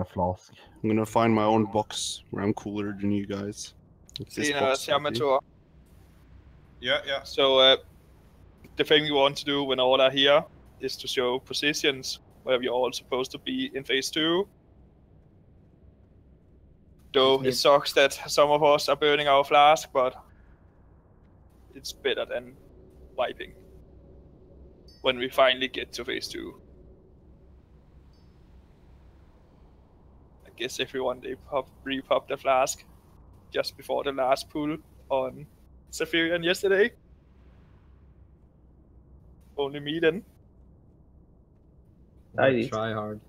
a flask. I'm gonna find my own box where I'm cooler than you guys. It's this box right here. Yeah. So the thing we want to do when all are here is to show positions where we're all supposed to be in phase 2. Though it sucks that some of us are burning our flask, but it's better than wiping when we finally get to phase 2. I guess everyone re-popped the flask just before the last pull on Zephyrian yesterday. Only me then. I try hard.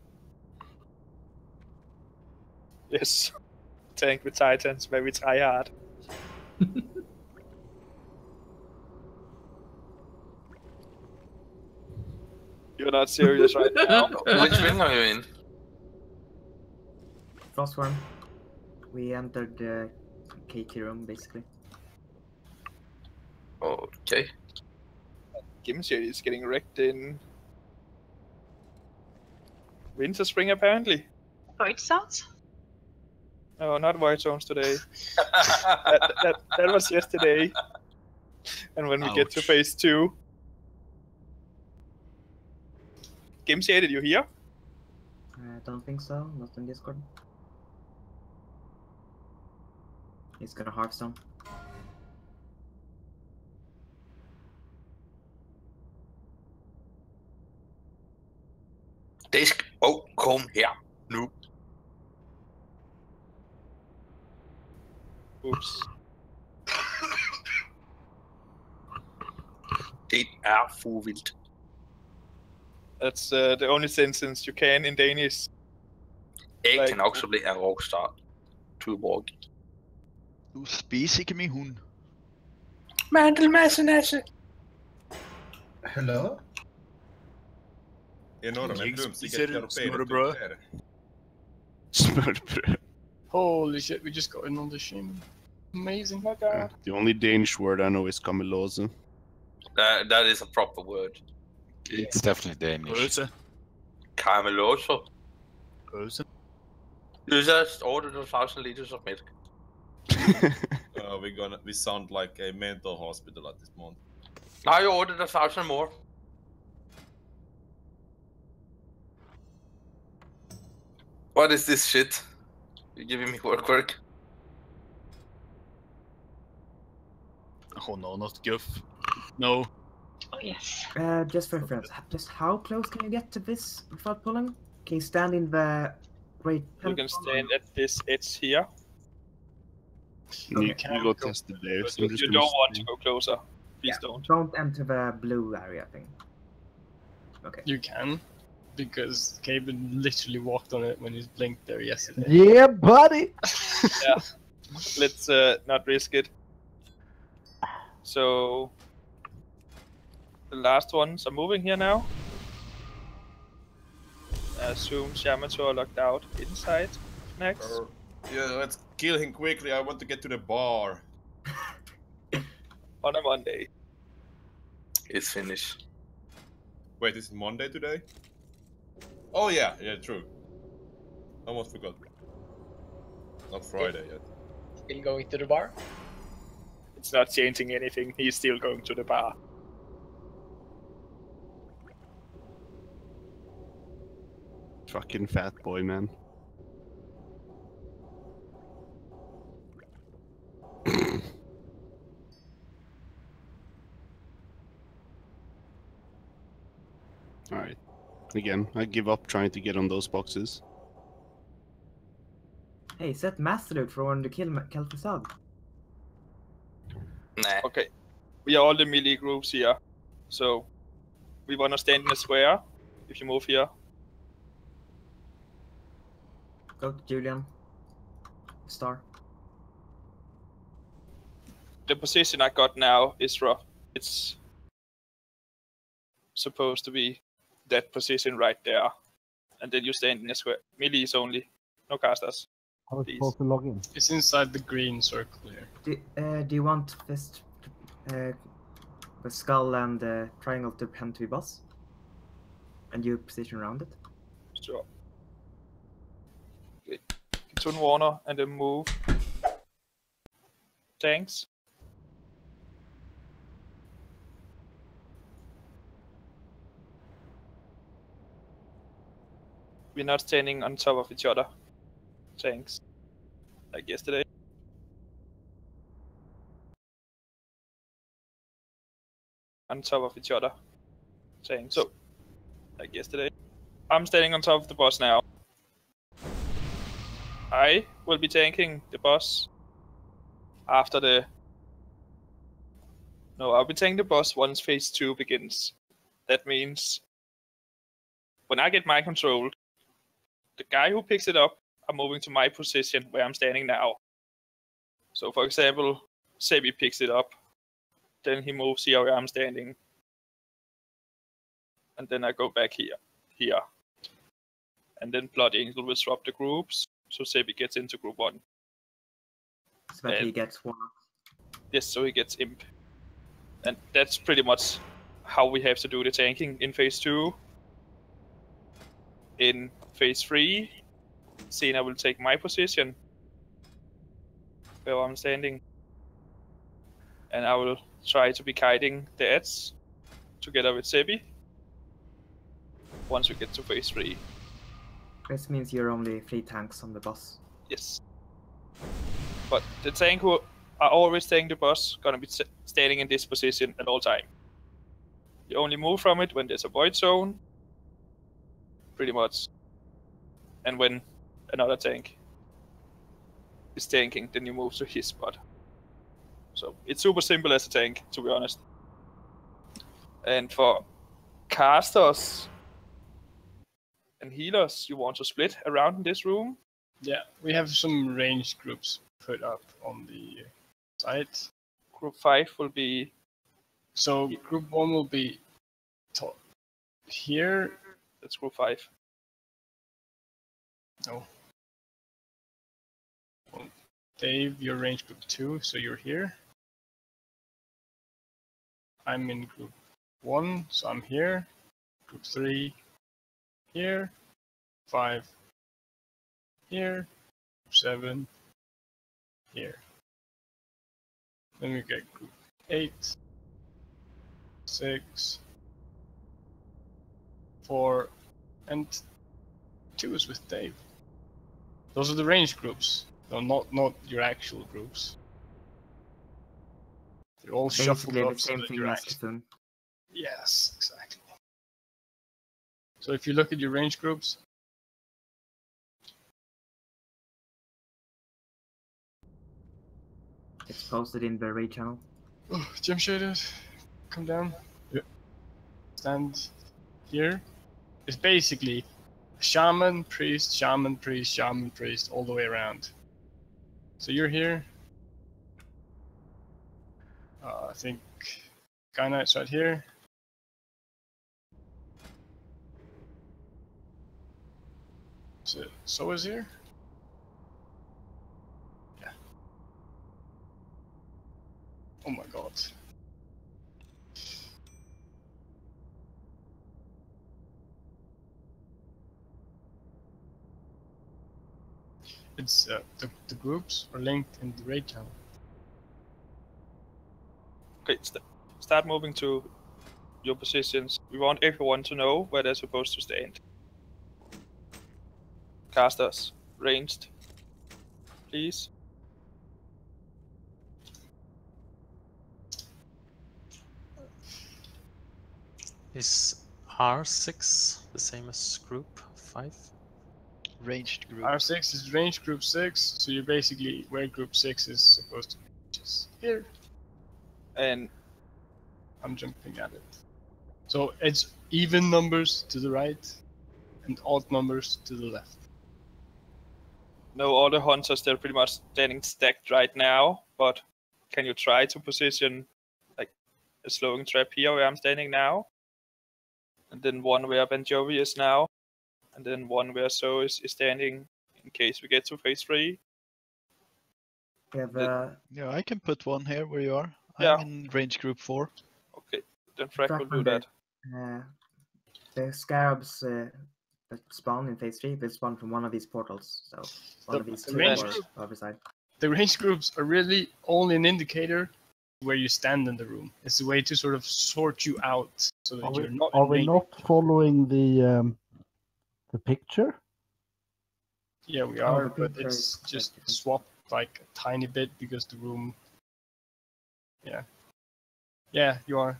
Yes. Tank with Titans, where we try hard. You're not serious right now. Which wing are you in? Frostworm. We entered the KT room, basically. Okay. Gimshade is getting wrecked in Winter Spring, apparently. Void Zones? No, not Void Zones today. that was yesterday. And when we get to phase 2... Gimshade, did you hear? I don't think so, not in Discord. He's gonna Hearthstone. Disk. Kom her nu. Oops. Det for vildt. That's the only sentence you can in Danish. Jeg kan også blive en rockstar. To walk. Du spiser ikke min hund. Mandelmasse. Hello? Enorme plumsikkert smørbrød. Smørbrød. Holy shit, we just got in on the shame. Amazing, my god. The only Danish word I know is kamelose. That is a proper word. It's definitely Danish. Pølse. Cameloso. Pølse. You just ordered 1,000 liters of milk. We sound like a mental hospital at this moment. Now you ordered 1,000 more. What is this shit? You're giving me work. Oh no, not Guff. No. Oh yes. Just for reference, just how close can you get to this without pulling? Can you stand in the great... You can stand at this edge here. You go test the layers. You don't want to go closer. Please don't. Don't enter the blue area thing. Okay. You can, because Caven literally walked on it when he blinked there yesterday. Yeah, buddy! Yeah. Let's not risk it. So... The last ones are moving here now. I assume Shamato are locked out inside next. Yeah, let's kill him quickly. I want to get to the bar. On a Monday. It's finished. Wait, is it Monday today? Oh yeah, true. Almost forgot. Not Friday yet. Still going to the bar? It's not changing anything. He's still going to the bar. Fucking fat boy, man. Alright. Again, I give up trying to get on those boxes. Hey, set Master från the Kelfasad. Nah. Okay. We are all the melee groups here. So, we want to stand in a square. If you move here. Go to Julian. Star. The position I got now is rough. It's supposed to be that position right there. And then you stand in a square. Melees only. No casters. How are we supposed to log in? It's inside the green circle here. Do you want this the skull and the triangle to pen to be boss? And you position around it? Sure. Stone Warner and then move tanks. We're not standing on top of each other. Tanks. Like yesterday. On top of each other. Tanks. So, like yesterday. I'm standing on top of the boss now. I will be tanking the boss after the... No, I'll be tanking the boss once phase 2 begins. That means when I get my control, the guy who picks it up are moving to my position where I'm standing now. So for example, Sebi picks it up, then he moves here where I'm standing. And then I go back here. And then Blood Angel will swap the groups, so Sebi gets into group 1. So that he gets one. Yes, so he gets Imp. And that's pretty much how we have to do the tanking in phase 2. In phase 3, Sena will take my position where I'm standing. And I will try to be kiting the edge together with Sebi once we get to phase 3. This means you're only 3 tanks on the boss. Yes. But the tank who are always tanking the boss gonna be standing in this position at all time. You only move from it when there's a void zone, pretty much. And when another tank is tanking, then you move to his spot. So it's super simple as a tank, to be honest. And for casters and healers, you want to split around in this room? Yeah, we have some ranged groups put up on the site. Group 5 will be... So group 1 will be here. That's group 5. No. Well, Dave, you're range group 2, so you're here. I'm in group 1, so I'm here. Group 3, here. 5, here. 7, here. Then we get group 8, 6, 4, and 2 is with Dave. Those are the range groups. No, not your actual groups. They're all shuffled Basically up the so same that thing you're as actually... Cthulhu. Yes, exactly. So if you look at your range groups, It's posted in the raid channel. oh, Gem Shaded, come down. Yeah. Stand here. It's basically shaman, priest, shaman, priest, shaman, priest, all the way around. So you're here. I think Guy Knight's right here. So is here? Yeah. Oh my god. It's the groups are linked in the raid channel. Okay, start moving to your positions. We want everyone to know where they're supposed to stand. Casters, ranged, please. Is R6 the same as group 5? Ranged group. R6 is range group 6, so you're basically where group 6 is supposed to be, which is here. And I'm jumping at it. So it's even numbers to the right and odd numbers to the left. no, all the hunters, they're pretty much standing stacked right now, but can you try to position like a slowing trap here where I'm standing now? And then one where Ben Jovi is now, and then one where So is standing in case we get to phase 3. We have, Yeah, I can put one here where you are. Yeah. I'm in range group 4. Okay, then Frack will do Frack that. the Scarabs that spawn in phase 3, they spawn from one of these portals. So one of these the two range or group- other side. The range groups are really only an indicator where you stand in the room. It's a way to sort of sort you out so that you're not. Are we in not following the picture? Yeah, we Oh, are, the but picture it's is just different. swapped like a tiny bit because the room. Yeah. Yeah, you are.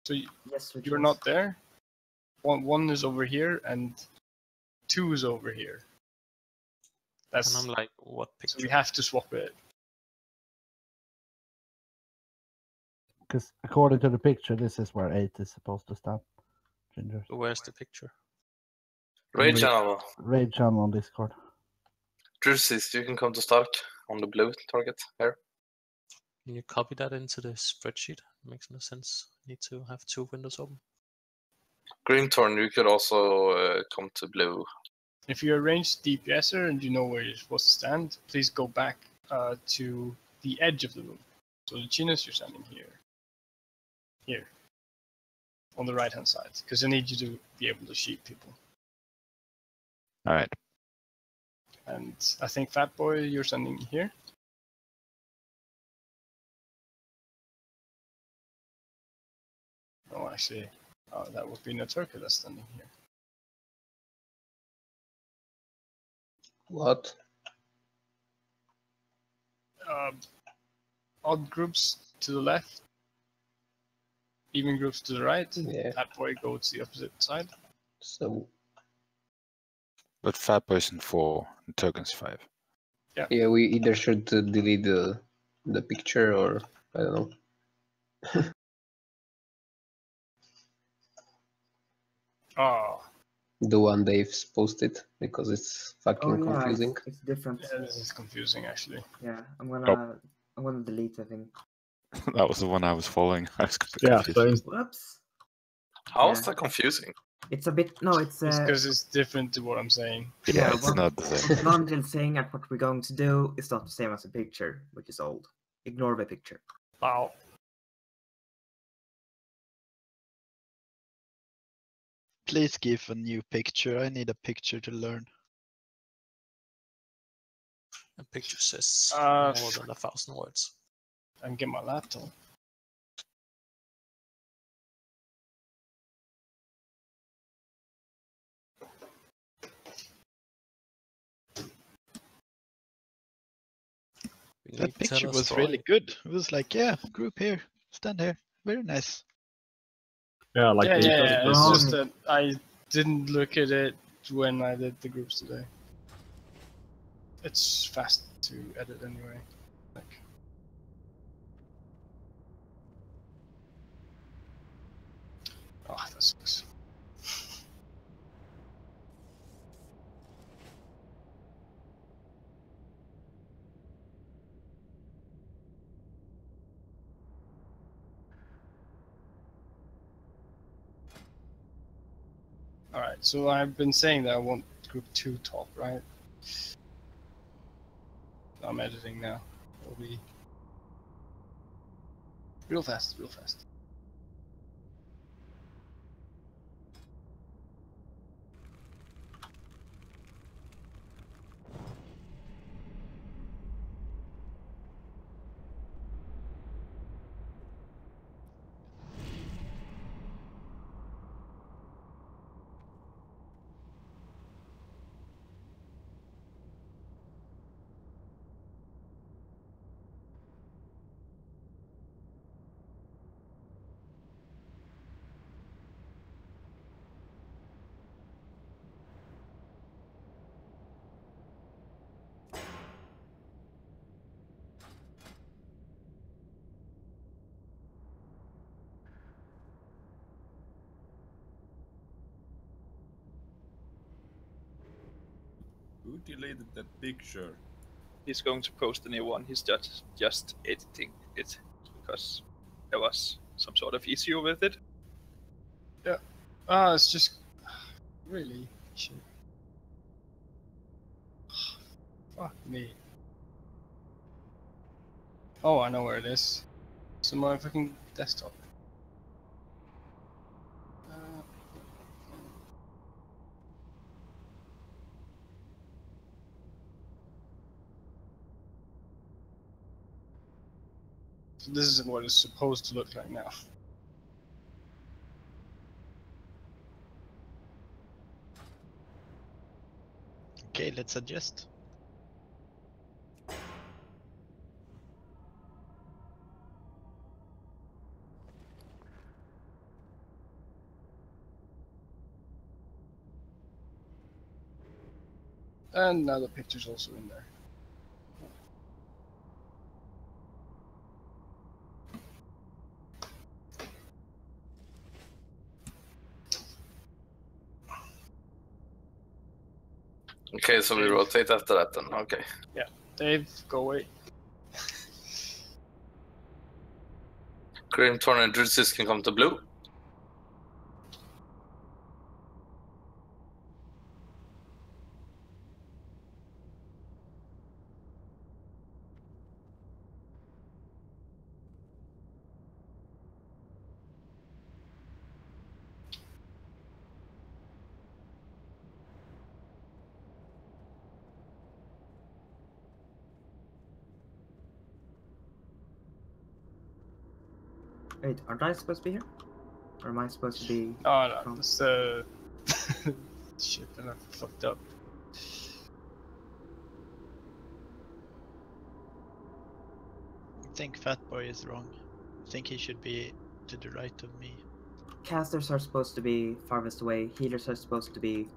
So Yes, which you're is- not there. One is over here and 2 is over here. That's. And I'm like, what So picture? we have to swap it. Because according to the picture, this is where 8 is supposed to stand. Ginger. Where's the picture? Raid channel. Raid channel on Discord. Drusis, you can come to start on the blue target here. Can you copy that into the spreadsheet? Makes no sense. Need to have 2 windows open. Grimthorn, you could also come to blue. If you're a ranged DPSer and you know where you're supposed to stand, please go back to the edge of the room. So the Chinos, you're standing here. Here. On the right hand side. Because I need you to be able to shoot people. Alright. And I think Fatboy, you're standing here. Oh, actually, that would be Naturka that's standing here. What? Odd groups to the left, even groups to the right. Yeah. That boy go to the opposite side. So But Fat Boy's in 4 and Token's 5. yeah, we either should delete the picture or I don't know. Oh, The one Dave's posted because it's Oh fucking yeah, confusing. it's different. yeah, this is confusing actually. Yeah, I'm gonna delete. I think. That was the one I was following. I was Yeah, confused. Whoops. How's Yeah. that confusing? It's a bit. No, it's It's because it's different to what I'm saying. Yeah, it's what- not the same. What Nongel's saying and what we're going to do is not the same as a picture, which is old. Ignore the picture. Wow. Please give a new picture. I need a picture to learn. A picture says Uh, more than 1,000 words. And get my laptop. We That need picture was Telestroy. really good. It was like, yeah, group here, stand here. Very nice. Yeah, like yeah, the- yeah. It's wrong. just that I didn't look at it when I did the groups today. It's fast to edit anyway. Like, oh, that sucks. Alright, so I've been saying that I want group 2 top, right? I'm editing now. It'll be real fast, real fast. Who deleted that picture? He's going to post a new one. He's just editing it because there was some sort of issue with it. It's just really shit. Fuck me. Oh, I know where it is. It's on my fucking desktop. So this is what it's supposed to look like now. Okay, let's adjust. And now the picture's also in there. Okay, so we rotate after that then. Okay. Yeah, Dave, go away. Grim Torn and Drusis can come to blue. Wait, aren't I supposed to be here? Or am I supposed to be... Oh no, that's shit, I fucked up. I think Fatboy is wrong. I think he should be to the right of me. Casters are supposed to be farthest away. Healers are supposed to be...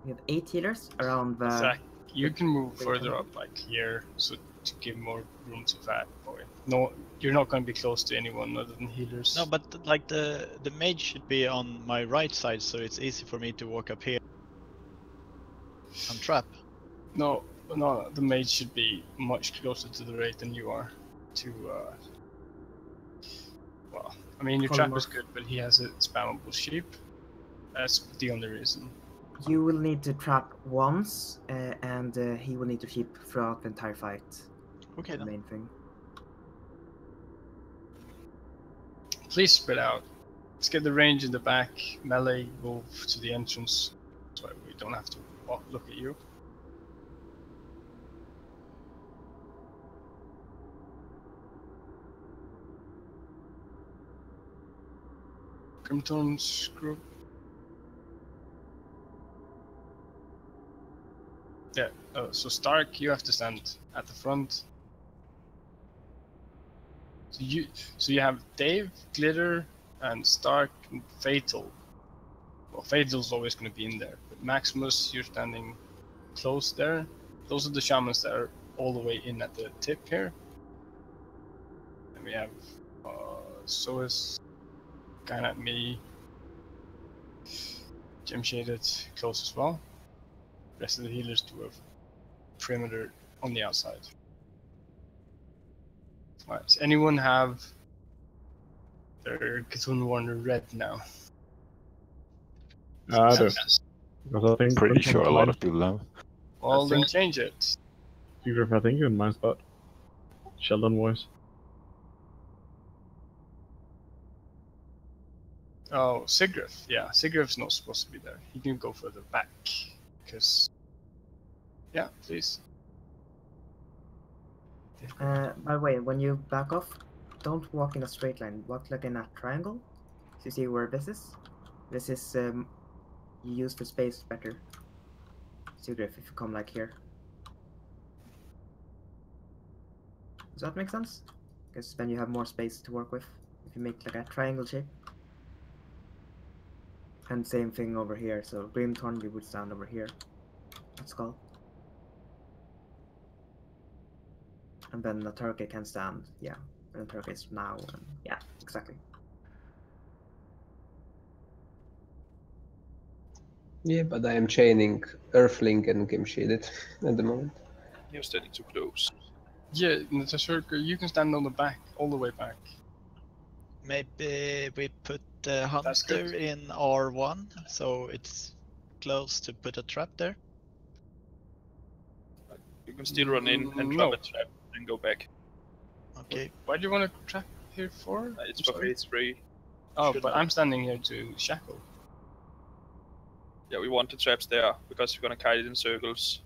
we have 8 healers around the... Zach, you can move further up, like here, so to give more room to Fatboy. No, you're not going to be close to anyone other than healers. No, but like the mage should be on my right side, so it's easy for me to walk up here and trap. No, the mage should be much closer to the right than you are. Well, I mean, your trap is good, but he has a spammable sheep. That's the only reason. You will need to trap once, and he will need to keep throughout the entire fight. Okay, the main thing. Please spread out. Let's get the range in the back. Melee, move to the entrance, so we don't have to look at you. Grimton's group. Yeah, so Stark, you have to stand at the front. So you have Dave, Glitter, and Stark, and Fatal. Well, Fatal's always going to be in there, but Maximus, you're standing close there. Those are the shamans that are all the way in at the tip here. And we have Sois, kind at me, Gem Shaded close as well. Rest of the healers do a perimeter on the outside. Alright, does anyone have their Cthulhu Warner red now? I do. Because I think Pretty sure a lot of people have. Well, then change it. Secret, I think you in my spot. Sheldon voice. Oh, Sigriff. Yeah, Sigriff's not supposed to be there. He can go further back. Because... Yeah, please. By the way, when you back off, don't walk in a straight line. Walk like in a triangle. So you see where this is? This is, you use the space better. Sigriff, if you come like here. Does that make sense? Because then you have more space to work with. If you make like a triangle shape. And same thing over here. So Grimthorn, you would stand over here. That's called. And then the turkey can stand, yeah. And the turkey is now, and yeah, exactly. Yeah, but I am chaining Earthling and Game Shaded at the moment. You're standing too close. Yeah, Natasha, you can stand on the back, all the way back. Maybe we put the hunter in R1, so it's close to put a trap there. You can still run in and drop a trap and go back. Okay. Why do you want to trap here for? It's for phase 3. Oh, but I'm standing here to shackle. Yeah, we want the traps there because we're gonna kite it in circles.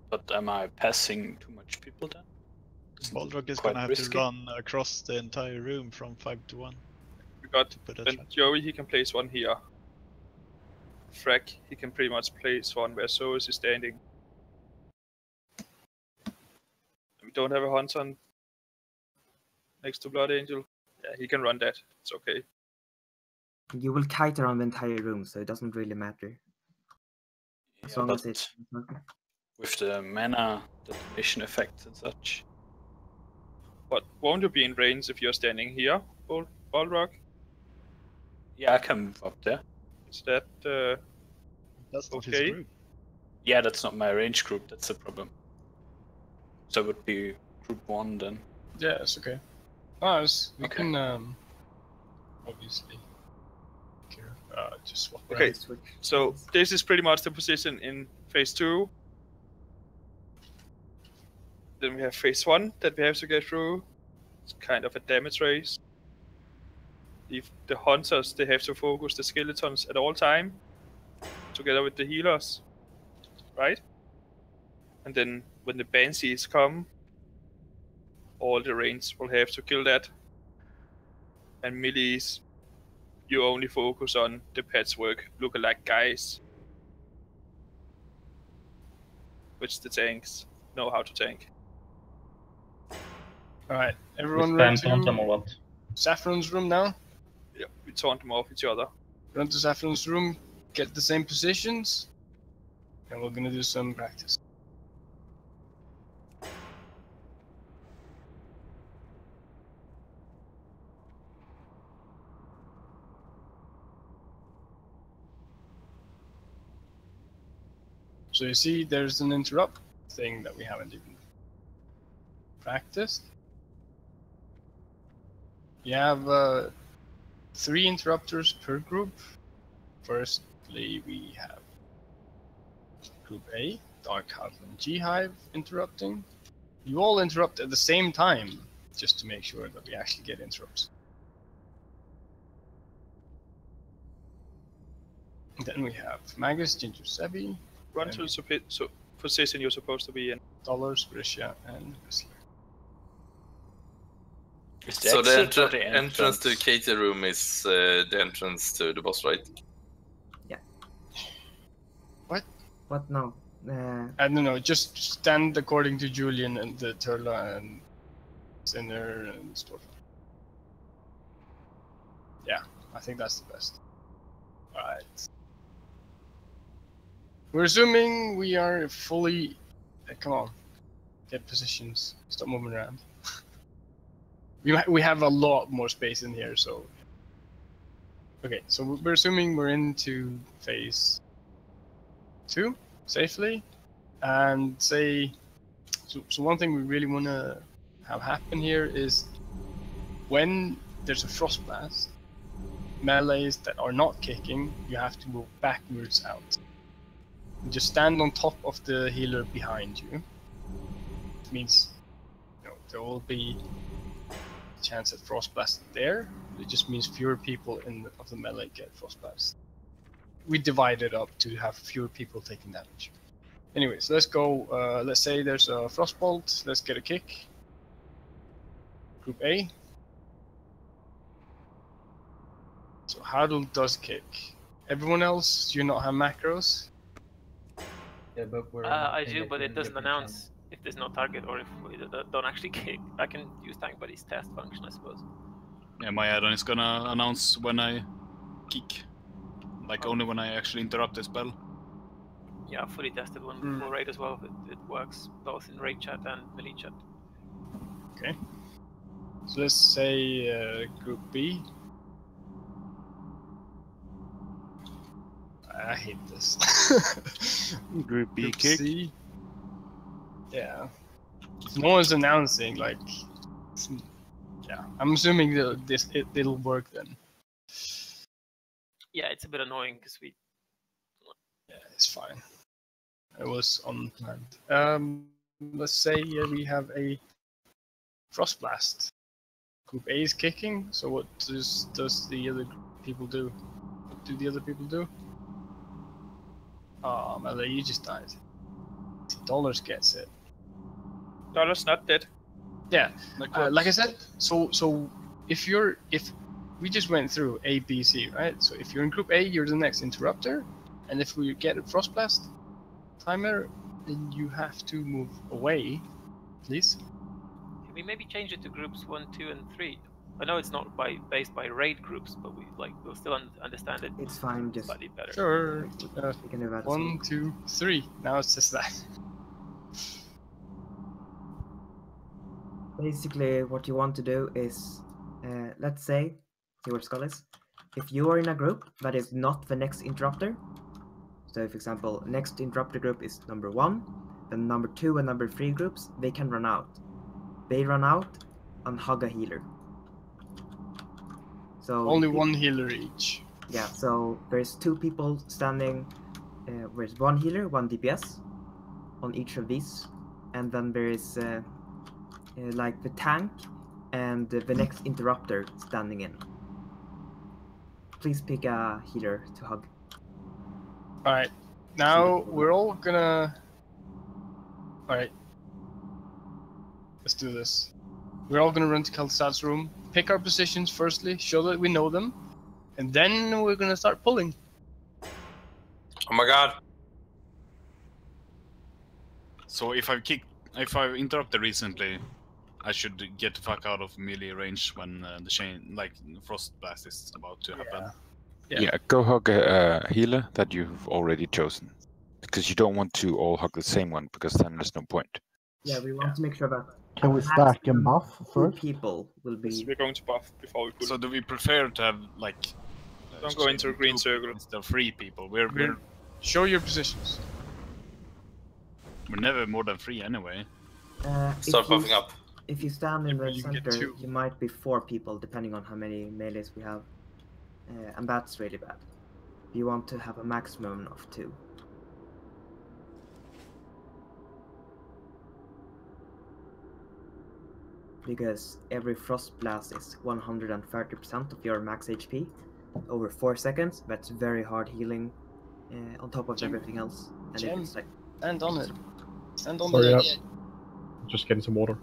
But am I passing too much people then? Balrog is quite gonna have risky. to run across the entire room from 5 to 1. We got to put a then trap. Joey, he can place one here. Frag, he can pretty much place one where Soos is standing. We don't have a hunter on next to Blood Angel. Yeah, he can run that. It's okay. You will kite around the entire room, so it doesn't really matter. As Yeah, long as but it's with the mana detonation effects and such. But won't you be in range if you're standing here, Balrog? Yeah, I can move up there. Is that That's not his okay? group. Yeah, that's not my range group, that's the problem. So it would be group 1 then. Yeah, it's okay. We Okay. can obviously just swap Okay, around. so this is pretty much the position in phase 2. Then we have phase 1 that we have to get through. It's kind of a damage race. If the hunters, they have to focus the skeletons at all time, together with the healers, right? And then when the banshees come, all the range will have to kill that. And melees, you only focus on the patchwork lookalike guys, which the tanks know how to tank. Alright, everyone run spam taunt them or to what? Saffron's room now. Yeah, we taunt them off each other. Run to Saffron's room, get the same positions, and we're gonna do some practice. So you see there's an interrupt thing that we haven't even practiced. You have 3 interrupters per group. Firstly, we have Group A, Dark Hive and G Hive interrupting. You all interrupt at the same time, just to make sure that we actually get interrupts. And then we have Magus, Ginger Sebi, Run to the position you're supposed to be in. Dollars, Grisha, and Whistler. Is the So the exit or the entrance to KT room is the entrance to the boss, right? Yeah. What? What now? I don't know, just stand according to Julian and the Turla and Sinner and stuff. Yeah, I think that's the best. Alright. We're assuming we are fully... come on. Get positions. Stop moving around. We have a lot more space in here, so... Okay, so we're assuming we're into phase 2 safely. And say... So one thing we really want to have happen here is when there's a frost blast, melees that are not kicking, you have to move backwards out. Just stand on top of the healer behind you. It means there will be a chance at frostblast there. It just means fewer people of the melee get frostblast. We divide it up to have fewer people taking damage. Anyways, let's go. Let's say there's a frostbolt. Let's get a kick. Group A. So Hadl does kick. Everyone else, do you not have macros? Yeah, but we're I do, but it doesn't announce if there's no target or if we don't actually kick. I can use tank buddy's test function, I suppose. Yeah, my add-on is gonna announce when I kick. Like only when I actually interrupt the spell. Yeah, I fully tested one before raid as well. It works both in raid chat and melee chat. Okay. So let's say Group B. I hate this. Group B kick. C. Yeah. No one's announcing, like... Yeah, I'm assuming that it'll work then. Yeah, it's a bit annoying because we... Yeah, it's fine. It was unplanned. Let's say we have a frost blast. Group A is kicking, so what does the other people do? What do the other people do? Oh, Melee, you just died. Dollars gets it. Dollars not dead. Yeah, Like like I said, so if we just went through A, B, C, right? So if you're in group A, you're the next interrupter, and if we get a frost blast timer, then you have to move away, please. Can we maybe change it to groups 1, 2, and 3? I know it's not based by raid groups, but we'll still understand it. It's fine, just slightly better. Sure. We can do that. 1, 2, 3. Now it's just that. Basically, what you want to do is, let's say, see where Skull is. If you are in a group that is not the next interrupter, so for example, next interrupter group is number 1, then number 2 and number 3 groups, they can run out. They run out and hug a healer. So only one healer each. Yeah, so there's 2 people standing, there's 1 healer, 1 DPS on each of these, and then there is like the tank and the next interrupter standing in. Please pick a healer to hug. Alright, now we're all gonna... Alright. Let's do this. We're all gonna run to Kalstad's room, pick our positions firstly, show that we know them, and then we're gonna start pulling. Oh my god. So if I interrupted recently, I should get the fuck out of melee range when the chain, like frost blast, is about to happen. Yeah, go hug a healer that you've already chosen, because you don't want to all hug the same one, because then there's no point. Yeah, we want to make sure that. Can we stack and buff 2 first? people will be. Yes, we're going to buff before we pull. So do we prefer to have like? Don't go into a green circle. Instead of 3 people, we're Show your positions. We're never more than 3 anyway. Start buffing up. If you stand in the you can get center, 2. you might be 4 people, depending on how many melees we have, and that's really bad. You want to have a maximum of 2. Because every frost blast is 130% of your max HP over 4 seconds. That's very hard healing on top of everything else. And Jim, it's like, stand on it. Stand on Sorry, it. just getting some water.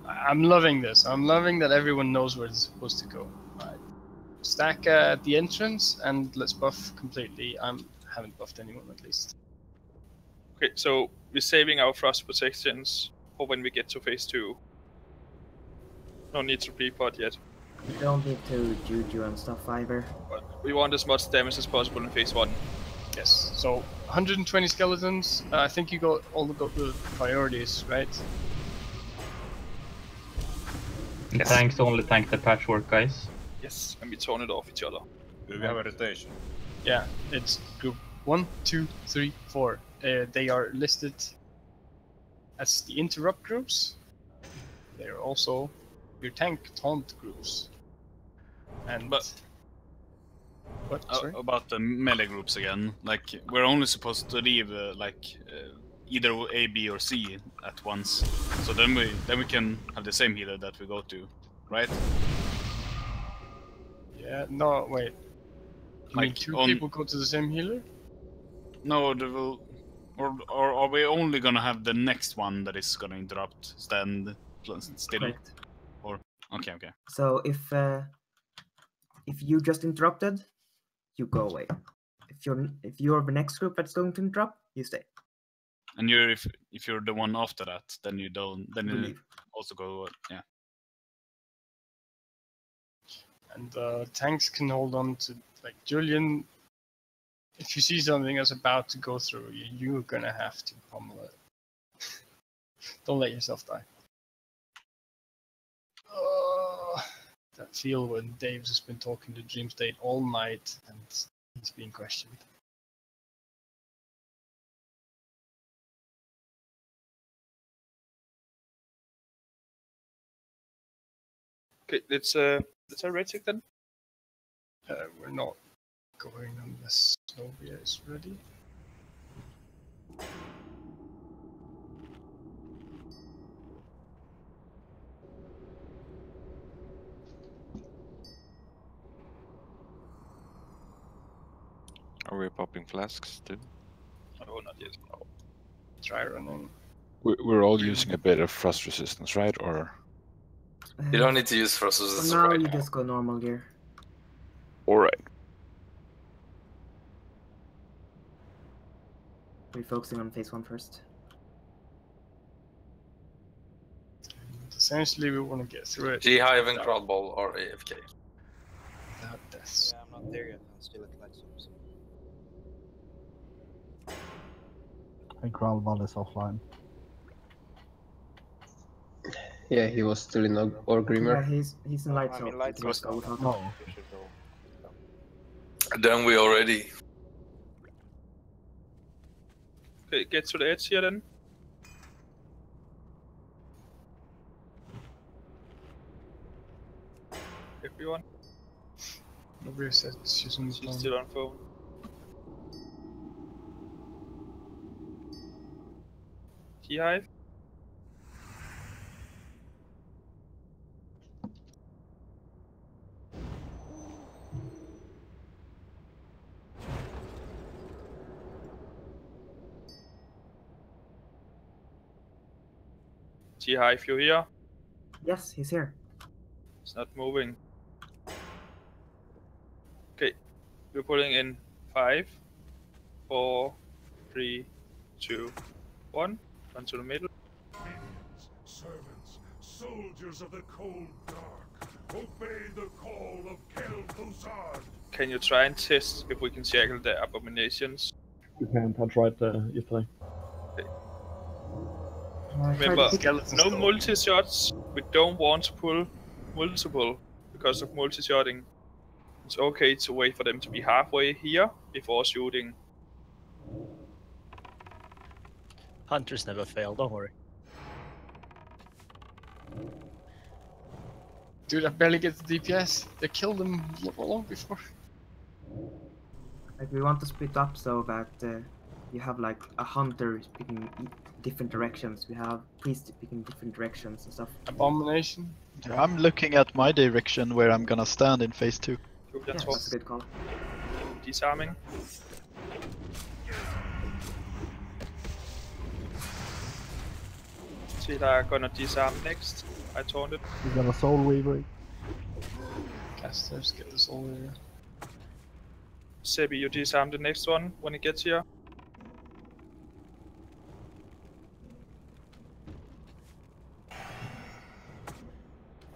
I'm loving this. I'm loving that everyone knows where it's supposed to go. Right. Stack at the entrance and let's buff completely. I haven't buffed anyone at least. Okay, so we're saving our frost protections for when we get to phase 2. No need to pre-pot yet. you don't need to juju and stuff either. But we want as much damage as possible in phase 1. Yes. So 120 skeletons. I think you got the priorities, right? The tanks only tank the patchwork guys. Yes, and we turn it off each other. Do we have a rotation? Yeah, it's group 1, 2, 3, 4. They are listed as the interrupt groups. They are also your tank taunt groups. And but what? Sorry? About the melee groups again, like we're only supposed to leave either A, B, or C at once. So then we can have the same healer that we go to, right? Yeah. No, wait. You mean 2 people go to the same healer? No, there will, or are we only gonna have the next one that is gonna interrupt stand still? Correct. Or okay. So if you just interrupted, you go away. If you're the next group that's going to interrupt, you stay. And if you're the one after that, then you don't. Then you leave. Also go. Yeah. And tanks can hold on to, like Julian. If you see something that's about to go through you, you're gonna have to pummel it. Don't let yourself die. That feel when Dave's has been talking to Dream State all night and he's being questioned. Okay, let's have red check then. We're not going unless Novia is ready. Are we popping flasks too? Oh, not yet. Try running. We're all using a bit of frost resistance, right? Or You don't need to use frost For resistance now, right you now. just go normal gear. all right. We're focusing on phase 1 first. Essentially, we want to get through it. G-Hive and Crawlball or AFK. Without deaths. Yeah, I'm not there yet. I'm still at light source. And Gralval is offline. Yeah, he was still in Orgrimmar. Yeah, he's in light I'm zone. in light You can source go now. without No. him. You should go. Then we already. Okay, get to the edge here then. Everyone. Nobody said she's on the She's phone. still on phone. G-Hive. G-Hive, you here? Yes, he's here. It's not moving. Okay, we're putting in 5, 4, 3, 2, 1. Run to the middle. Servants, soldiers of the cold dark, obey the call of Kel-Thuzad. Can you try and test if we can tackle the abominations? You can't. I tried yesterday. Remember, no multi-shots. We don't want to pull multiple because of multi-shotting. It's okay to wait for them to be halfway here before shooting. Hunters never fail, don't worry. Dude, I barely get the DPS. They killed him long before. Like, we want to split up so that you have like a hunter picking different directions. We have priests picking different directions and stuff. Abomination. Yeah, I'm looking at my direction where I'm gonna stand in phase 2. Yeah, that's a good call. Disarming. They're gonna disarm next. I taunted. We got a Soul Weaver. Casters get this all over. Sebi, you disarm the next one when it gets here.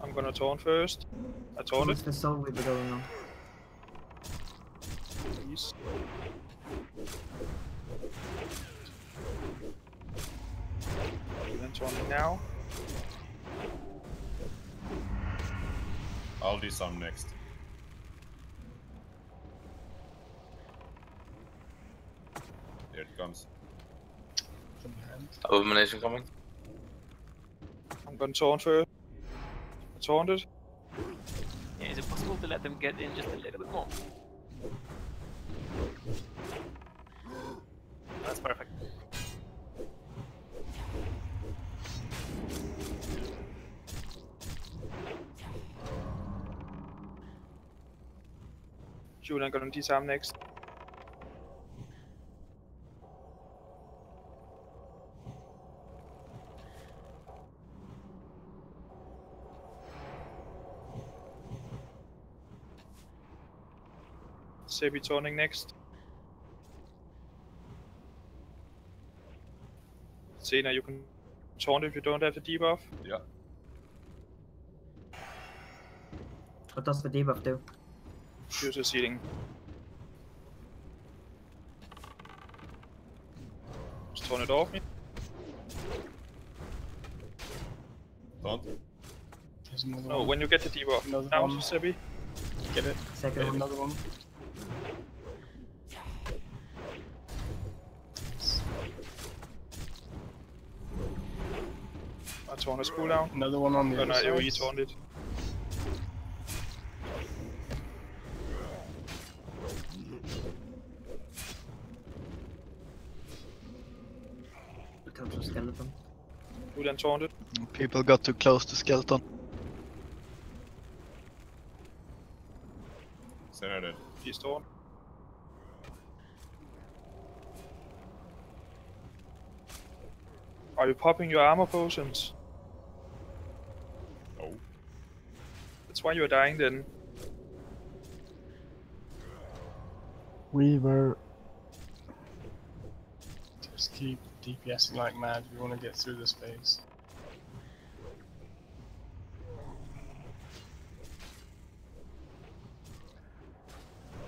I'm gonna taunt first. I taunted. What's the soul we've been going on? Please. Even taunting now. I'll do some next. Here it comes. Abomination coming. I'm gonna taunt first. I taunted. Yeah, is it possible to let them get in just a little bit more? That's perfect. Julian gonna disarm next. Sebi taunting next. Sena, you can taunt if you don't have the debuff. Yeah. What does the debuff do? Use a seating. Just taunt it off me. Taunt. No, when you get the debuff. Now, Sebi. Get it. Second one. Another one. I taunt his cooldown. Another one on the Oh, no, other you side. taunted. Potential skeleton. Julian taunted. People got too close to skeleton. Sena dead. He's taunt. Are you popping your armor potions? No. That's why you're dying then. Weaver. Just keep DPSing like mad. We want to get through this phase.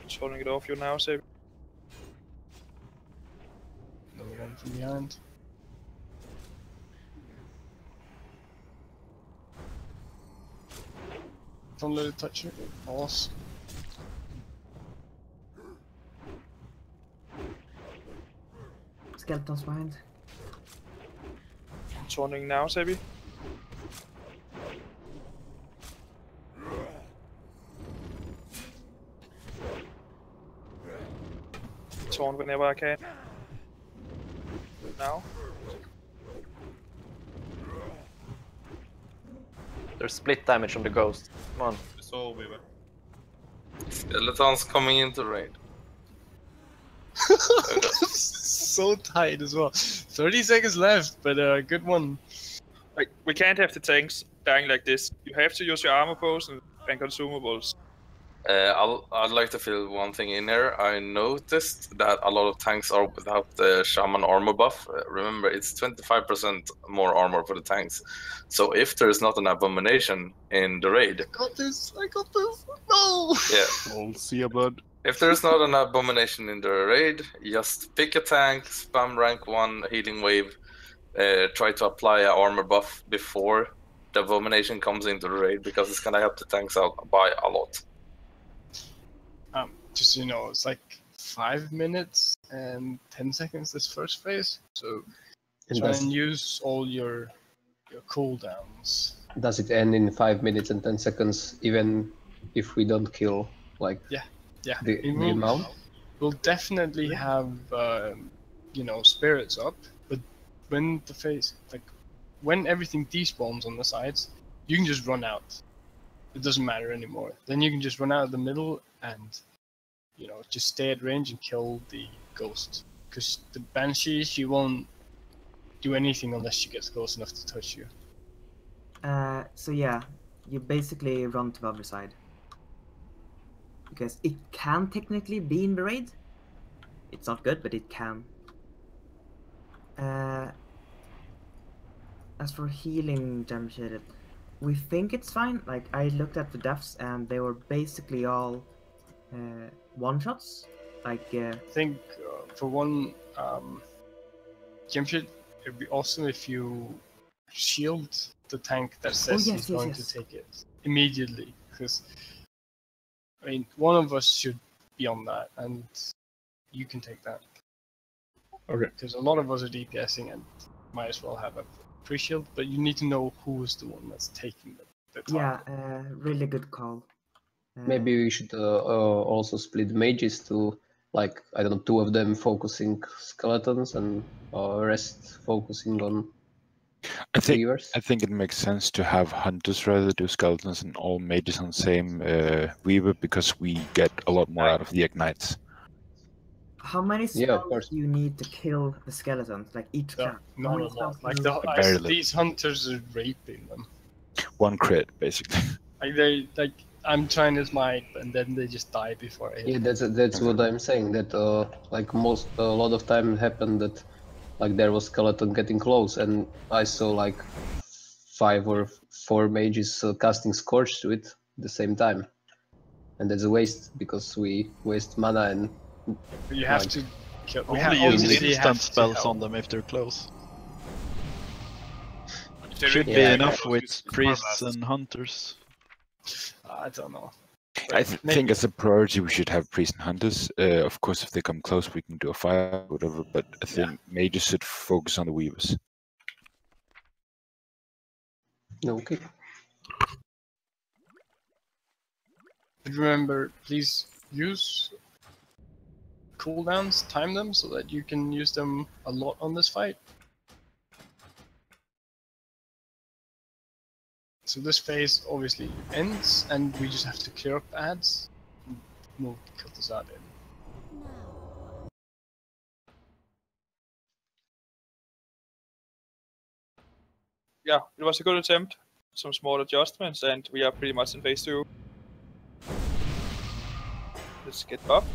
Just holding it off you now, Save. Another one from behind. Don't let it touch you. Awesome. Skeletons behind. Turning now, Sebi. Torn whenever I can. Now. There's split damage on the ghost. Come on. It's all Weaver. Skeletons coming into raid. So tight as well. 30 seconds left, but good one. Like, we can't have the tanks dying like this. You have to use your armor potions and consumables. I'd like to fill one thing in here. I noticed that a lot of tanks are without the shaman armor buff. Remember, it's 25% more armor for the tanks. So if there's not an abomination in the raid, I got this. No. yeah, We'll see ya, bud. if there's not an abomination in the raid, just pick a tank, spam rank 1 healing wave, try to apply an armor buff before the abomination comes into the raid, because it's gonna help the tanks out by a lot. Just so you know, it's like 5 minutes and 10 seconds this first phase. So try and use all your cooldowns. Does it end in 5 minutes and 10 seconds, even if we don't kill like the amount? We'll definitely have spirits up, but when the phase, like when everything despawns on the sides, you can just run out. It doesn't matter anymore. Then you can just run out of the middle and just stay at range and kill the ghost. Because the Banshee, she won't do anything unless she gets close enough to touch you. So yeah, you basically run to the other side. Because it can technically be in the raid. It's not good, but it can. As for healing damage, we think it's fine. Like, I looked at the deaths and they were basically all one-shots. Like, I think for one, Jamshid, it'd be awesome if you shield the tank that says he's going to take it immediately. Because, I mean, one of us should be on that, and you can take that. Okay. Because a lot of us are DPSing and might as well have a pre-shield, but you need to know who's the one that's taking the target. Yeah, really good call. Maybe we should also split mages to, like, I don't know, 2 of them focusing skeletons and rest focusing on weavers. I think it makes sense to have hunters rather do skeletons and all mages on the same weaver, because we get a lot more out of the ignites. How many spells do you need to kill the skeletons? Like each class? Not a lot. Like these hunters are raping them. 1 crit, basically. Like I'm trying to smite, and then they just die before I hit. Yeah, that's what I'm saying. That like a lot of time happened that like there was skeleton getting close, and I saw like 5 or 4 mages casting Scorch to it at the same time, and that's a waste because we waste mana and. You have to. Only use instant spells on them if they're close. Should be enough with priests and hunters. I don't know. I think as a priority we should have priests and hunters. Of course, if they come close, we can do a fire, whatever. But I think mages should focus on the weavers. Okay. But remember, please use cooldowns, time them so that you can use them a lot on this fight. So this phase obviously ends, and we just have to clear up ads and move Kel'Thuzad in. yeah, it was a good attempt. Some small adjustments, and we are pretty much in phase 2. Let's get buff.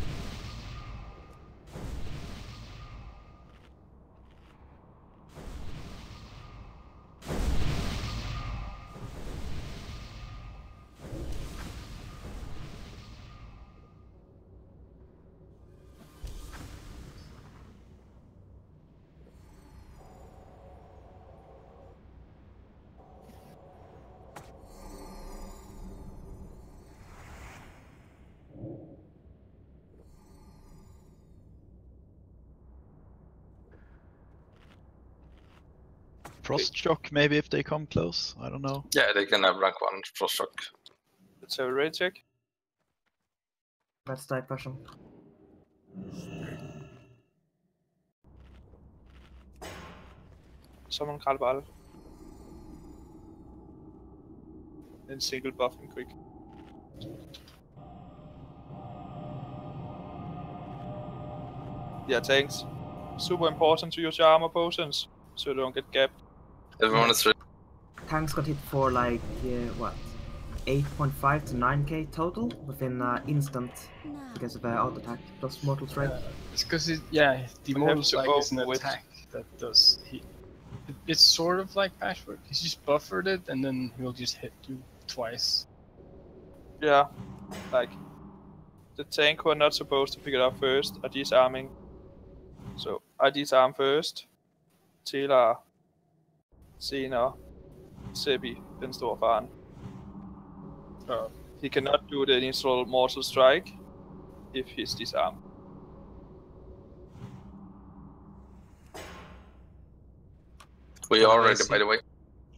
Frost shock, maybe if they come close. I don't know. Yeah, they can have rank 1 frost shock. Let's have a raid check. Let's type person. Someone call ball. Then single buff him quick. Yeah, tanks. Super important to use your armor potions so you don't get gapped. Everyone is ready. Tanks got hit for like, what? 8.5 to 9k total within instant because of auto attack plus mortal strike. It's because the mortal strike is an attack that does hit. It's sort of like Patchwork. He's just buffered it and then he'll just hit you twice. Yeah, like the tank who are not supposed to pick it up first are disarming. So I disarm first, Taylor, senere, Seppi, den store faren. He cannot do the initial mortal strike if he's disarmed. We are ready, by the way.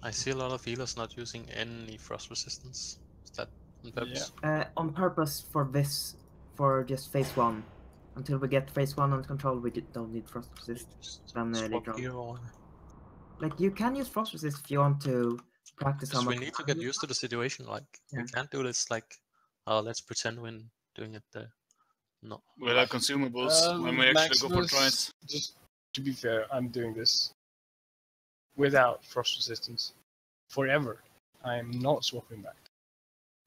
I see a lot of healers not using any frost resistance. Is that on purpose? On purpose for this, for just phase 1. Until we get phase 1 under control, we don't need frost resist. Then later on. Like, you can use frost resist if you want to practice how Because we much. need to get used to the situation. Like, we can't do this like, oh, let's pretend we're doing it there. No. Without consumables, when we actually go for Maximus, tries. Just to be fair, I'm doing this without frost resistance forever. I am not swapping back.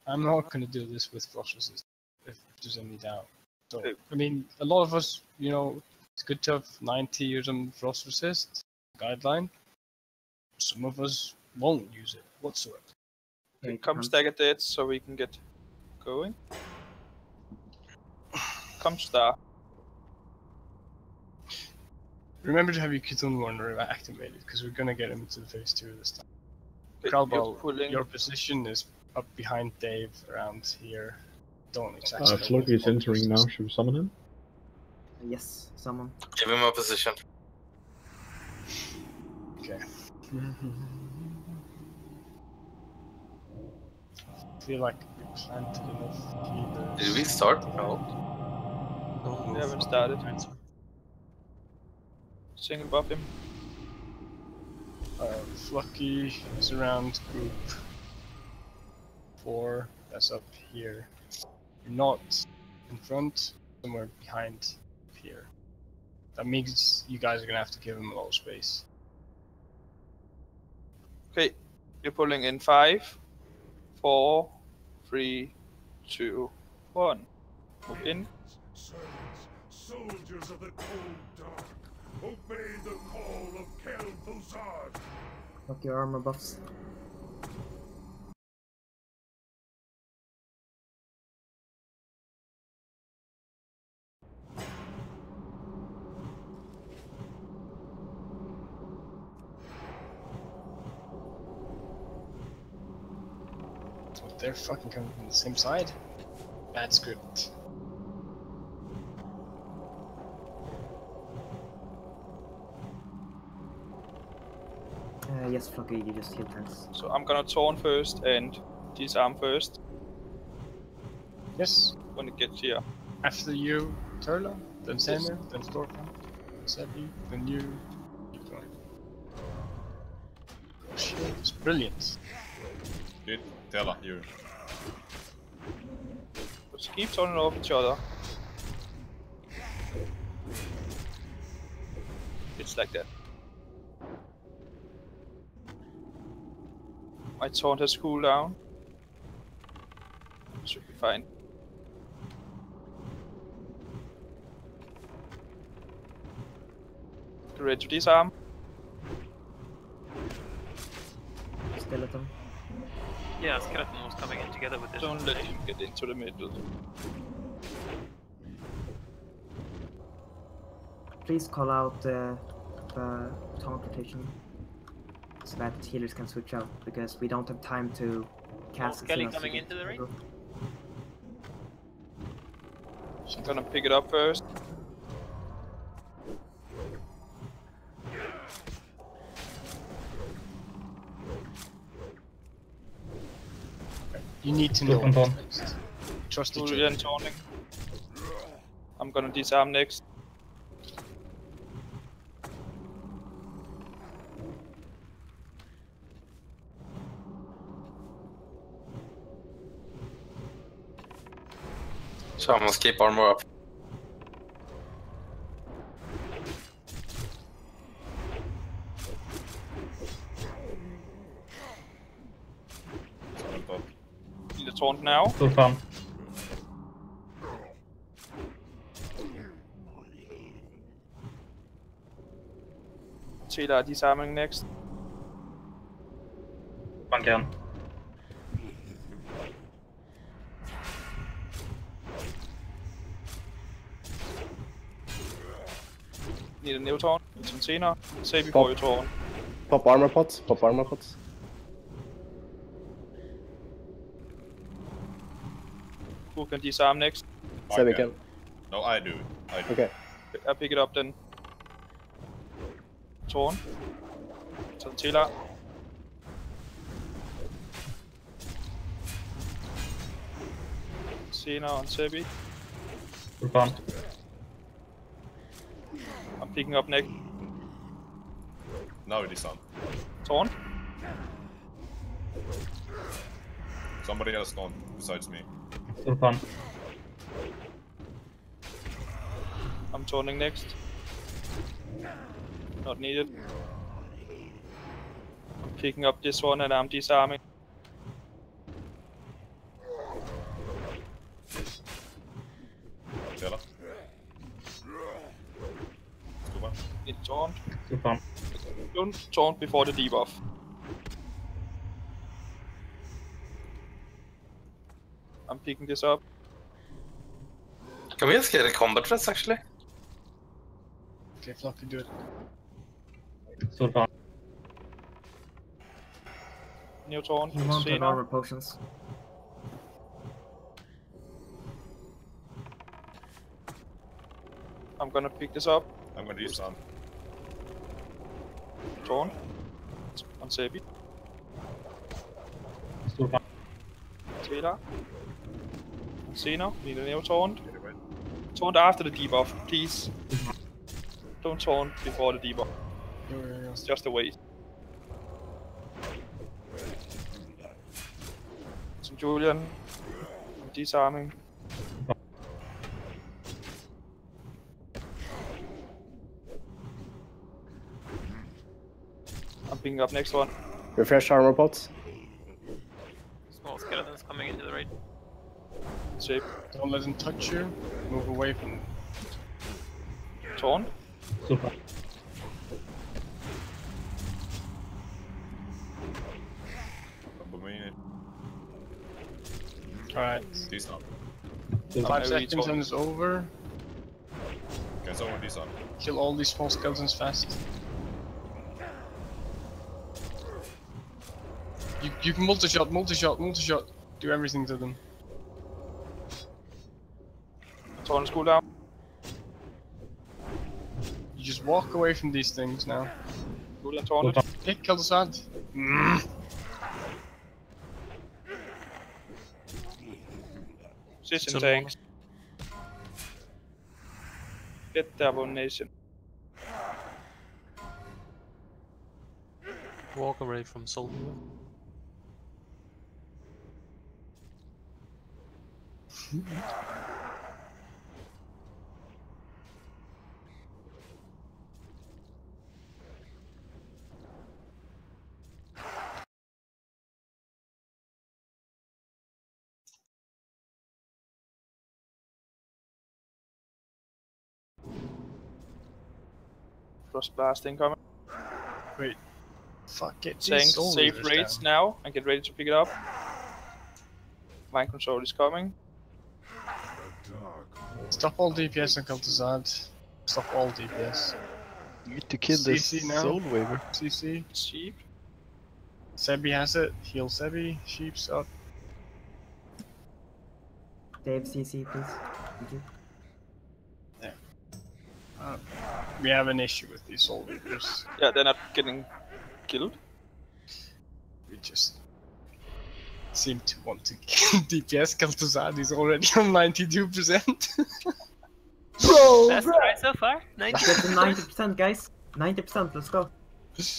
I'm not going to do this with frost resistance if there's any doubt. So, I mean, a lot of us, you know, it's good to have 90 or some frost resist guideline. Some of us won't use it whatsoever. Come stagger dead so we can get going. Come star. Remember to have your Cthulhu Wanderer activated, because we're gonna get him into the phase 2 this time. Kralbal, your position is up behind Dave, around here. Don't exactly. Floki is entering now. Should we summon him? Yes, summon. Give him a position. Okay. I feel like we planted enough healers. Did we start? No. We haven't started. Single buff him. Flucky is around group 4. That's up here. You're not in front, somewhere behind here. That means you guys are gonna have to give him a lot of space. Okay, you're pulling in 5, 4, 3, 2, 1. Move in. Servants, soldiers of the cold dark, obey the call of Kel'Thuzad. Look your armor buffs. But they're fucking coming from the same side. Bad script. Yes, Flucky, you just heal tanks. So I'm gonna taunt first and disarm first. Yes. When it gets here. After you, Turla, then Samuel, then Storpan, then Seppi, then you. Keep going. Oh shit, it's brilliant. Dude, Tella, you. Just keep turning off each other. It's like that. My taunt has cooldown. Should be fine. Ready to disarm. Skeleton. Yeah, skeleton was coming in together with this. Don't let him get into the middle. Please call out the taunt rotation so that healers can switch out, because we don't have time to cast. Skelly coming into the ring. I'm gonna pick it up first. You need to know what's next. Trust each Julian other. taunting. I'm gonna disarm next. Shamans keep armor up. Need a taunt now. Sultan. Tila disarming next. Banka igen. Need a new taunt. Some senere. Say before you taunt. Pop armor pots. Pop armor pots. Who can disarm next? Sebi can. No, I do. Okay. I pick it up then. Taunt. Tila. Sena on Sebi. Sultan. I'm picking up next. Now it is on. Taunt. Somebody else gone besides me. Sultan. I'm taunting next. Not needed. I'm picking up this one and I'm disarming. Tela. Stuva. Need taunt. Sultan. Don't taunt before the debuff. I'm picking this up. Can we just get a combat rest actually? Okay, Flock can do it. Sultan. New taunt. You won't have Sena. armor potions. I'm gonna pick this up. I'm gonna use some. Taunt. On Sebi. Sultan. Tila. Sena. Need a new taunt. Taunt after the debuff, please. Don't taunt before the debuff. It's just a waste. Some Julian. I'm disarming. I'm picking up next one. Refresh armor pots. Small skeletons coming into the raid. Shape. Don't let them touch you. Move away from them. Taunt. Sultan. Alright. Disarm. 5 seconds and it's over. Can someone disarm? Kill all these small skeletons fast. You can multi-shot, multi-shot, multi-shot. Do everything to them. Taunt is cooldown. You just walk away from these things now. Julian taunted. Hey, kill the sand. Position tanks. Get the abomination. Walk away from soldier. Frost Blast incoming. Wait. Fuck it. Tank save raids now and get ready to pick it up. Mind control is coming. Stop all DPS on Cultizad. Stop all DPS. Need to kill this CC now. Soul Waver. CC. Sheep. Sebi has it. Heal Sebi. Sheep's up. Dave, CC, please. Thank you. We have an issue with these Soul Weavers. Yeah, they're not getting killed. We just seem to want to kill DPS Cultizad. He's already on 92%. Bro, Best try so far. 90%. Get to 90%, guys. 90%, let's go.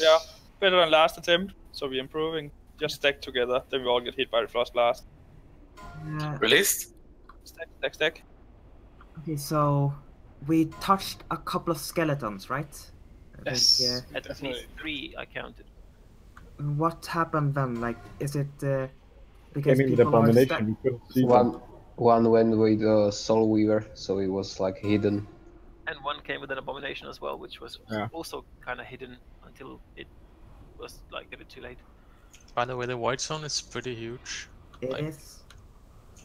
Yeah, better than last attempt, so we're improving. Just stack together, then we all get hit by the Frost Blast. Released? Stack, stack, stack. Okay, so we touched a couple of skeletons, right? Yes, Like, At least 3 I counted. what happened then? Like, is it because Came in with people are abomination, we couldn't see them. One went with Soul Weaver, so it was like hidden. And one came with an abomination as well, which was Yeah. also kind of hidden until it was like a bit too late. By the way, the white zone is pretty huge. It is.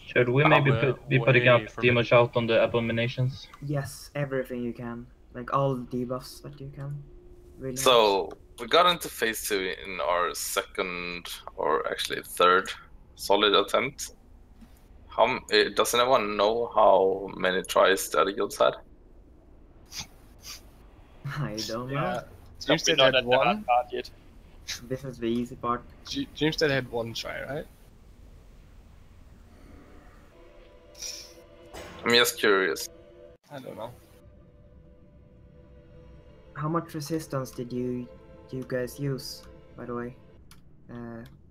Should we maybe be putting up demo shout on the abominations? Yes, everything you can. Like all debuffs that you can. Really. So we got into phase 2 in our second, or actually third, solid attempt. Does anyone know how many tries the other guilds had? I don't know. Yeah. Dreamstead had one. Yet. This is the easy part. Dreamstead had one try, right? I'm just curious. I don't know. How much resistance did you guys use, by the way?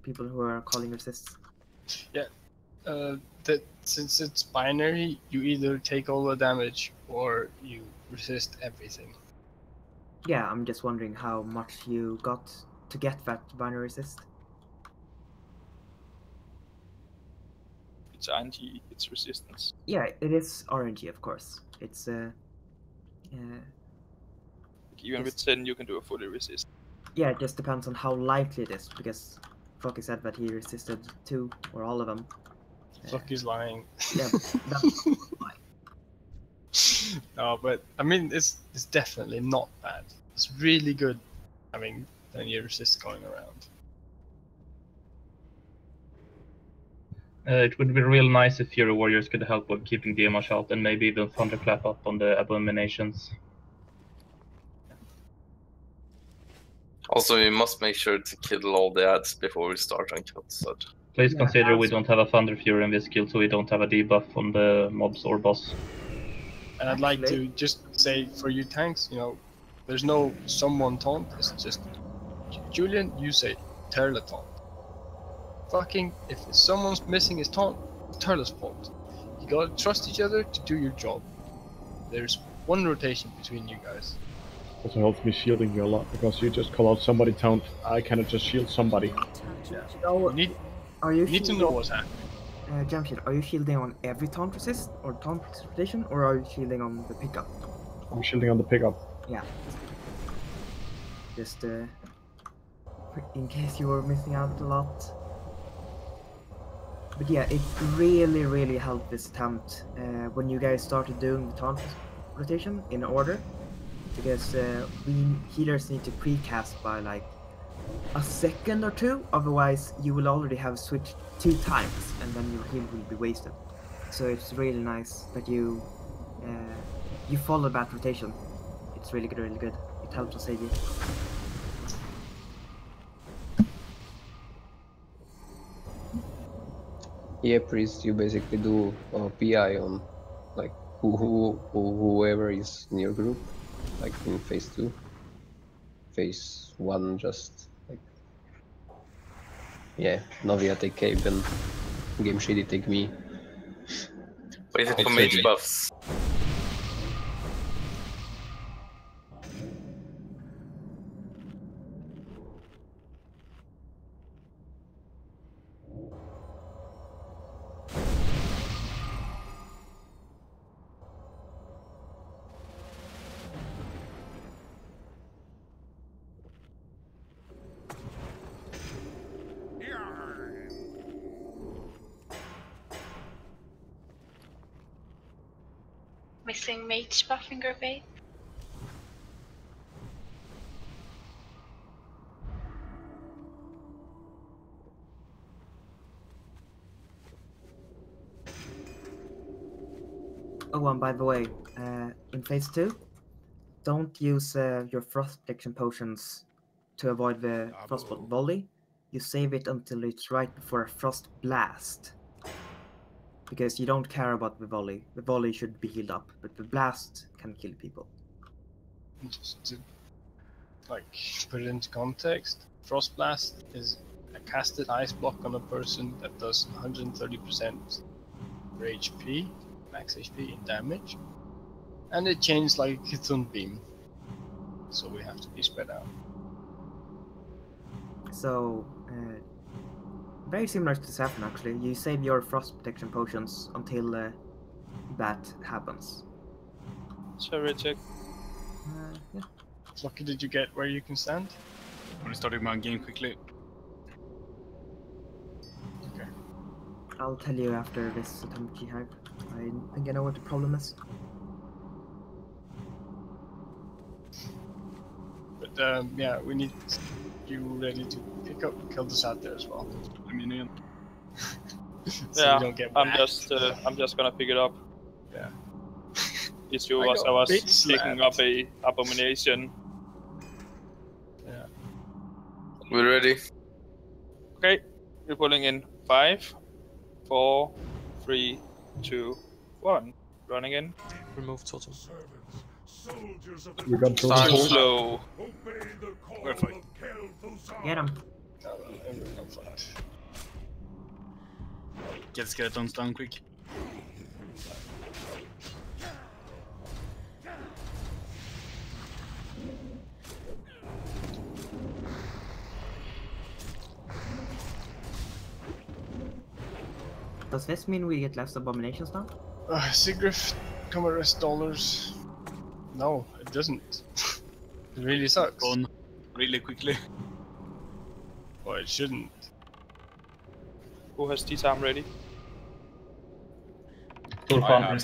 People who are calling resists. Yeah. That since it's binary, you either take all the damage or you resist everything. Yeah, I'm just wondering how much you got to get that binary resist. It's RNG, it's resistance. Yeah, it is RNG, of course. It's Even with 10, you can do a fully resist. yeah, it just depends on how likely it is, because Flocky said that he resisted 2 or all of them. Flocky's lying. Yeah, that's No, but I mean, it's definitely not bad. It's really good having 10-year resist going around. It would be real nice if Fury Warriors could help with keeping demo shout and maybe even Thunderclap up on the abominations. Also, we must make sure to kill all the ads before we start on Cultizad. Please consider we don't have a Thunder Fury in this guild, so we don't have a debuff on the mobs or boss. And I'd like to just say for you tanks, you know, there's no someone taunt. It's just Julian, you say Turtle taunt. Fucking, if someone's missing his taunt, Turtle's fault. You gotta trust each other to do your job. There's one rotation between you guys. Also helps me shielding you a lot, because you just call out somebody taunt, I cannot just shield somebody. Yeah. Oh, You need to know what's happening. Jamshid, are you shielding on every taunt resist or taunt rotation, or are you shielding on the pickup? I'm shielding on the pickup. Yeah. Just in case you were missing out a lot. But yeah, it really helped this attempt when you guys started doing the taunt rotation in order, because we healers need to precast by like a second or 2, otherwise you will already have switched 2 times and then your heal will be wasted. So it's really nice that you follow that rotation. It's really good. It helps to save you. Yeah, priest, you basically do PI on like whoever is in your group, like in phase 2. Phase 1 just like, yeah, Novia take Cape and Game Shady take me. Waiting for mage buffs. Missing mage buff in group 8. Oh, and by the way, in phase 2, don't use your frost protection potions to avoid the frostbolt volley. You save it until it's right before a frost blast. Because you don't care about the volley. The volley should be healed up, but the blast can kill people. Just to like put it into context, Frost Blast is a casted ice block on a person that does 130% for HP, max HP in damage, and it changes like Sunbeam, so we have to be spread out. So, very similar to Saffron actually. You save your frost protection potions until that happens. Sorry, check. Yeah. Lucky, did you get where you can stand? I'm gonna start my game quickly. Okay. I'll tell you after this atomic jihad. I think I know what the problem is. But yeah, we need you ready to pick up Kildas out there as well. I mean, So yeah, we don't get I'm whacked. just gonna pick it up. Yeah. Issue I was got I was bitch picking slapped. up a abomination. Yeah. We're ready. Okay, we're pulling in 5, 4, 3, 2, 1. Running in. Remove totem. We got Too totem pole. slow. We're fine. Get him. Get skeletons down quick. Does this mean we get less abominations now? Sigriff, come arrest dollars. No, it doesn't. It really sucks. On really quickly. Well, it shouldn't. Who has disarm ready? I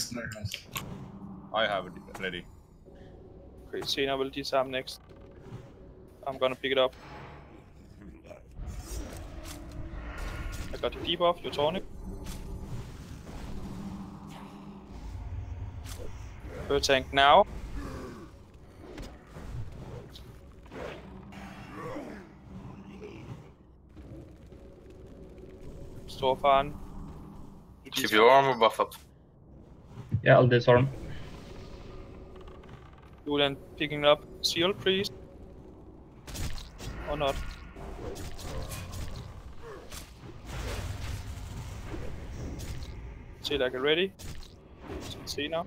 have it ready. Okay, Sina will disarm next. I'm gonna pick it up. I got a debuff, you're tonic. Per tank now. Storfan. Keep your armor buff up. Yeah, I'll disarm. Julian picking up Seal Priest. Or not. See, like it ready. See now.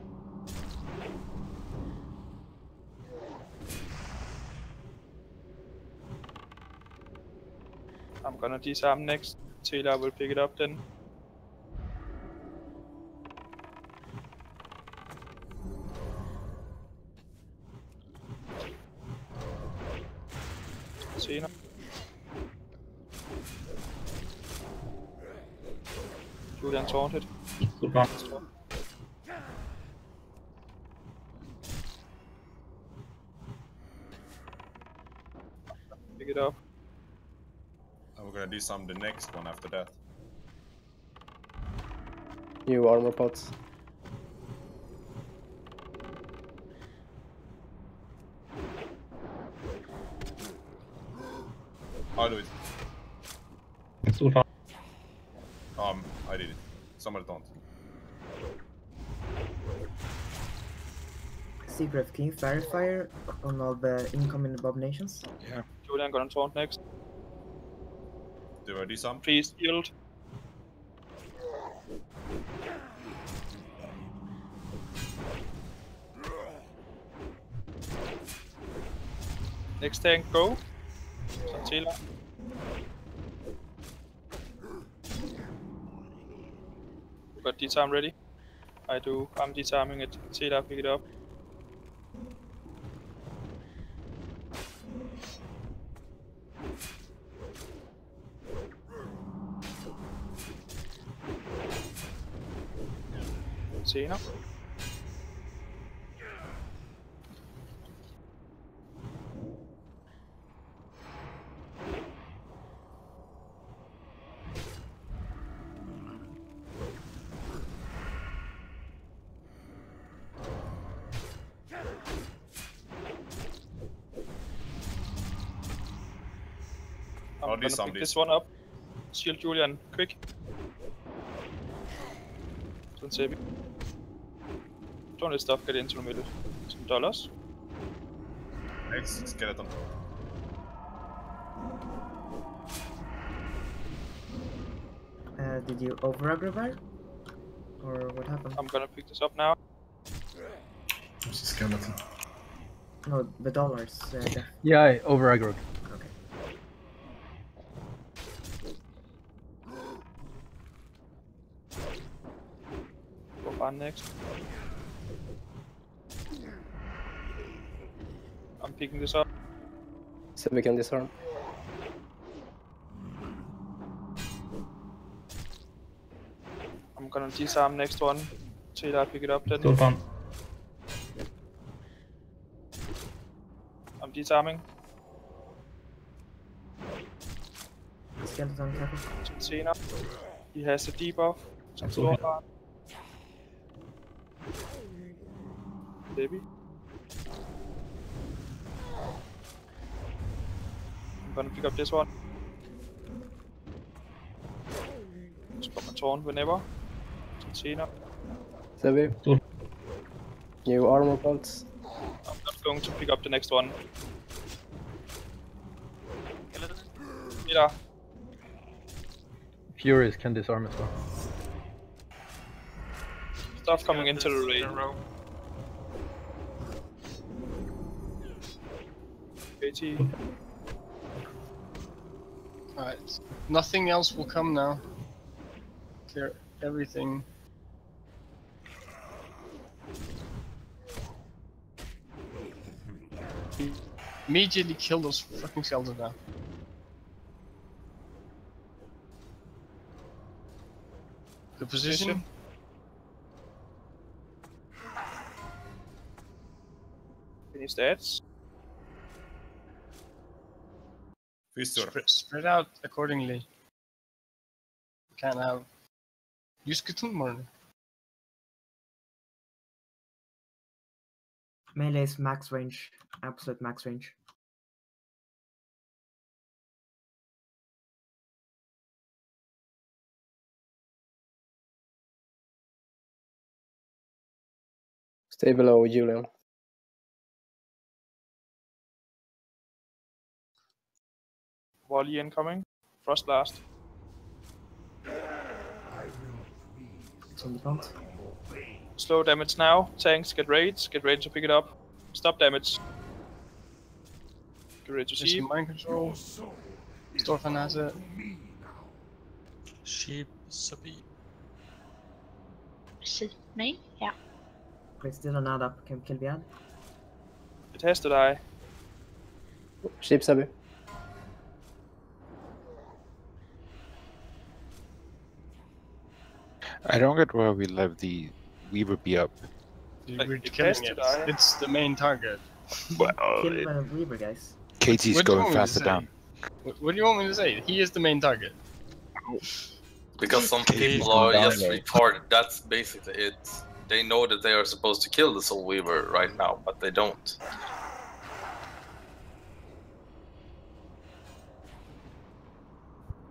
I'm gonna disarm next. Tila will pick it up then. See now. Julian taunted. Pick it up. And we're gonna do some the next one after that. New armor pots. I'll do it. I did it. Somebody don't. Secret, can you verify on all the incoming abominations? Yeah. Julian gonna taunt next. Do I do some? Priest yield. Next tank, go. Santila. We got disarm ready. I do. I'm disarming it. Santila, pick it up. See now. I'm gonna disarm pick this. this one up. Shield Julian, quick. Don't save it. Don't let stuff get into the middle. Some dollars. Next skeleton. Did you over-aggravate? Or what happened? I'm gonna pick this up now. There's a skeleton. No, the dollars. Yeah, I over-aggroed. Okay. Go on next. I'm picking this up. So we can disarm. I'm gonna disarm next one. Till I pick it up then. Still fun. I'm disarming. Skeleton careful. Cena. He has a debuff. Some Absolutely. sword art. Baby. I'm gonna pick up this one. Just got my taunt whenever. Cena. Sebi. New armor pods. I'm not going to pick up the next one. Yeah. Furious can disarm as well. Stuff coming into the raid. KT. Alright. Nothing else will come now. Clear everything. Immediately kill those fucking skeletons now. The position. Finish stats. Spread out accordingly. Can't have. Use Cthulhu. Melee is max range. Absolute max range. Stay below Julian. Volley incoming. Frost blast. It's on the front. Slow damage now. Tanks, get raids. Get ready to pick it up. Stop damage. Get ready to There's see. some mind control. Storfan has it. Sheep, Sabi. Is it me? Yeah. There's still another can kill Biad. It has to die. Sheep Sabi. I don't get why we let the Weaver be up. We're it killing has to it. die. It's the main target. Well, Kill Reaver, guys. KT's What do you going want me to faster say? down. What do you want me to say? He is the main target. Because some Please people go are down just there. retarded. That's basically it. They know that they are supposed to kill the Soul Weaver right now, but they don't.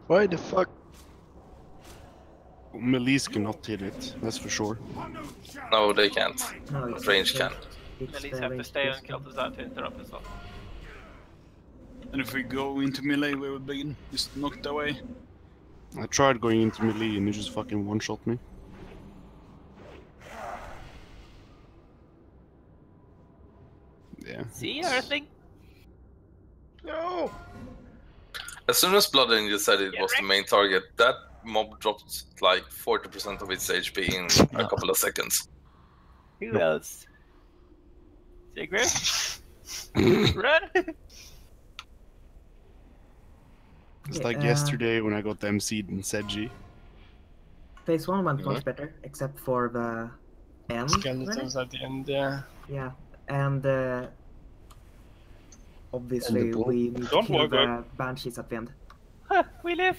Why the fuck? Melees cannot hit it, that's for sure. No, they can't. No, But it's range can. At least have to stay on Kelp to interrupt as well. And if we go into melee, we will be just knocked away. I tried going into melee and he just fucking one-shot me. Yeah. See everything? No. As soon as Blood Angel said it was the main target, that mob dropped like 40% of its HP in a couple of seconds. Who else? Sigrid? Run! It's Okay, like yesterday when I got MC'd in Seji. Phase 1 went much better, except for the end. Skeletons at the end, yeah. Yeah, and obviously And the bull. we need to Don't kill work, the banshees at the end. Huh, we live!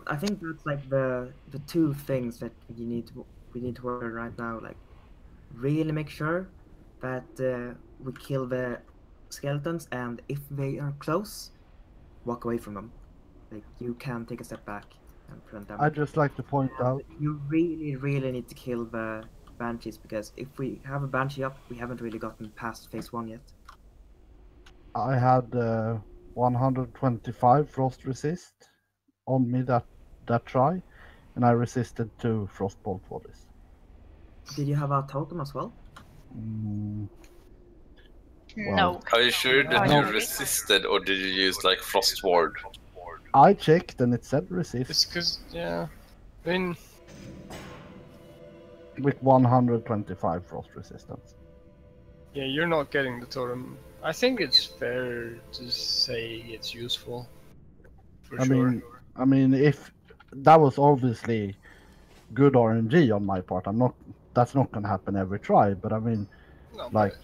I think that's like the two things that we need to work on right now. Like, really make sure that we kill the skeletons, and if they are close, walk away from them. Like you can take a step back and prevent them. I'd just like to point out. You really need to kill the banshees, because if we have a banshee up, we haven't really gotten past phase 1 yet. I had 125 frost resist on me that try, and I resisted 2 frostbolt volleys. Did you have a totem as well? No. Are you sure that No. you resisted, or did you use like frost ward? I checked and it said resist. It's because, yeah. I mean, with 125 frost resistance. yeah, you're not getting the totem. I think it's fair to say it's useful. For sure. I mean, if that was obviously good RNG on my part, that's not gonna happen every try. But I mean, No, like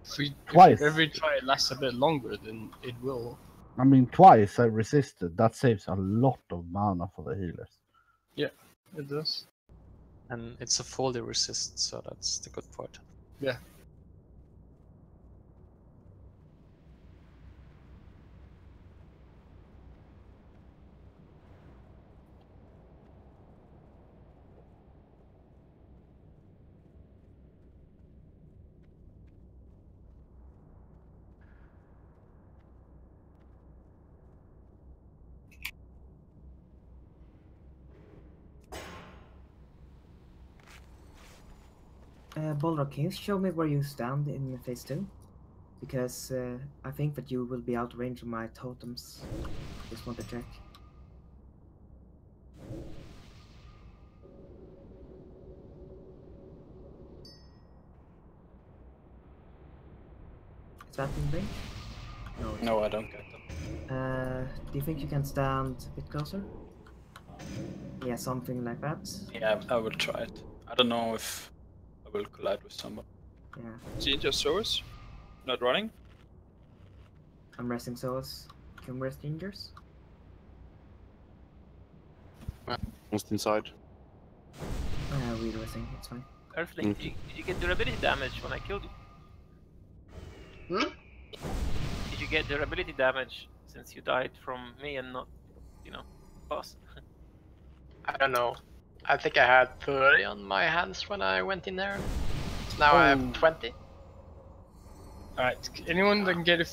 twice. twice. If every try lasts a bit longer, then it will. I mean, twice I resisted. That saves a lot of mana for the healers. Yeah, it does. And it's a fully resist, so that's the good part. Yeah. Boulder, can you show me where you stand in phase 2? Because I think that you will be out of range of my totems. Just want to check. Is that in range? No. No, I don't get them. Do you think you can stand a bit closer? Yeah, something like that. Yeah, I will try it. I don't know if I will collide with someone. Yeah. See, just Source. Not running. I'm resting Soas. Can we rest Gingers? Just inside. We're resting, it's fine. Earthling, did you get durability damage when I killed you? Did you get durability damage since you died from me and not, boss? I don't know. I think I had 30 on my hands when I went in there. So now I have 20. Alright, anyone that can get a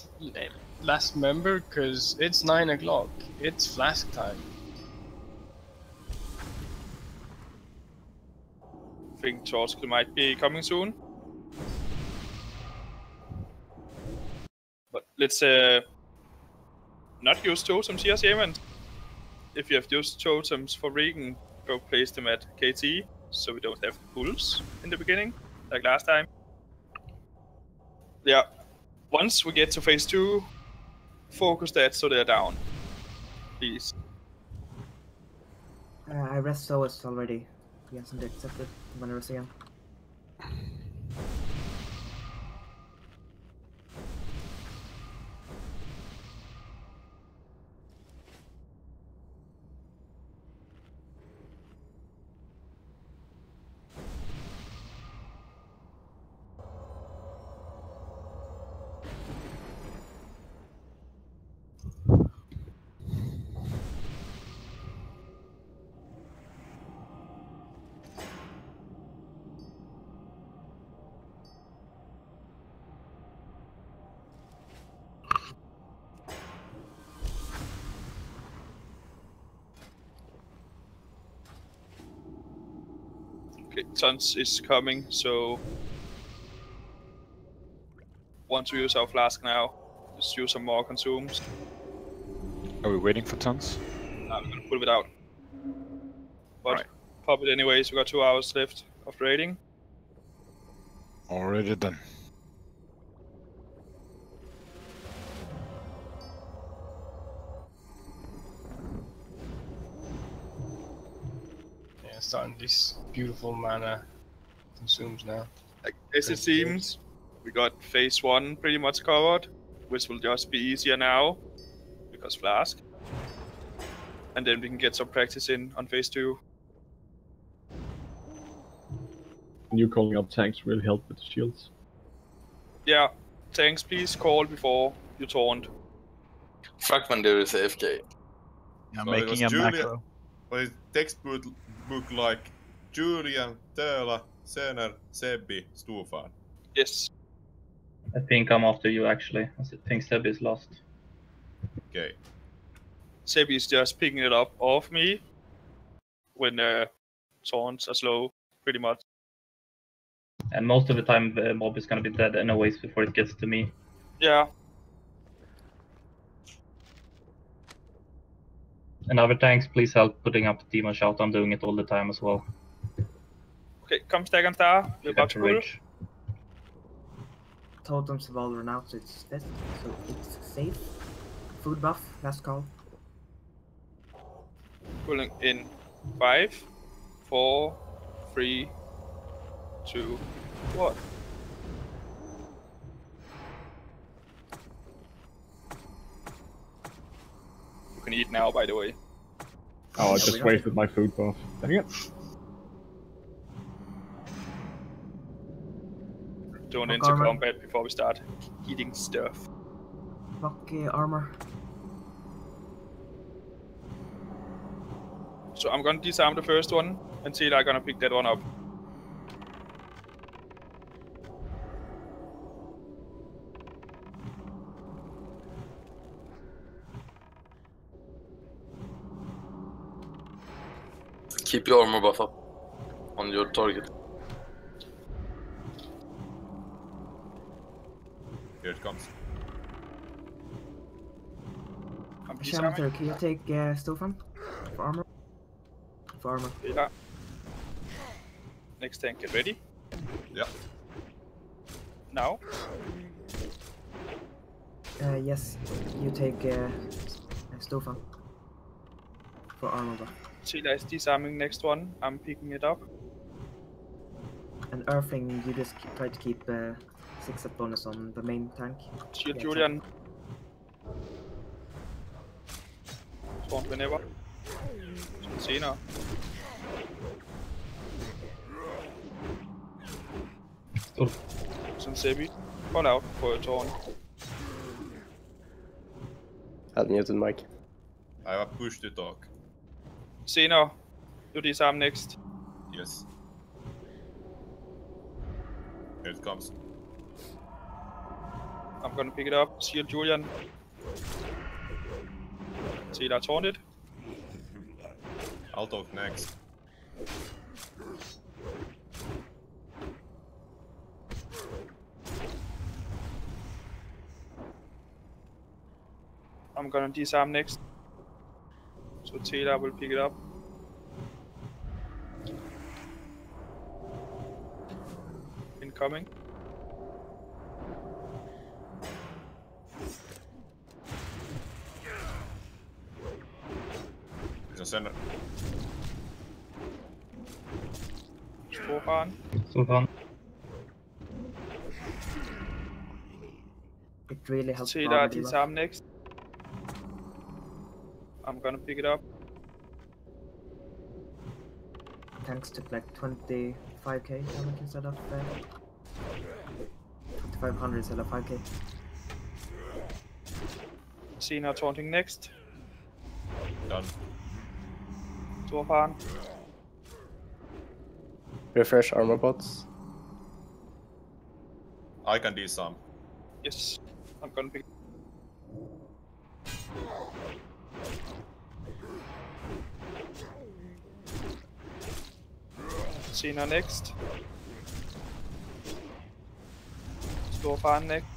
last member? Because it's 9 o'clock. It's flask time. I think Torskill might be coming soon. But let's not use totems here, Shaman. If you have used totems for Regan, go place them at KT, so we don't have pulls in the beginning, like last time. Yeah, once we get to phase 2, focus that so they're down. Please. I rest Soas already. He hasn't accepted. I'm gonna rest again. Okay, Tons is coming, so once we use our flask now, just use some more consumes. Are we waiting for tons? I'm gonna pull it out. But pop it anyways, we got 2 hours left of raiding. Already done. Yeah, starting this beautiful mana consumes now. Like, as it seems, we got phase 1 pretty much covered, which will just be easier now, because flask. And then we can get some practice in on phase 2. You calling up tanks really help with the shields. Yeah, tanks please call before you taunt. Fragment there is AFK. So making it was a Julian, macro. Well, his textbook book like Julian, Töla, Sener, Sebi, Stufan. Yes. I think I'm after you actually. I think Seb is lost. Okay. Sebi is just picking it up off me when taunts are slow, pretty much. And most of the time the mob is gonna be dead anyways before it gets to me. Yeah. And other tanks, please help putting up the demon shout. I'm doing it all the time as well. Okay, come stack and star. We're about to pull. Rage. Totems have all run out, so it's dead. So it's safe. Food buff, last call. Pulling in 5, 4, 3, 2, 1. You can eat now, by the way. Oh, I just wasted my food buff. Dang it. Don't enter combat before we start eating stuff. Fuck armor. So I'm gonna disarm the first one and see I'm gonna pick that one up. Keep your armor buff up on your target. Here it comes. Shaman, can you take Stofan for armor? For armor. Yeah. Next tank, get ready. Yeah. Now. Yes, you take Stofan for armor buff. Sheila is disarming next one. I'm picking it up. And Earthing, you just try to keep 6-up bonus on the main tank. Shield Julian. Spawn whenever. See now. Some Sebi. Call out for a taunt. Had muted mic. I have a push to talk. See now. You disarm next. Yes. Here it comes. I'm gonna pick it up. Shield Julian. See that taunted. I'll talk next. I'm gonna disarm next. So Taylor will pick it up. Incoming. He's a center. Stofan. It really helps. Taylor disarm next. I'm gonna pick it up. Tanks took like 25k damage instead of 2500 instead of 5k. Cena taunting next. Done. Stofan. Refresh armor bots. I can disarm. Yes. I'm gonna pick. Cena next. Stofan next.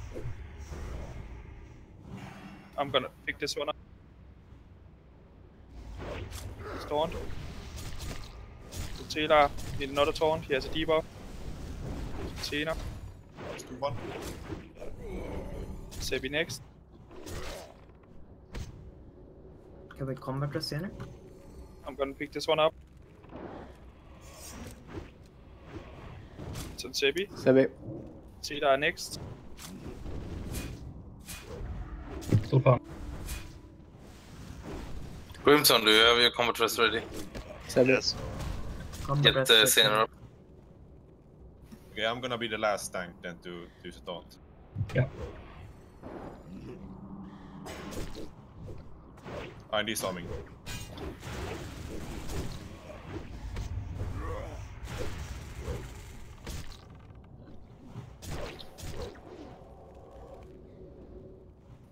I'm gonna pick this one up. He's taunt. Cena need another taunt. He has a debuff. Cena. Stofan. Sebi next. Can we combat the center? I'm gonna pick this one up. It's on Sebi. Sebi. Cena next. Stofan. Grimton, do you have your combat rest ready? Sebi. Yes. Get the center up. Okay, I'm gonna be the last tank then to use a taunt. Yeah. I'm disarming.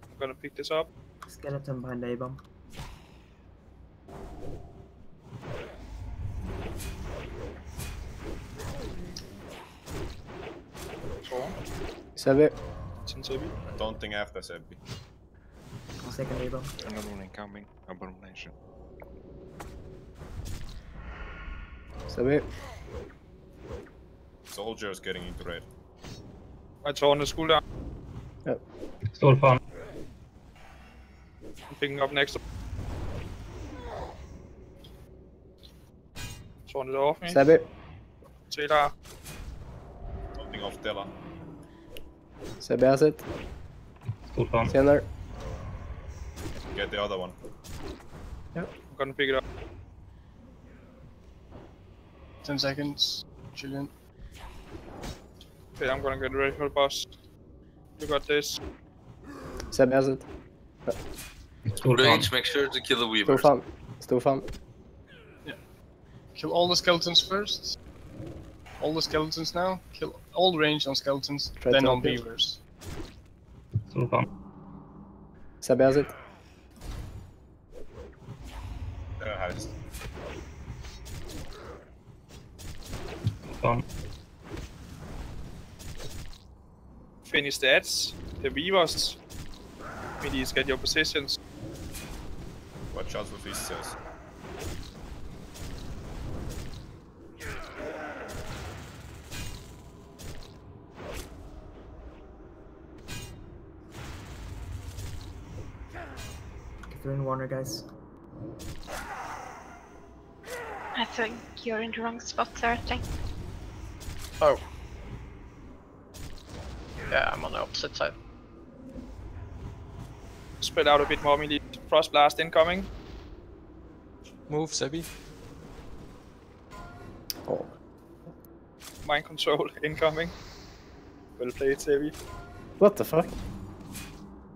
I'm gonna pick this up. Skeleton behind A-bomb. Sebi. It's in Sebi. Taunting after Sebbi. Second A-bomb. Another one incoming. Abomination. Sebi. Soldiers getting into red. I taunt the cooldown. Yep. Still fun. I'm picking up next. Taunt it off me. Sebi. Tela. Taunting off Tela. Sebi has it. Still fun. Senare. Get the other one. I'm gonna pick it up. 10 seconds. Julian. Okay, I'm gonna get ready for the boss. You got this. Sebi has it. Range, make sure to kill the Still weavers. fun. Still fun. Kill all the skeletons first. All the skeletons now. Kill all range on skeletons, Try then to on kill. beavers. Still fun. Sebi has it. Has. Fun. Finish the ads. The weavers. Please get your positions. Watch out for fissures. They're in Warner, guys. I think you're in the wrong spot, Certain. Oh. Yeah, I'm on the opposite side. Spread out a bit more melee. Frost blast incoming. Move, Sebi. Oh. Mind control incoming. Well played, Sebi. What the fuck?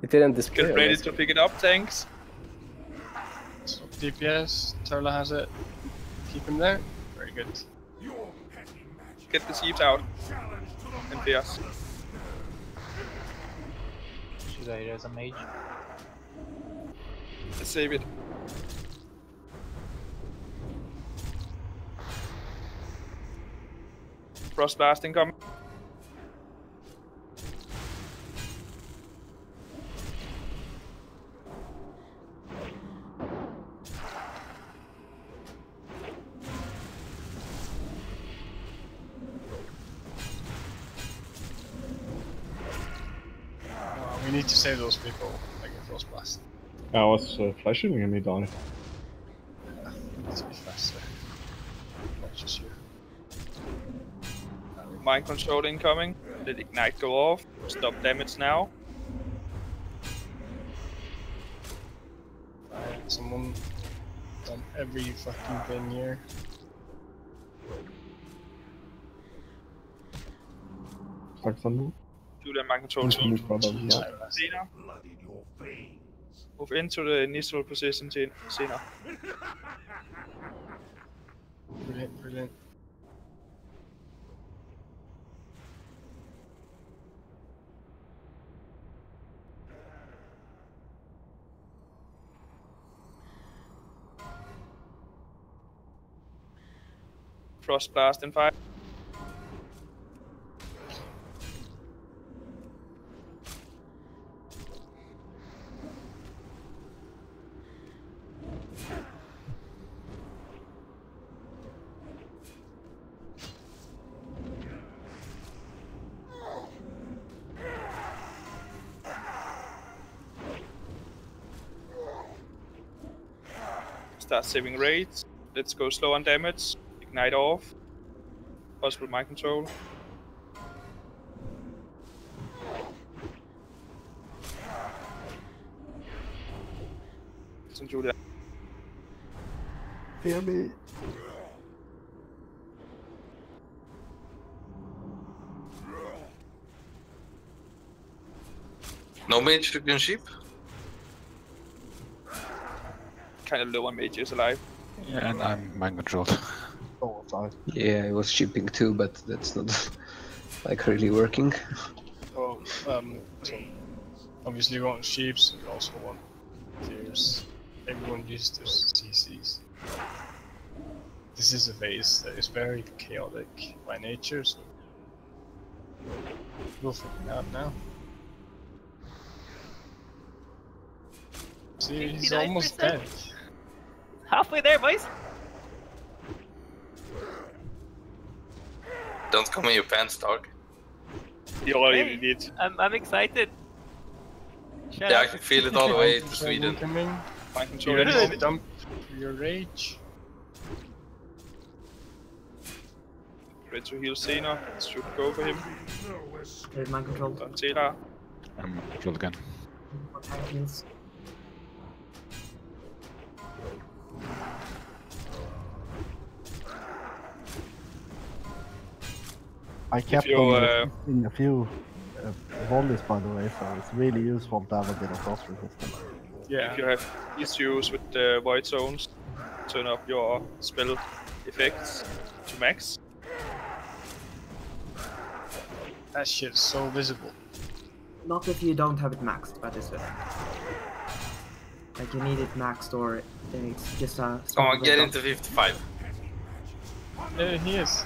It didn't display. Get ready to pick it up, thanks. So DPS, Turla has it. Keep him there. Very good. Get the sheeps out. And Pierce. Should I raise a mage? Let's save it. Frost blast incoming. We need to save those people. Like a frost blast. I was flashing and he died. Yeah, we need to be faster. Not just you. Mind control incoming. Let ignite go off. Stop damage now. Someone done every fucking thing here. Tack Thunder. Do the mind control. Cena. Move into the initial position, Cena. Brilliant, brilliant. Frost blast in 5. Start saving raids. Let's go slow on damage. Ignite off. Possible mind control. Listen to that. Hear me. No mage, you can sheep? kind of low on mages alive. Yeah, and I'm mind controlled. Oh, sorry. Yeah, I was shipping too, but that's not like really working. So, so obviously you want sheeps, you also want tears. Everyone uses their CCs. This is a phase that is very chaotic by nature, so we'll figure it out now. See, he's almost 59%. dead. Halfway there, boys. Don't come in your pants, dog. You already Hey, did. I'm excited. Shut Yeah, I up. can feel it all the way to Control Sweden. incoming. Mind You control. ready at to dump your rage? Ready to heal Cena. Should go for him. There's mind control. Dantela. I'm controlled again. Attack heals. I kept you, on resisting a few volleys, by the way, so it's really useful to have a bit of cross resistance. Yeah. If you have issues with the void zones, turn up your spell effects to max. That shit is so visible. Not if you don't have it maxed, but this way. Like you need it maxed, or it's just a. Come on, get into 55. There he is.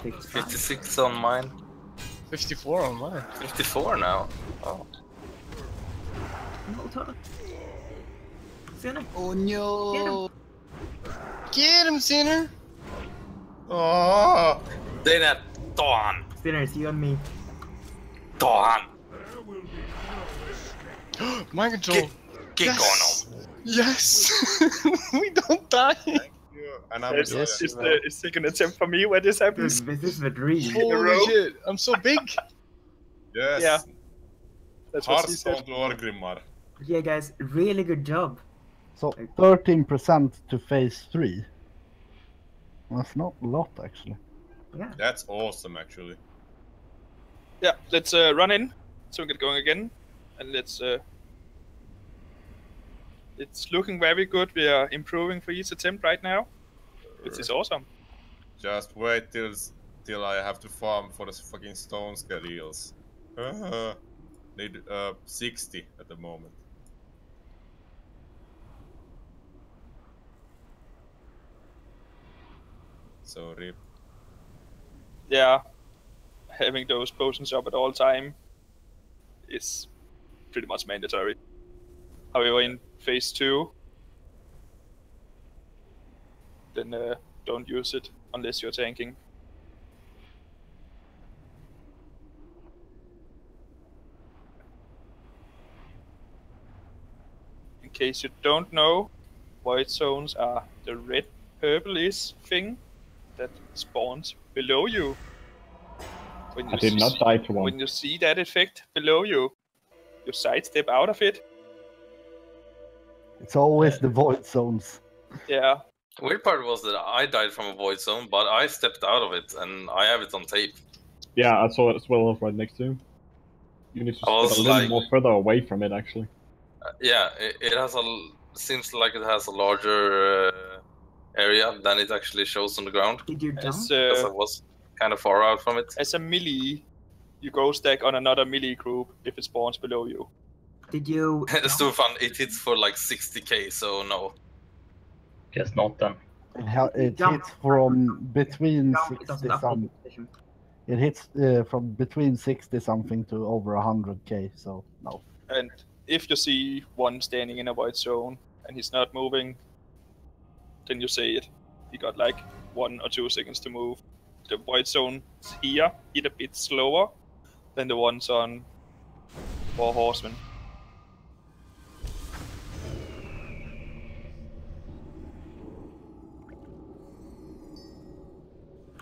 56 on mine. 54 on mine. 54 now. Oh. Sinner. Oh no! Get him, Sinner! Oh! Dana, Dawn! Sinner, it's you and me. Dawn! Mind control! Kick Yes! Yes! We don't die! And I'm It's the second attempt for me when this happens. This is the dream. Holy shit, I'm so big! Yes. Yeah. That's what she said. Hearthstone Lord Grimmar. Yeah, guys, really good job. So 13% to phase 3. That's not a lot, actually. Yeah. That's awesome, actually. Yeah, let's run in so we get going again, and let's. It's looking very good. We are improving for each attempt right now, which is awesome. Just wait till I have to farm for the fucking stone schedules. Need 60 at the moment. So rip. Yeah, having those potions up at all time is pretty much mandatory. However, in phase 2, then don't use it unless you're tanking. In case you don't know, void zones are the red purplish thing that spawns below you. When I did not die to one. When you see that effect below you, you sidestep out of it. It's always the void zones. Yeah. Weird part was that I died from a void zone, but I stepped out of it, and I have it on tape. Yeah, I saw it as well right next to you. You need to I was step a little like- more further away from it, actually. Yeah, it has seems like it has a larger area than it actually shows on the ground. Did you jump? Because I was kind of far out from it. As a melee, you go stack on another melee group if it spawns below you. Did you? It's still fun. It hits for like 60k, so no. Guess not then. It hits from between Jump, it 60 doesn't some. update. It hits from between 60 something to over 100k. So no. And if you see one standing in a void zone and he's not moving, then you say it. He got like 1 or 2 seconds to move. The void zones here hit a bit slower than the ones on 4 horsemen.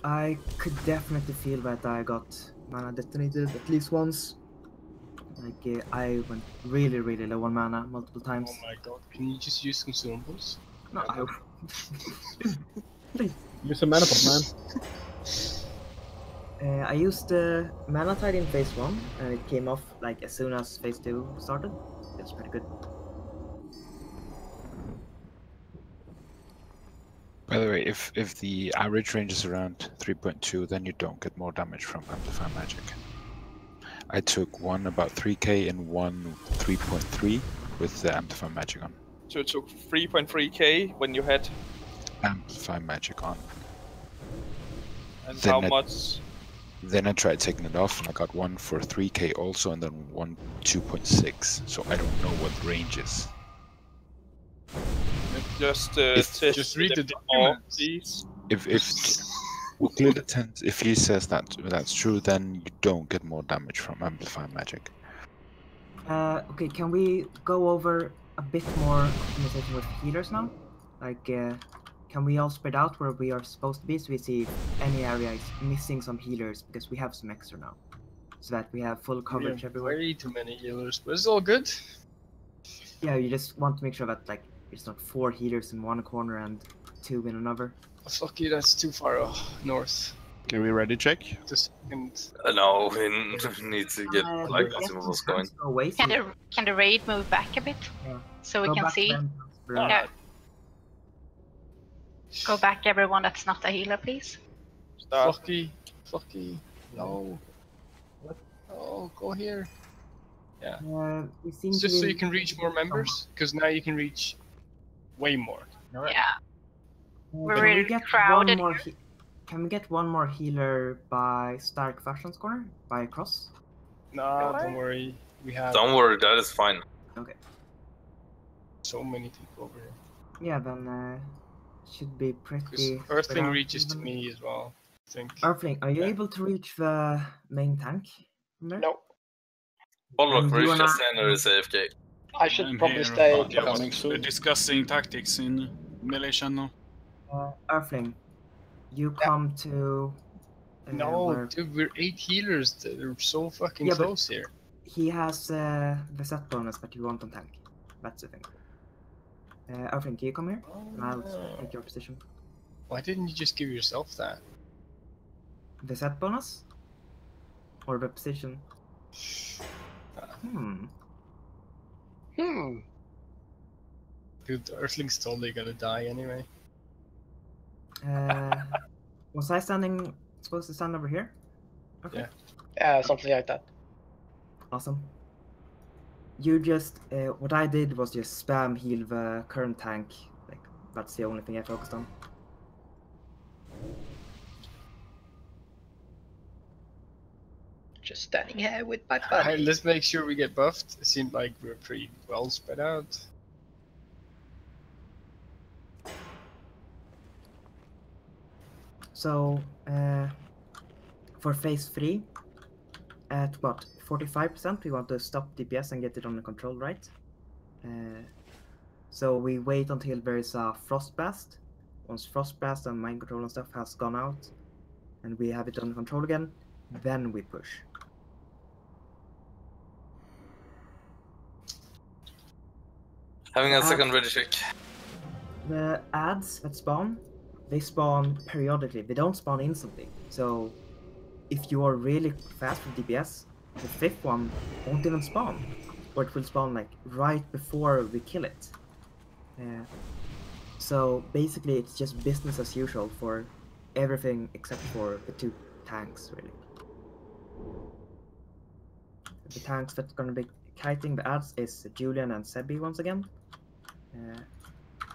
I could definitely feel that I got mana detonated at least once. Like I went really, really low on mana multiple times. Oh my god, can you just use consumables? No, I... Use a mana pot, man. I used mana tide in phase 1, and it came off like as soon as phase 2 started. It's pretty good. By the way, if the average range is around 3.2, then you don't get more damage from Amplify Magic. I took one about 3k and one 3.3 with the Amplify Magic on. So it took 3.3k when you had. Amplify Magic on. And Then how I- much? Then I tried taking it off and I got one for 3k also and then one 2.6. So I don't know what the range is. Just Just read the documents. Please. If if he says that that's true, then you don't get more damage from Amplify Magic. Okay, can we go over a bit more optimization with healers now? Like, can we all spread out where we are supposed to be so we see if any area is missing some healers because we have some extra now. So that we have full coverage We have everywhere. way too many healers, but it's all good. Yeah, you just want to make sure that like it's not 4 healers in one corner and 2 in another. Fuck you, that's too far north. Can we ready check? The second. No, we need to get like Yes, consumables going. go away, so Can the raid move back a bit? Yeah. So we Go can back to see? them, Yeah. Go back everyone that's not a healer, please. Fucky. No. What? Oh, go here. Yeah. we seem It's to just so be- you can reach more members, because now you can reach way more. Yeah. We're Can we really get crowded one more can we get one more healer by Stark Fashion's corner? By a cross? No, don't worry. We have Don't worry, that is fine. Okay. so many people over here. Yeah, then should be pretty. Because Earthling reaches to me as well, I think. Earthling, are you able to reach the main tank? No. Pollock, And reach you and the I- center is AFK. I should I'm probably here, stay but yeah, coming we're soon. discussing tactics in melee channel. Earthling, you come to. No, where- dude, we're 8 healers. They're so fucking Yeah, but- close here. He has the set bonus that you want on tank. That's the thing. Earthling, can you come here? And I'll take your position. Why didn't you just give yourself that? The set bonus? Or the position? Dude, the Earthling's totally gonna die anyway. Was I supposed to stand over here? Okay. Yeah. Yeah, something like that. Awesome. You just, what I did was just spam heal the current tank. Like, that's the only thing I focused on. Just standing here with my Alright, buddy. let's make sure we get buffed. It seemed like we're pretty well spread out. So, for phase 3, at what, 45%, we want to stop DPS and get it under control, right? So we wait until there is a Frost Blast. Once Frost Blast and Mind Control and stuff has gone out, and we have it under control again, then we push. Having a second ready check. The ads that spawn, they spawn periodically. They don't spawn instantly. So if you are really fast with DPS, the 5th one won't even spawn. Or it will spawn like right before we kill it. So basically it's just business as usual for everything except for the 2 tanks, really. The tanks that's gonna be kiting the ads is Julian and Sebi once again.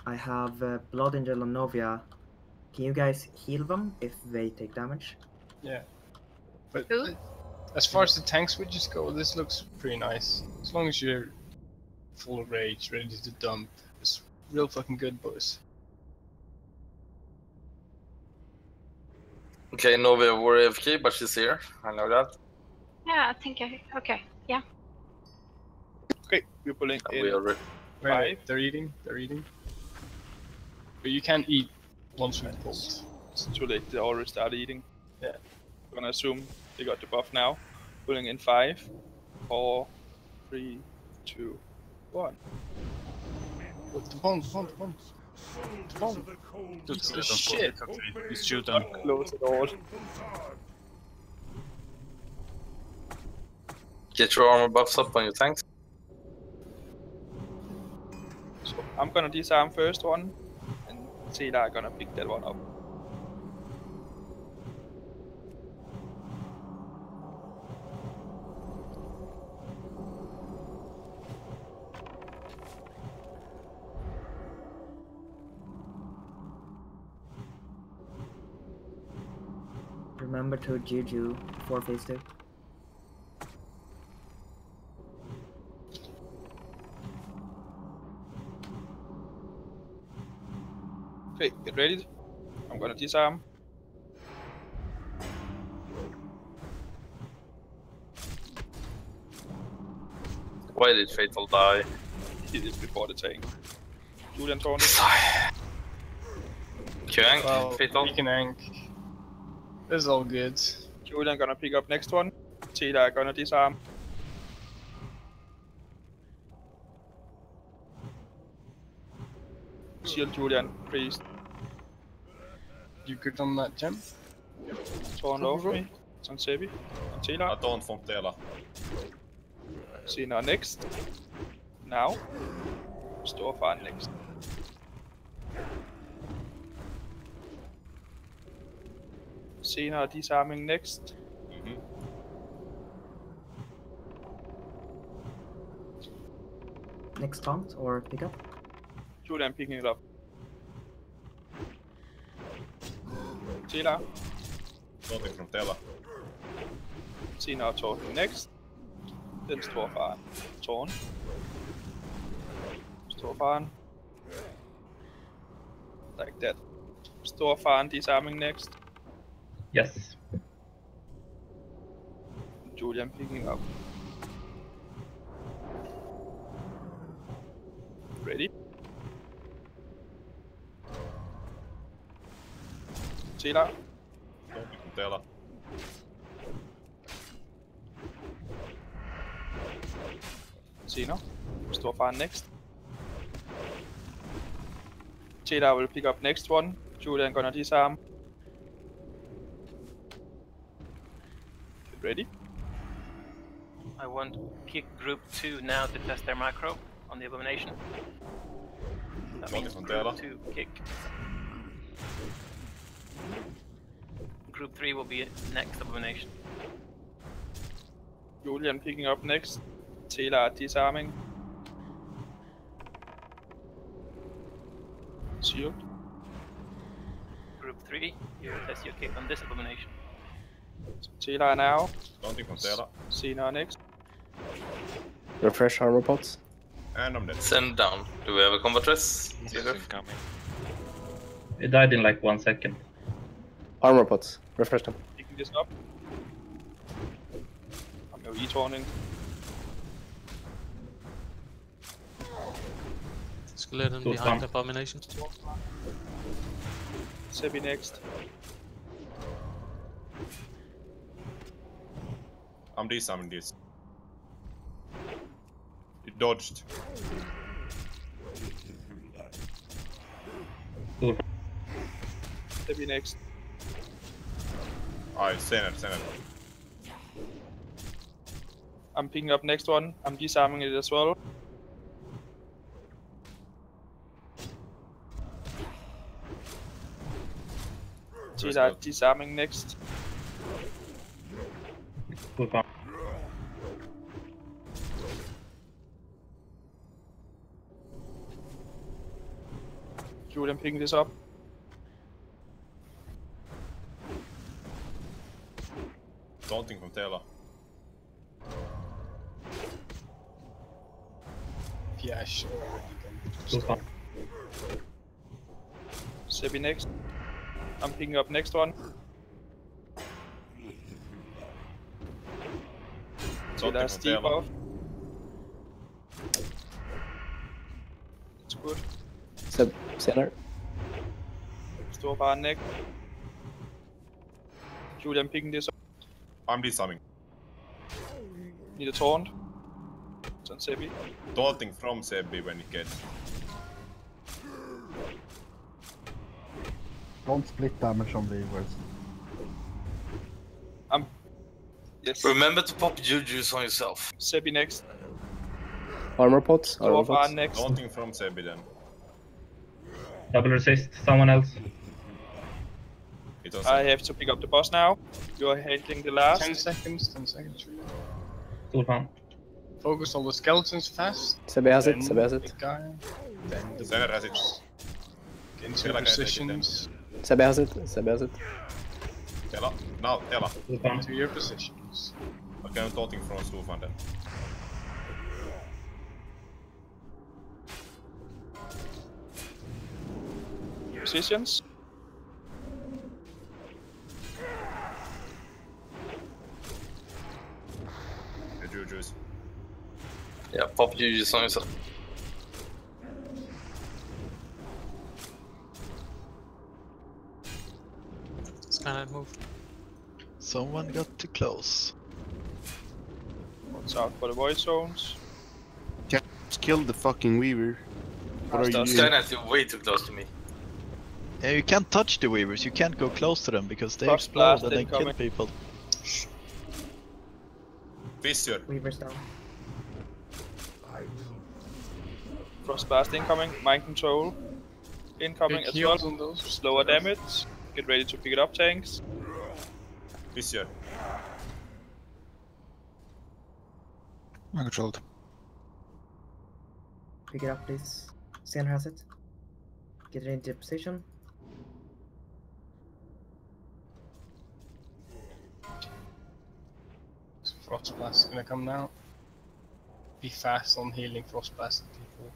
I have Blood Angel and Novia. Can you guys heal them if they take damage? Yeah. But as far as the tank switches go, this looks pretty nice. As long as you're full of rage, ready to dump, it's real fucking good, boys. Okay, Novia were AFK, but she's here. I know that. Yeah, I think okay, yeah. Okay, we're pulling in. We are ready. Wait, they're eating. But you can't eat once we've pulled. It's too late, they already started eating. Yeah. I'm gonna assume they got the buff now. Pulling in 5, 4, 3, 2, 1. The bomb. Shit. Just shoot them. Close it all. Get your armor buffs up on your tanks. So I'm gonna disarm first one, and Sila are gonna pick that one up. Remember to Juju before phase 2. Okay, get ready. I'm gonna disarm. Why did Fatal die? He did before the tank. Julian Tony. Qang, Well, Fatal. we can ank. This is all good. Julian gonna pick up next one. Sila gonna disarm. Shield Julian, priest. You good on that gem? Torn over me. It's on Sebi. On Sila. I don't from Tela. Sina next. Now. Storefan next. Sina disarming next. Next taunt or pickup? Julian picking it up. Sila. Nothing from Tela. Sina talking next. Then Storefan. Torn. Storefan. Like that. Storefan disarming next. Yes. Julian picking up. Ready? Sila. Nothing from Tela. Sina. Storefan next. Sila will pick up next one. Julian gonna disarm. Get ready? I want kick group 2 now to test their macro on the Abomination. That means group 2 kick. Group 3 will be next Abomination. Julian picking up next. Sila disarming. Shield. Group 3, you test your kick on this Abomination. Sila now. Nothing from Tela. Sina next. Refresh armor pots. And I'm dead. Send down. Do we have a combat res? Incoming. It died in like 1 second. Armor pots. Refresh them. Picking this up. I'm no e-torning. Skeleton behind the Abomination. Sebi next. I'm disarming this. You dodged. Sebi next. Alright, send it. I'm picking up next one. I'm disarming it as well. Sila disarming next. Julian picking this up. Daunting from Tela. Yeah, sure. Sebi next. I'm picking up next one. Sila steep off. It's good. Seb, center. Storefan next. Julian picking this up. I'm disarming. Need a taunt. It's on Sebi. Daunting from Sebi when it gets. Don't split damage on levers. Yes. Remember to pop Juju's on yourself. Sebi next. Armor pots. Armor pots. Storefan next. Daunting from Sebi then. Double resist. Someone else. I have to pick up the boss now. You are handling the last. 10 seconds, 10 seconds. Storfan. Focus on the skeletons fast. Sebbe has it, then Sebbe has it. big guy, then the Sebbe has it. boss. Get into Tela can take it positions. Sebbe has it, Sebbe has it. Tela. Now, Tela. To your positions. Okay, I'm talking from Stofan then. Positions. The Jujus. Yeah, pop Jujus on yourself. Skyline move. Someone got too close. Watch out for the void zones. Just kill the fucking Weaver. What are you doing? Skynet, you're way too close to me. Yeah, you can't touch the Weavers, you can't go close to them because they Frost explode blast and then kill incoming. people. Fissure. Weaver's down. Frost blast incoming. Mind control incoming Big as heals well. on those. Slower damage. Get ready to pick it up, tanks. Fissure. Mind controlled. Pick it up, please. Sen has it. Get it into position. Frost Blast is gonna come now. Be fast on healing Frost Blast people.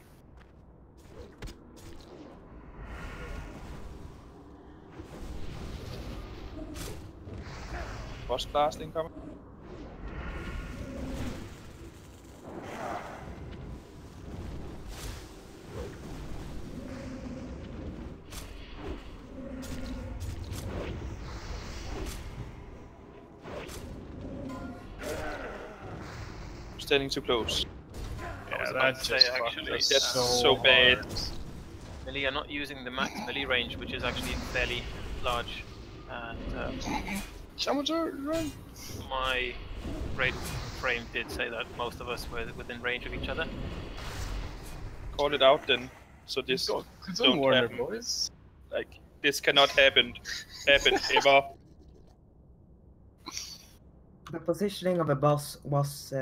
Frost blast incoming. Standing too close. Yeah, that's just actually That's so bad. Melee are not using the max melee range, which is actually fairly large. And run. My raid frame did say that most of us were within range of each other. Call it out then. So this Don't don't warn happen. boys. Like this cannot happen ever. The positioning of a boss was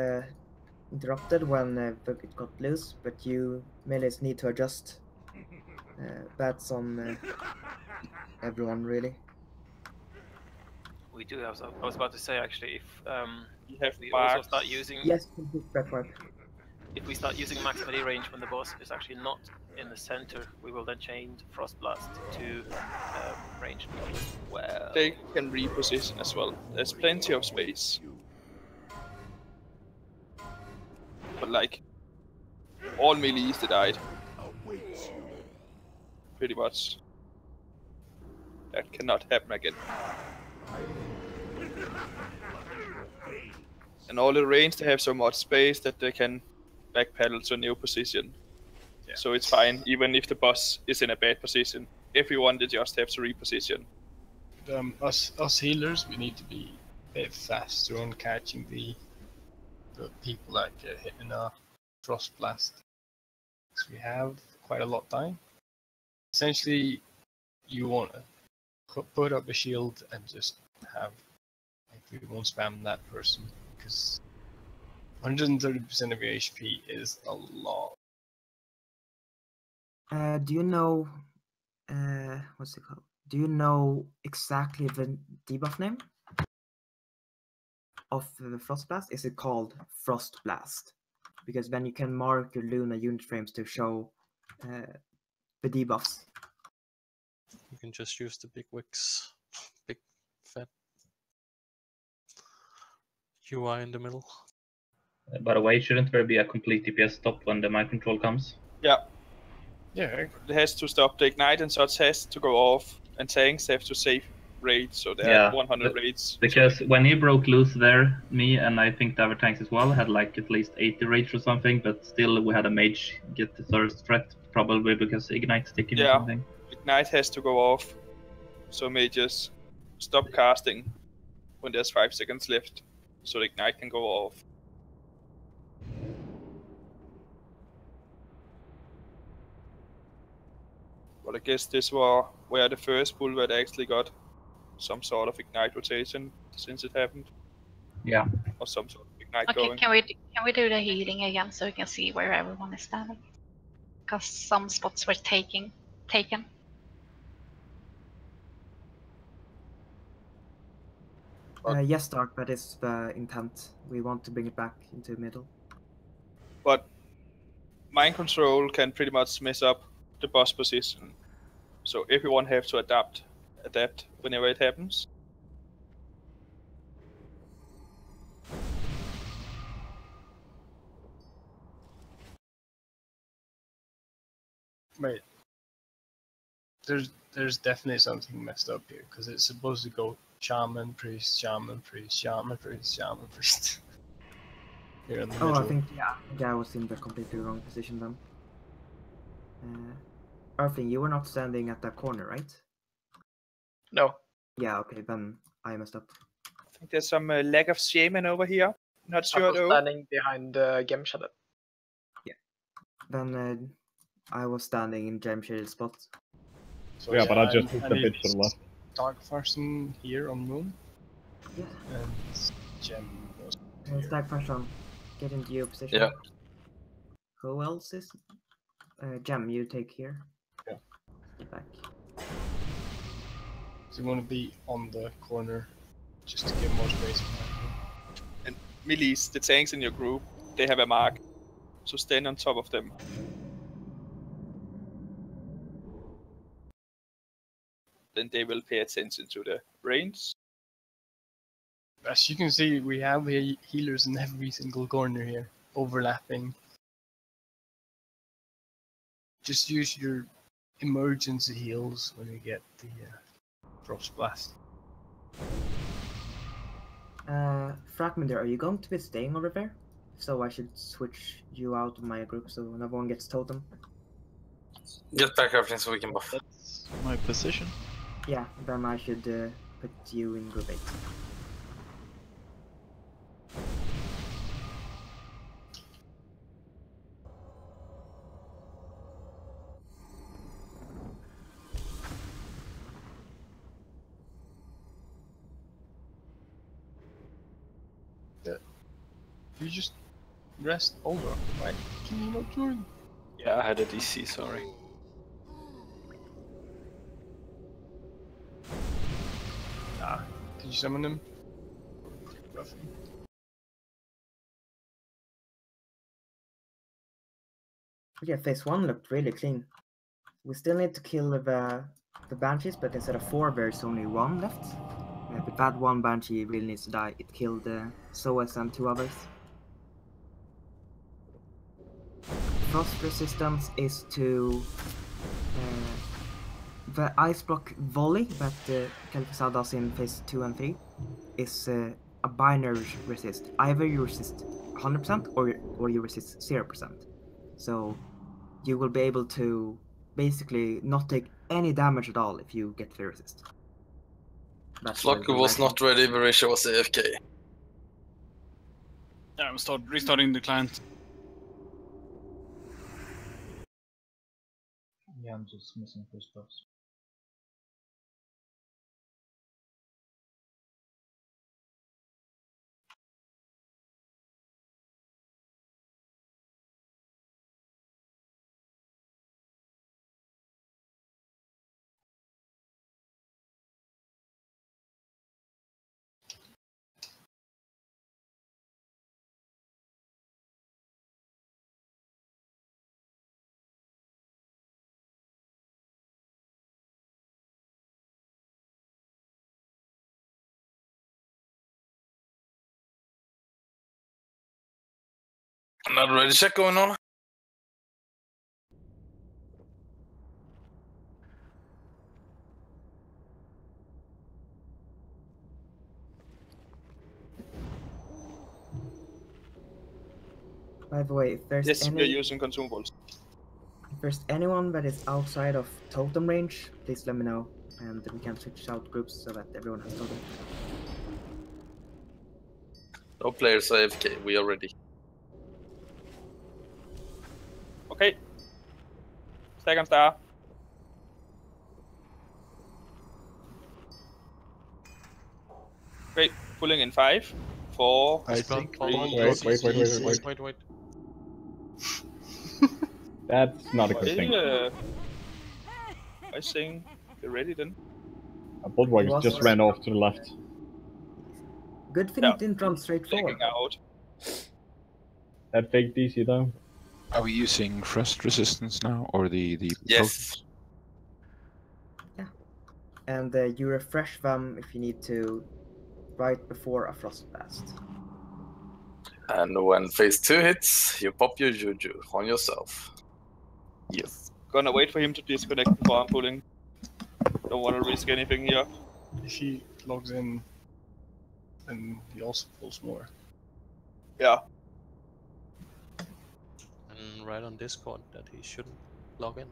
interrupted when it got loose, but you melees need to adjust. That's on everyone, really. We do have. I was about to say actually, if you have we marks. also start using. Yes, complete backward. If we start using max melee range when the boss is actually not in the center, we will then change Frost Blast to range. Well, They can reposition as well. There's plenty of space. But like, all melees that died. Pretty much. That cannot happen again. And all the range, they have so much space that they can backpedal to a new position. Yeah. So it's fine, even if the boss is in a bad position. Everyone, they just have to reposition. Us healers, we need to be a bit faster on catching the people like hitting a Frost Blast. So we have quite a lot of time. Essentially, you want to put up a shield and just have, like, we won't spam that person because 130% of your HP is a lot. Do you know what's it called? Do you know exactly the debuff name of the Frost Blast? Is it called Frost Blast? Because then you can mark your Luna unit frames to show the debuffs. You can just use the big wicks, big fat UI in the middle. By the way, shouldn't there be a complete DPS stop when the mind control comes? Yeah. Yeah. It has to stop. The ignite and such has to go off, and tanks have to save raids, so they have 100 raids. Because when he broke loose there, me and I think the other tanks as well had like at least 80 raids or something, but still we had a mage get the first threat, probably because Ignite's ticking or something. Ignite has to go off, so mages stop casting when there's 5 seconds left, so the Ignite can go off. But I guess this were where the first bullet actually got some sort of ignite rotation since it happened. Yeah. Or some sort of ignite Okay, going. can we do the healing again so we can see where everyone is standing? Because some spots were taken. Yes, Dark, that is the intent. We want to bring it back into the middle. But mind control can pretty much mess up the boss position. So everyone have to adapt whenever it happens. Wait. There's definitely something messed up here because it's supposed to go shaman, priest, shaman, priest, shaman, priest, shaman, priest. Here in the middle. I think I was in the completely wrong position then. Earthling, you were not standing at that corner, right? No. Yeah, okay, then I messed up. I think there's some lack of shaman over here. Not I sure was though. standing behind Gem Shadow. Yeah. Then I was standing in Gem Shaded spot. So yeah, but I just moved a need bit to the left. Dark person here on moon. Yeah. And Gem was Stack person, get into your position. Yeah. Who else is? Gem, you take here. Yeah. Get back. So you want to be on the corner just to give more space behind you. And Millies, the tanks in your group, they have a mark. So stand on top of them. Then they will pay attention to the range. As you can see, we have healers in every single corner here, overlapping. Just use your emergency heals when you get the Frost Blast. Fragmenter, are you going to be staying over there? So I should switch you out of my group so no one gets totem. Get back everything so we can buff. That's my position. Yeah, then I should put you in group 8. You just rest over. Why can you not join? Yeah, I had a DC, sorry. Did you summon him? Roughly. Yeah, phase 1 looked really clean. We still need to kill the banshees, but instead of 4 there's only 1 left. But that 1 banshee really needs to die. It killed Soas and 2 others. Frost resistance is to the ice block volley that Kalifasa does in phase 2 and 3 is a binary resist. Either you resist 100% or you resist 0%. So you will be able to basically not take any damage at all if you get the resist. Flocky was not ready, Berisha was AFK. Yeah, I'm restarting the client. Yeah, I'm just missing first buffs. Another ready check going on. By the way, if there's Yes, we are any using consumables. if there's anyone that is outside of totem range, please let me know, and we can switch out groups so that everyone has totem. No players AFK, we are ready. Okay. Stack on star. Great. Pulling in 5, 4, I Spell, think. follow, Wait. That's not a good thing. I think you're ready then. A Bullwhacker just ran off to the left. Good thing it didn't run straight forward. Out. That fake DC though. Are we using frost resistance now, or the Yes. Yeah. And you refresh them if you need to right before a frost blast. And when phase 2 hits, you pop your Juju on yourself. Yes. Gonna wait for him to disconnect before I'm pulling. Don't want to risk anything here. If he logs in, then he also pulls more. Yeah. And write on Discord that he shouldn't log in.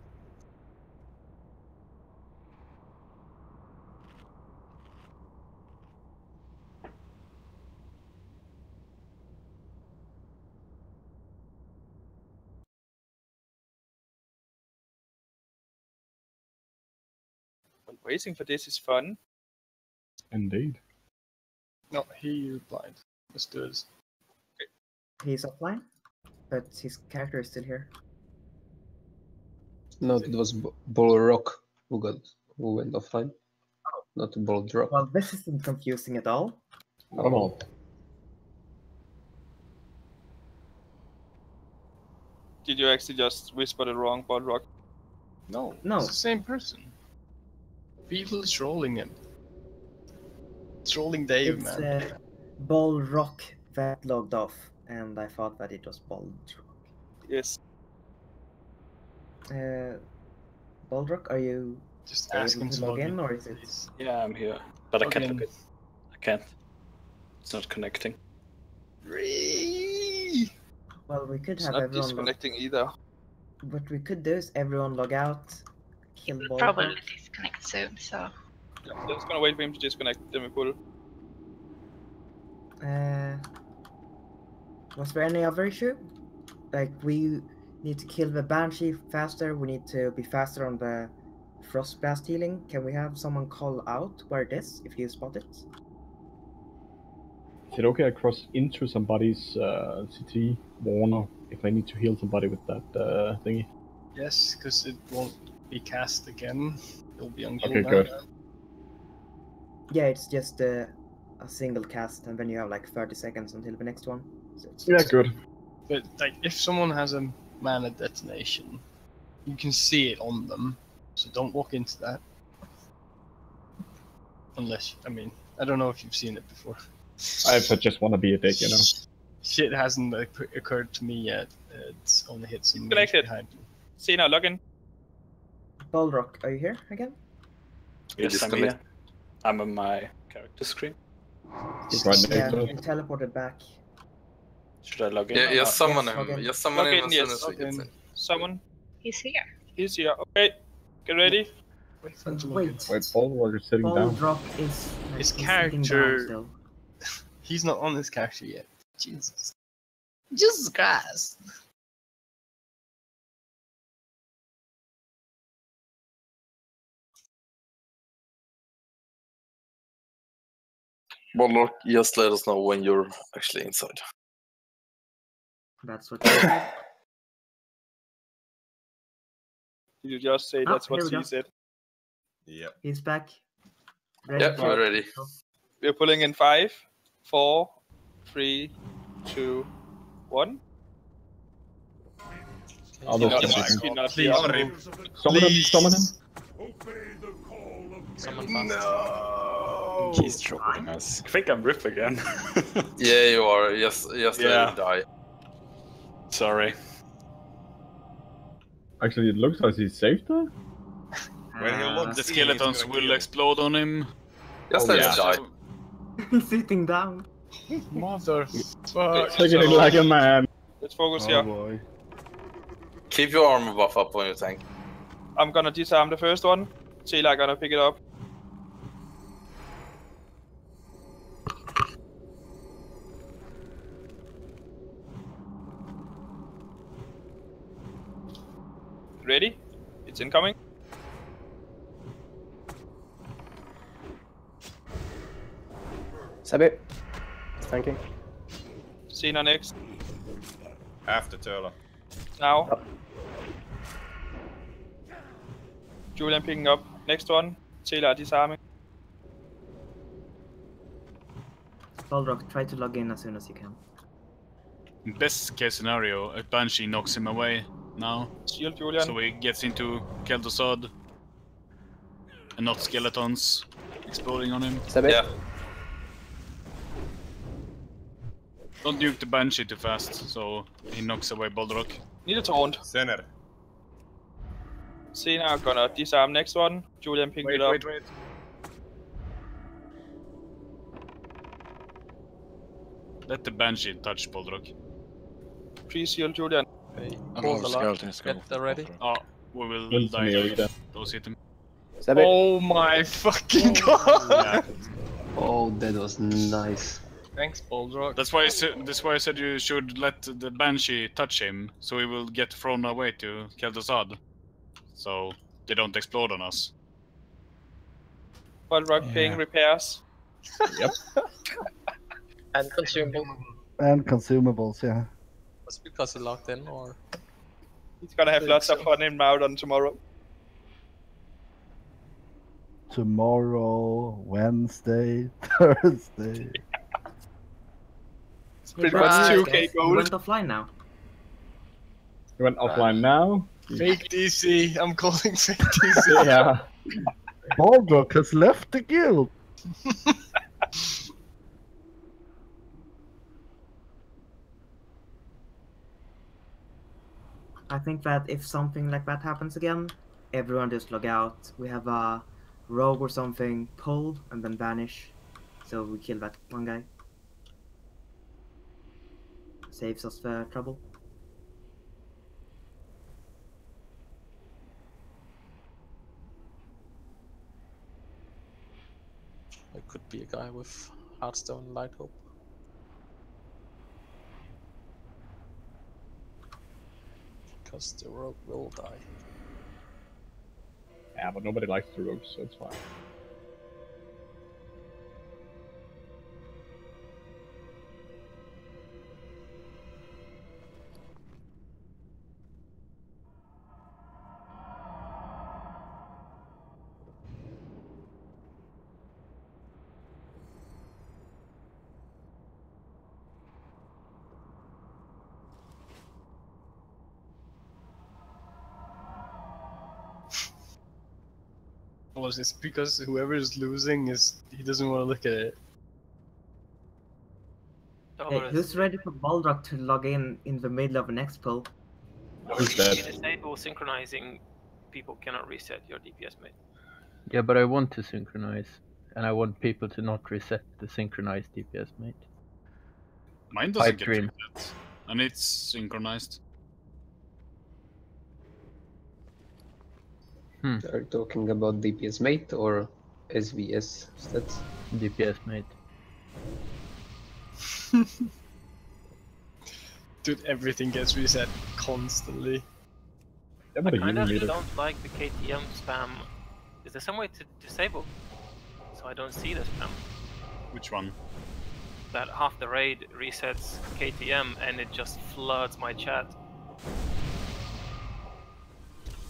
Waiting for this is fun. Indeed. No, he replied. Let's do this. He's offline, but his character is still here. No, it was Bullrock who went offline. Not Bullrock. Well, this isn't confusing at all. I don't know. Did you actually just whisper the wrong Bullrock? No, No. it's the same person. Beetle is trolling him. Trolling Dave, It's man. Bullrock that logged off, and I thought that it was Bullrock. Yes. Bullrock, are you just ask him to log in, or is it? Yeah, I'm here, but I Log can't in. log it. I can't. It's not connecting. Well, we could It's have not everyone. disconnecting either. What we could do is everyone log out, kill Bullrock. Probably disconnect soon, so. Yeah, I'm just gonna wait for him to disconnect, then we pull. Was there any other issue? Like, we need to kill the Banshee faster, we need to be faster on the Frost Blast healing. Can we have someone call out where it is, if you spot it? Is it okay I cross into somebody's CT Warner if I need to heal somebody with that thingy? Yes, because it won't be cast again. It'll be on cooldown. Okay, good. Yeah, it's just a single cast, and then you have like 30 seconds until the next one. So Yeah, good. But like, if someone has a mana detonation, you can see it on them. So don't walk into that. Unless, I mean, I don't know if you've seen it before. I just want to be a dick, you know. Shit hasn't occurred to me yet. It's only hit some Connected. behind you. See now, log in. Bullrock, are you here again? Yes, I'm here. I'm on my character screen. Yeah, you teleported back. Should I log in? Yeah, just summon Yes, log him. in. Just summon Log him in, as soon yes. as he gets in. Someone. He's here. He's here. Okay. Get ready. Wait for him to log in. Wait, Wait, Bullwhacker sitting down. Bullrock is like, His he's sitting character- down still. He's not on his character yet. Jesus. Jesus Christ. Bullrock, just let us know when you're actually inside. That's what you said. You just say that's here what we go. he said. Yep. He's back. Yep, we're ready. We're pulling in 5, 4, 3, 2, 1. All He those not- things. he not Please. here. Sorry. Summon him, summon him. Someone fast. No! He's trolling us. I think I'm Rip again. Yeah, you are. Just Yeah. let him die. Sorry. Actually, it looks like he's safe there. When he logs The in, skeletons he's gonna will kill. explode on him. Just let him die. He's sitting down. Motherfucker. Taking it like a man. Let's focus Oh here. boy. Keep your armor buff up on your tank. I'm gonna disarm the first one. Sheila gonna pick it up. Ready? It's incoming. Sabi. Tanking. Cena next. After Turla. Now. Julian picking up. Next one. Taylor disarming. Balrog, try to log in as soon as you can. Best case scenario, a Banshee knocks him away now. Shield Julian. So he gets into Keldosod. And not skeletons exploding on him. Sabi. Yeah. Don't nuke the Banshee too fast, so he knocks away Balrog. Need a taunt. Center. Cena gonna disarm next one. Julian picking it up. Wait. Let the Banshee touch Balrog. Pre-shield Julian. Okay. I'm Hold over the lock. skeletons. Get there ready. Oh, we will Into die. me, Rita. Those hit him. Sabi. Oh my fucking god! Yeah. Oh, that was nice. Thanks, Balrog. That's why I said you should let the Banshee touch him, so he will get thrown away to Keldosad. So they don't explode on us. Balrog paying repairs. Yep. And consumable. And consumables, yeah. Was it because he locked in, or? He's gonna have lots of fun in Mount tomorrow. Tomorrow, Wednesday, Thursday. It's pretty much 2k You gold. went offline now. You went offline now. Fake DC. I'm calling fake DC. Yeah. Balrog has left the guild. I think that if something like that happens again, everyone just log out. We have a rogue or something pull and then vanish. So we kill that one guy. Saves us the trouble. It could be a guy with Hearthstone and Light Hope. Because the rogue will die. Yeah, but nobody likes the rogues, so it's fine. Was this because whoever is losing he doesn't want to look at it? Hey, who's ready for Balrog to log in the middle of an expo? Who's If you dead? disable synchronizing, people cannot reset your DPS mate. Yeah, but I want to synchronize, and I want people to not reset the synchronized DPS mate. Mine doesn't Pipe get dream. reset. And it's synchronized. Are you talking about DPS mate or SVS stats? DPS mate. Dude, everything gets reset constantly. Yeah, I but a kind healing of meter. don't like the KTM spam. Is there some way to disable so I don't see the spam? Which one? That half the raid resets KTM and it just floods my chat.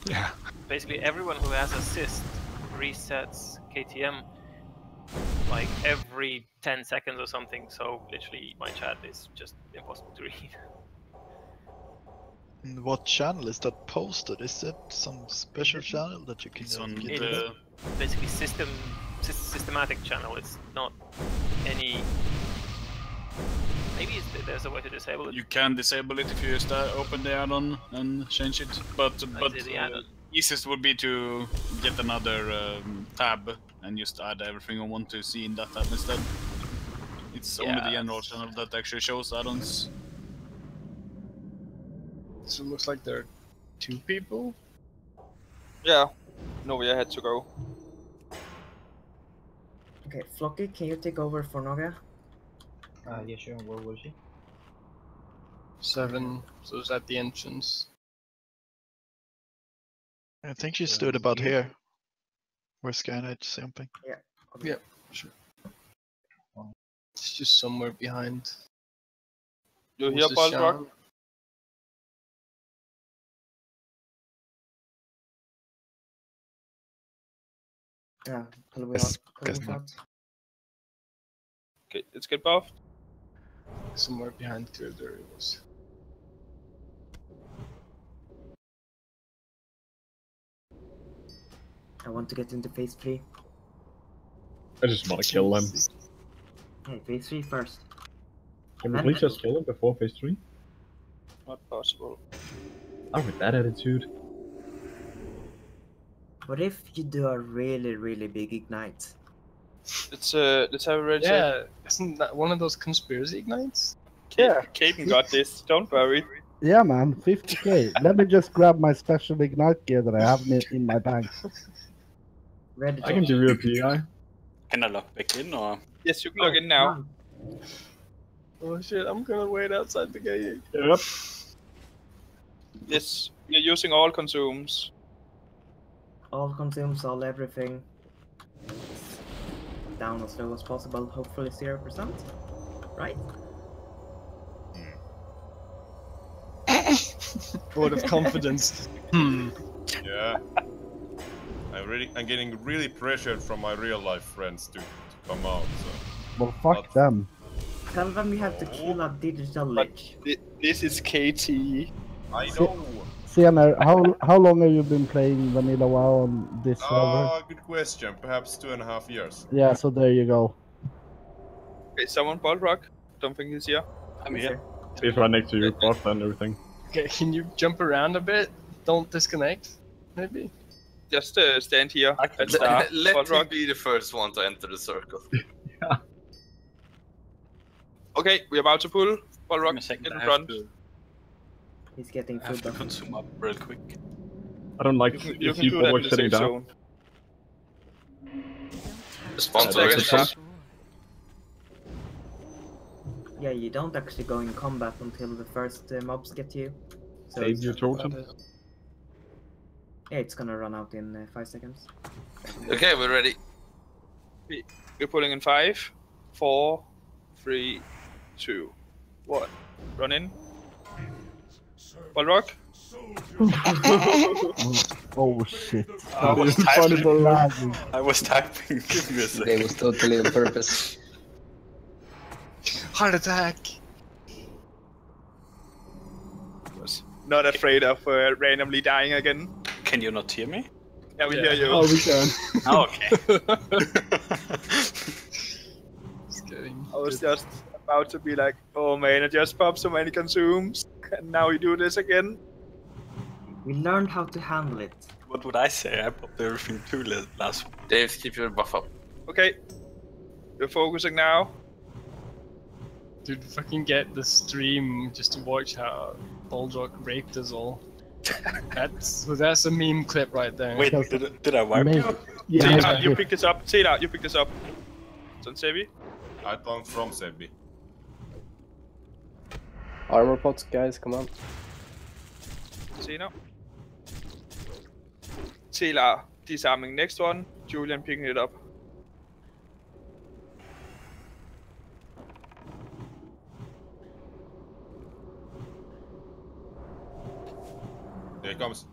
Yeah. Basically everyone who has assist resets KTM like every 10 seconds or something, so literally my chat is just impossible to read. In what channel is that posted? Is it some special channel that you can It's on get It's in? basically systematic channel, it's not any... Maybe there's a way to disable it. You can disable it if you just open the add-on and change it, but did the add-on. easiest would be to get another tab and just add everything I want to see in that tab instead. It's only the general channel that actually shows add-ons. So it looks like there are 2 people. Yeah. Novia had to go. Okay, Flocky, can you take over for Novia? Yeah, sure. Where was she? 7, so it's at the entrance. I think she stood about here. Where Skynight's jumping. Yeah. Yeah, sure. just somewhere behind. You Who's hear the Balrog? shaman? Yeah, pull me Guess- out. Pull guess me not. out. Okay, let's get buffed. Somewhere behind here there he was. I want to get into phase 3. I just want to kill them. Hey, phase 3 first. Can we please just kill them before phase 3? Not possible. Not with that attitude. What if you do a really, really big ignite? Let's have a red check. Yeah, isn't that one of those conspiracy ignites? Yeah, Caden got this. Don't worry. Yeah, man, 50k. Let me just grab my special ignite gear that I have in my bag. Ready. I can do your PI. Can I log back in or? Yes, you can log in now. Oh shit, I'm gonna wait outside the gate. Yep. Yes, you're using all consumes. All consumes, all everything. Down as low as possible, hopefully 0%. Right? Vote of confidence. Yeah. I'm getting really pressured from my real life friends to come out. So. Well, fuck them. Tell them you have to kill a digital lich. This is KT. I know. Sienna, how long have you been playing Vanilla WoW on this server? Good question. Perhaps 2.5 years. Yeah, so there you go. Okay, someone Balrog? Don't think he's here. I'm here. He's right next to your buff and everything. Okay, can you jump around a bit? Don't disconnect, maybe? Just stand here. And Let me Balrog. be the first one to enter the circle. Okay, we're about to pull. Balrog, a second, in I have front. to- He's getting I have food to buff. consume up real quick. I don't like You if can do people that are in the sitting safe down. zone. Respond to Second the shot. Yeah, you don't actually go in combat until the first mobs get you. So Save your totem. yeah, it's gonna run out in 5 seconds. Okay, we're ready. We're pulling in 5, 4, 3, 2, 1. Run in. Balrog. Oh shit. I was typing. I was typing. Give me a second. They was totally on purpose. Heart attack! Was not afraid of randomly dying again. Can you not hear me? Yeah, we hear you. Oh, we can. Oh, okay. I was just about to be like, oh man, I just popped so many consumes, and now we do this again. We learned how to handle it. What would I say? I popped everything too last one. Dave, keep your buff up. Okay, we're focusing now. Dude, fucking get the stream just to watch how Balrog raped us all. That's a meme clip right there. Wait, did I wipe you? Yeah, you picked this up. Say that, you picked this up. It's on Sebi. I found from Sebi. Armor pots, guys, come on. Senere. Taylor disarming next one. Julian picking it up. Here it comes.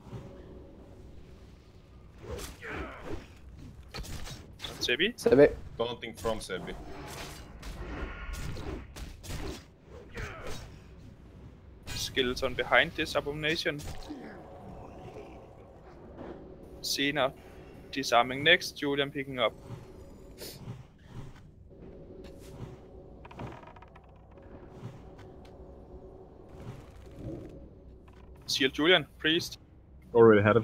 Sebi. Sebi. Taunting from Sebi. Skeleton behind this abomination. Cena disarming next, Julian picking up. Shield Julian, priest. Already had it.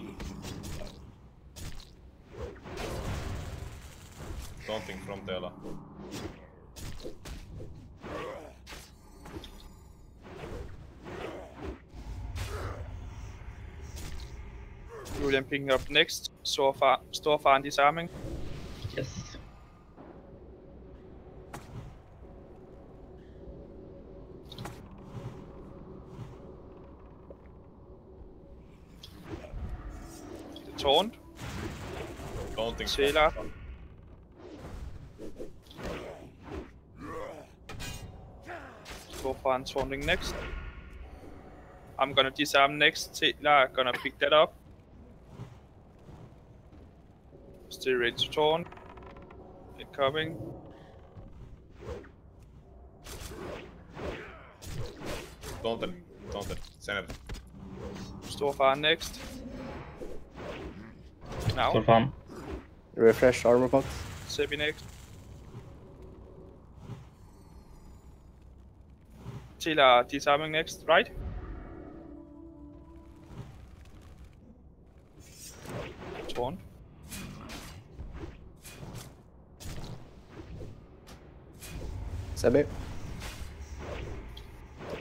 Taunting from Tela. Julian picking up next, Storfar and disarming. Yes. The Taunt. Taunting Sheila. So far, I'm taunting next. I'm gonna disarm next. Taylor gonna pick that up. Still ready to taunt. Incoming. Taunted. Send it. Storfar next. Now. Storfar. Refresh armor box. Sebi next. Taylor disarming next, right? Taunt. Sebi.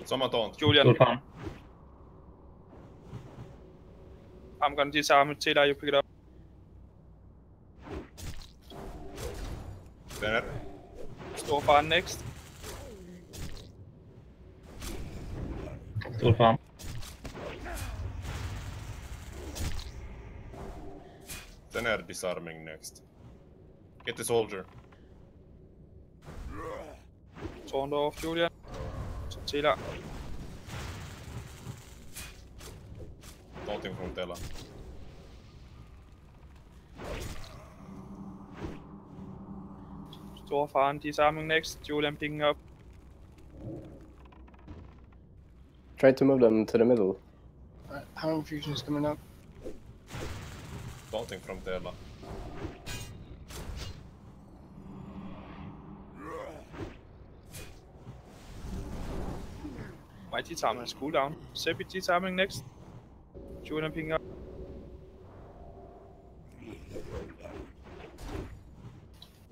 Someone taunt. Julian. Storfar. I'm gonna disarm it. Taylor, you pick it up. There. Storfar next. Storfar. Tener disarming next. Get the soldier. Taunt off, Julian. Så Taylor. Taunting from Tela. Storfaren disarming next. Julian picking up. Try to move them to the middle. Alright, Power Fusion is coming up. Taunting from Tela. My disarming is cooldown. Sebi disarming next. Julian picking up.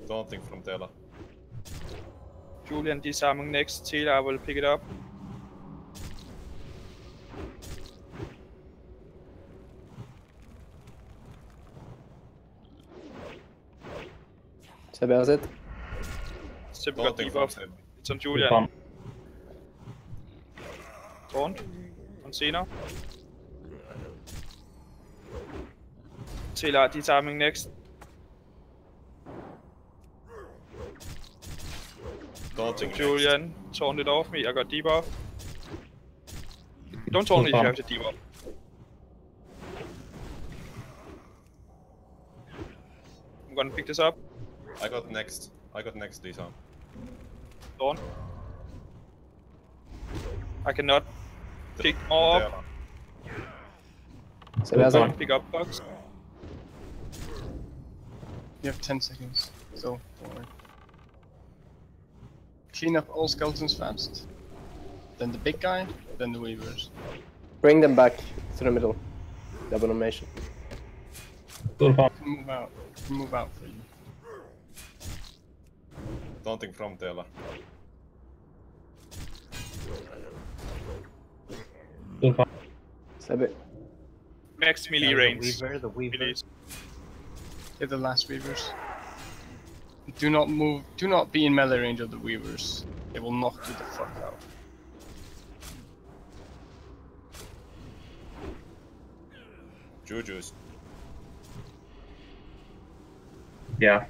Taunting from Tela. Julian disarming next. Taylor will pick it up. Sebi has it. Sebi got Taunting from debuff. Seb. It's on Julian. Storfar. Taunt. On Cena. Taylor disarming next. Taunting Julian. Taunt it off me. I got debuff. Don't taunt it if you have the debuff. I'm gonna pick this up. I got next disarm. Taunt. I cannot pick more up. Sebi has it. Pick up box. You have 10 seconds, so don't worry. Clean up all skeletons fast. Then the big guy, then the weavers. Bring them back to the middle. The abomination. Storfar. Move out for you. Taunting from Tela. Storfar. Sebi. Max melee range. The weaver. They're the last weavers. Do not move. Do not be in melee range of the weavers. They will knock you the fuck out. Juju's. Yeah.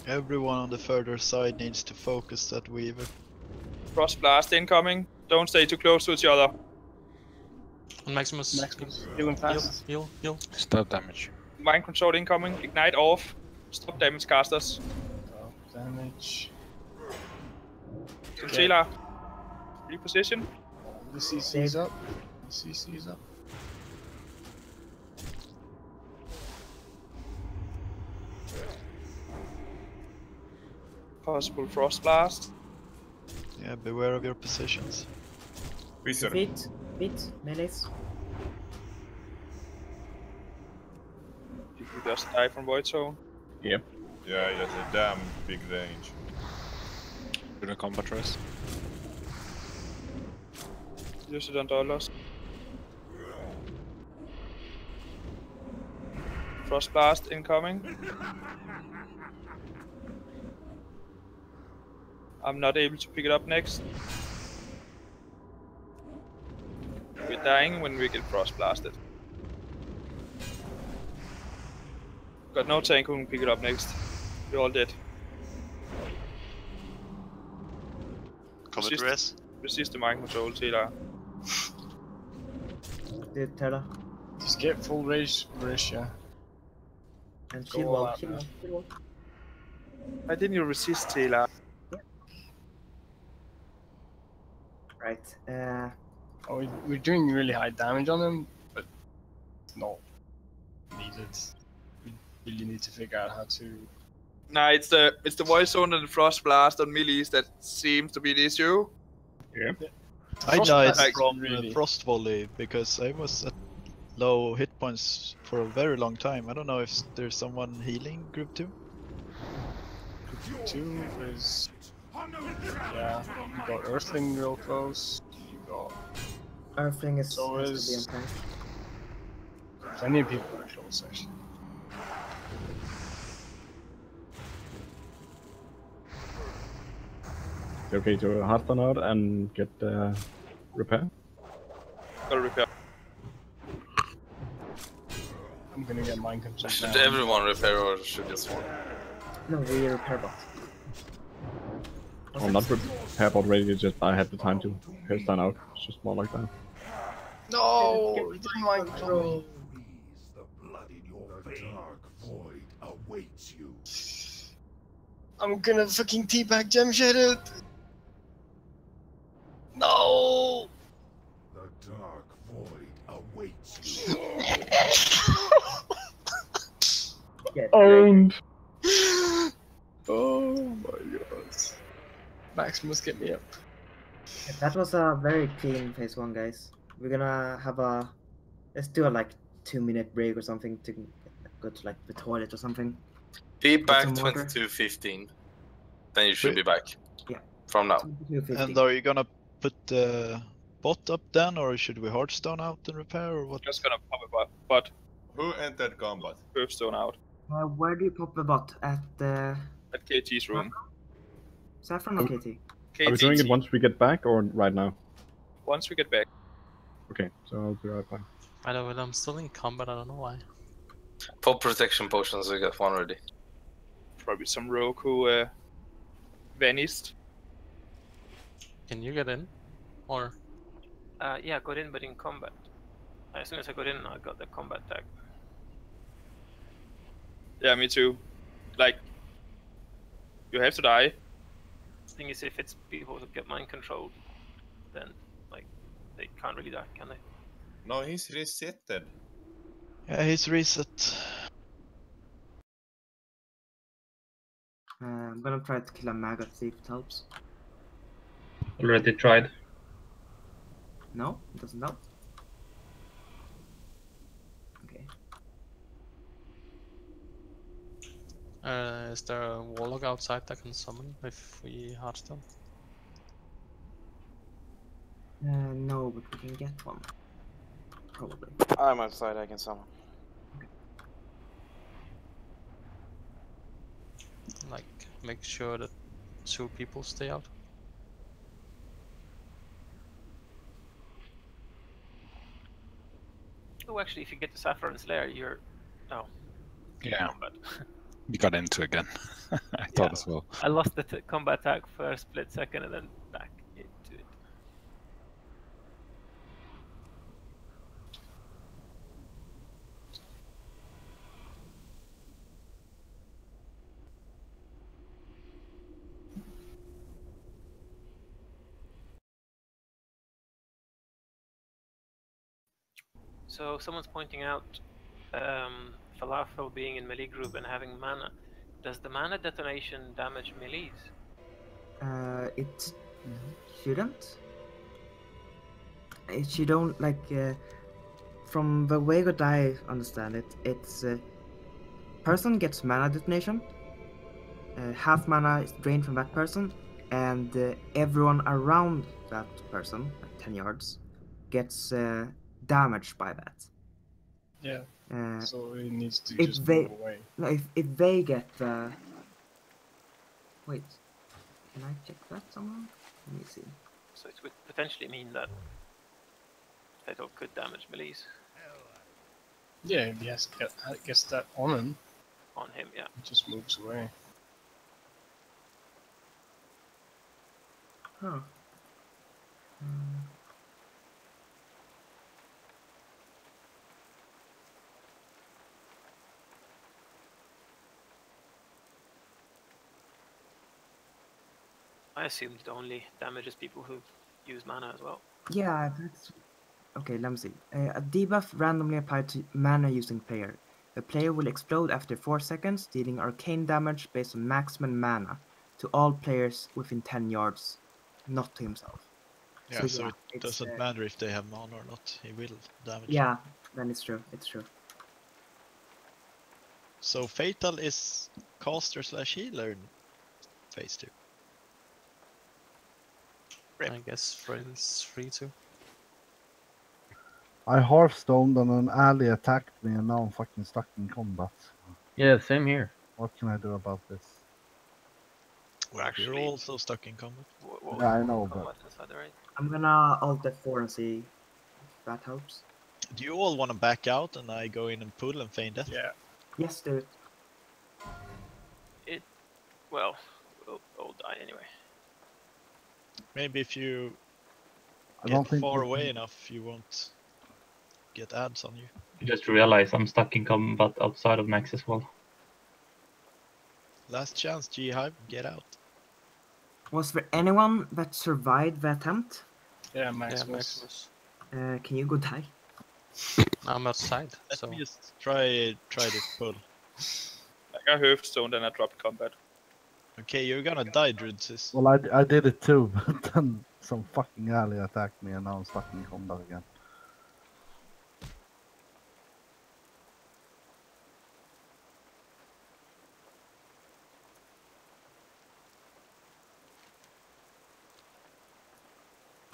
Everyone on the further side needs to focus that Weaver. Frost blast incoming. Don't stay too close to each other. On Maximus. Healing fast. Heal. Stop damage. Mind control incoming. Ignite off. Stop damage casters. Damage. Taylor. Reposition. The CC is up. The CC is up. Possible frost blast. Yeah, beware of your positions. Wizard. Feet, melees. Did you just die from void zone? Yep. Yeah, he has a damn big range. Do the combat rest. Use it on dollars. Frost blast incoming. I'm not able to pick it up next. We're dying when we get frost blasted. Got no tank who can pick it up next. We're all dead. Comet res. Resist the mind control, Taylor. Did Taylor. Just get full rage, Marisha. And Go shield all wall, out shield now. wall, shield wall. Why didn't you resist, Taylor? Right. Oh, we're doing really high damage on him, but it's not needed. We really need to figure out how to. Nah, it's the voice zone and the frost blast on melees that seems to be the issue. Yeah. I Frost died blast from really- Frost Volley because I was at low hit points for a very long time. I don't know if there's someone healing Group 2. Group 2 is. Yeah, you got Earthling real close. You got. Earthling is So has is- to be on tank. Plenty of people are close actually. Okay, to Hearthstone out and get repair. Gotta repair. I'm gonna get mind control. Should now. everyone repair or should just one? No, we repair bot. I'm not repair bot ready, just I had the time to Hearthstone out. It's just more like that. No, he didn't mind control. I'm gonna fucking teabag gem shit it. No. The dark void awaits you. Owned. Oh my god. Max must get me up. That was a very clean phase 1, guys. We're gonna have a. Let's do a like 2-minute break or something to go to like the toilet or something. Be Get back some water. 22:15. Then you should be back. Yeah. From now. 22:15. And are you gonna put the bot up then, or should we Hearthstone out and repair, or what? Just gonna pop a bot. Who entered combat? Hearthstone out. Where do you pop the bot? At the At KT's room. Saffron or KT? Are we doing it once we get back, or right now? Once we get back. Okay, so I'll be right back. I know, but I'm still in combat, I don't know why. Pop protection potions, we got one ready. Probably some rogue who vanished. Can you get in? Or? Yeah, I got in, but in combat. As soon as I got in, I got the combat tag. Yeah, me too. Like, you have to die. Thing is, if it's people who get mind controlled, then like they can't really die, can they? No, he's resetted. Yeah, he's reset. I'm gonna try to kill a maggot, see if it helps. Already tried. No, it doesn't help. Okay. Is there a warlock outside that can summon if we Hearthstone? No, but we can get one. Probably. I'm outside, I can summon. Like, make sure that 2 people stay out. Oh, actually, if you get the Saffron's Lair, you're... No. Yeah. Combat. You got into again. I thought as well. I lost the combat tag for a split second and then back into it. So someone's pointing out Falafel being in melee group and having mana. Does the mana detonation damage melees? It shouldn't. It should don't like. From the way that I understand it, it's person gets mana detonation. Half mana is drained from that person, and everyone around that person, like 10 yards, gets damaged by that. Yeah. So he needs to if just they, move away. No, if they get wait, can I check that somehow? Let me see. So it would potentially mean that Fatal could damage melees. Yeah, yes, I guess that on him. on him. Yeah. It just moves away. Huh. I assumed it only damages people who use mana as well. Yeah, that's... Okay, let me see. A debuff randomly applied to mana-using player. The player will explode after 4 seconds, dealing arcane damage based on maximum mana to all players within 10 yards, not to himself. Yeah, so it it's, doesn't matter if they have mana or not, he will damage. Yeah, then it's true, it's true. So Fatal is caster / healer in phase 2. I guess friends free to. I Hearthstoned and an ally attacked me and now I'm fucking stuck in combat. Yeah, same here. What can I do about this? Well, actually- you're also stuck in combat. Yeah, I know, but... I'm gonna alt F4 and see if that helps. Do you all want to back out and I go in and pull and feign death? Yeah. Yes, dude. Well, we'll die anyway. Maybe if you I don't get think far we away can- enough, you won't get ads on you. Just realize I'm stuck in combat outside of Naxx as well. Last chance, G-Hive, get out. Was there anyone that survived the attempt? Yeah, Max Yeah, was. Max Can you go die? I'm outside, Let so me just try this pull. I got Hearthstone, then I dropped combat. Okay, you're gonna die, Drudsis. Well, I did it too, but then some fucking ally attacked me and now I'm stuck in combat again.